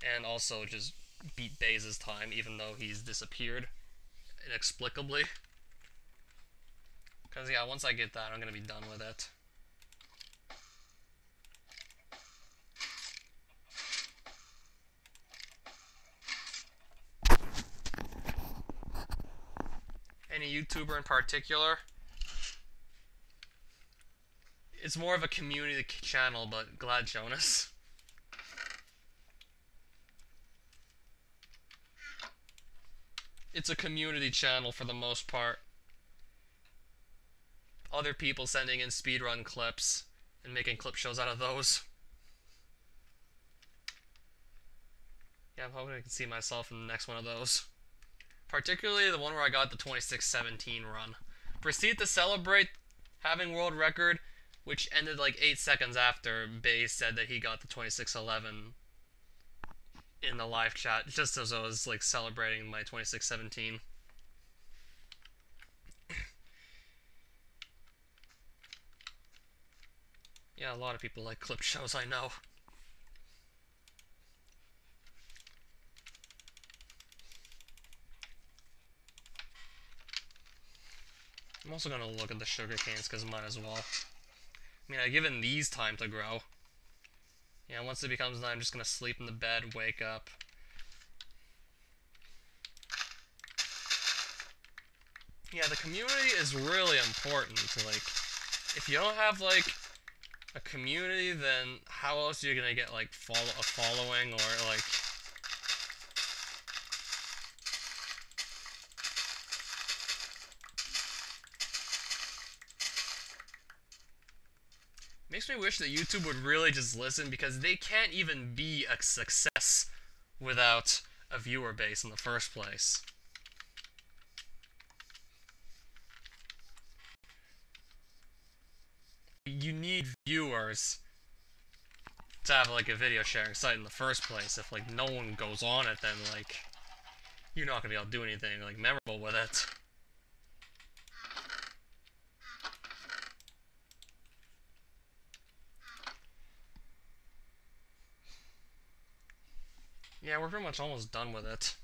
And also just beat Baze's time even though he's disappeared inexplicably. Because yeah, once I get that I'm going to be done with it. Any YouTuber in particular? It's more of a community channel, but glad Jonas. It's a community channel for the most part. Other people sending in speedrun clips and making clip shows out of those. Yeah, I'm hoping I can see myself in the next one of those. Particularly the one where I got the 2617 run. Proceed to celebrate having world record, which ended like 8 seconds after Baze said that he got the 2611 in the live chat, just as I was like celebrating my 2617. Yeah, a lot of people like clip shows, I know. I'm also gonna look at the sugar canes because might as well. I mean, I've given these time to grow. Yeah, once it becomes night, I'm just gonna sleep in the bed, wake up. Yeah, the community is really important. Like, if you don't have, like, a community, then how else are you gonna get, like, a following or, like... makes me wish that YouTube would really just listen, because they can't even be a success without a viewer base in the first place. You need viewers to have like a video sharing site in the first place. If like no one goes on it, then like you're not gonna be able to do anything like memorable with it. Yeah, we're pretty much almost done with it.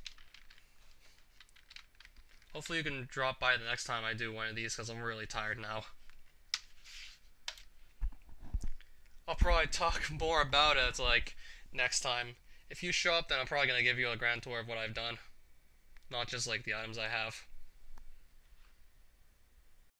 Hopefully you can drop by the next time I do one of these, because I'm really tired now. I'll probably talk more about it like next time. If you show up, then I'm probably gonna give you a grand tour of what I've done, not just like the items I have.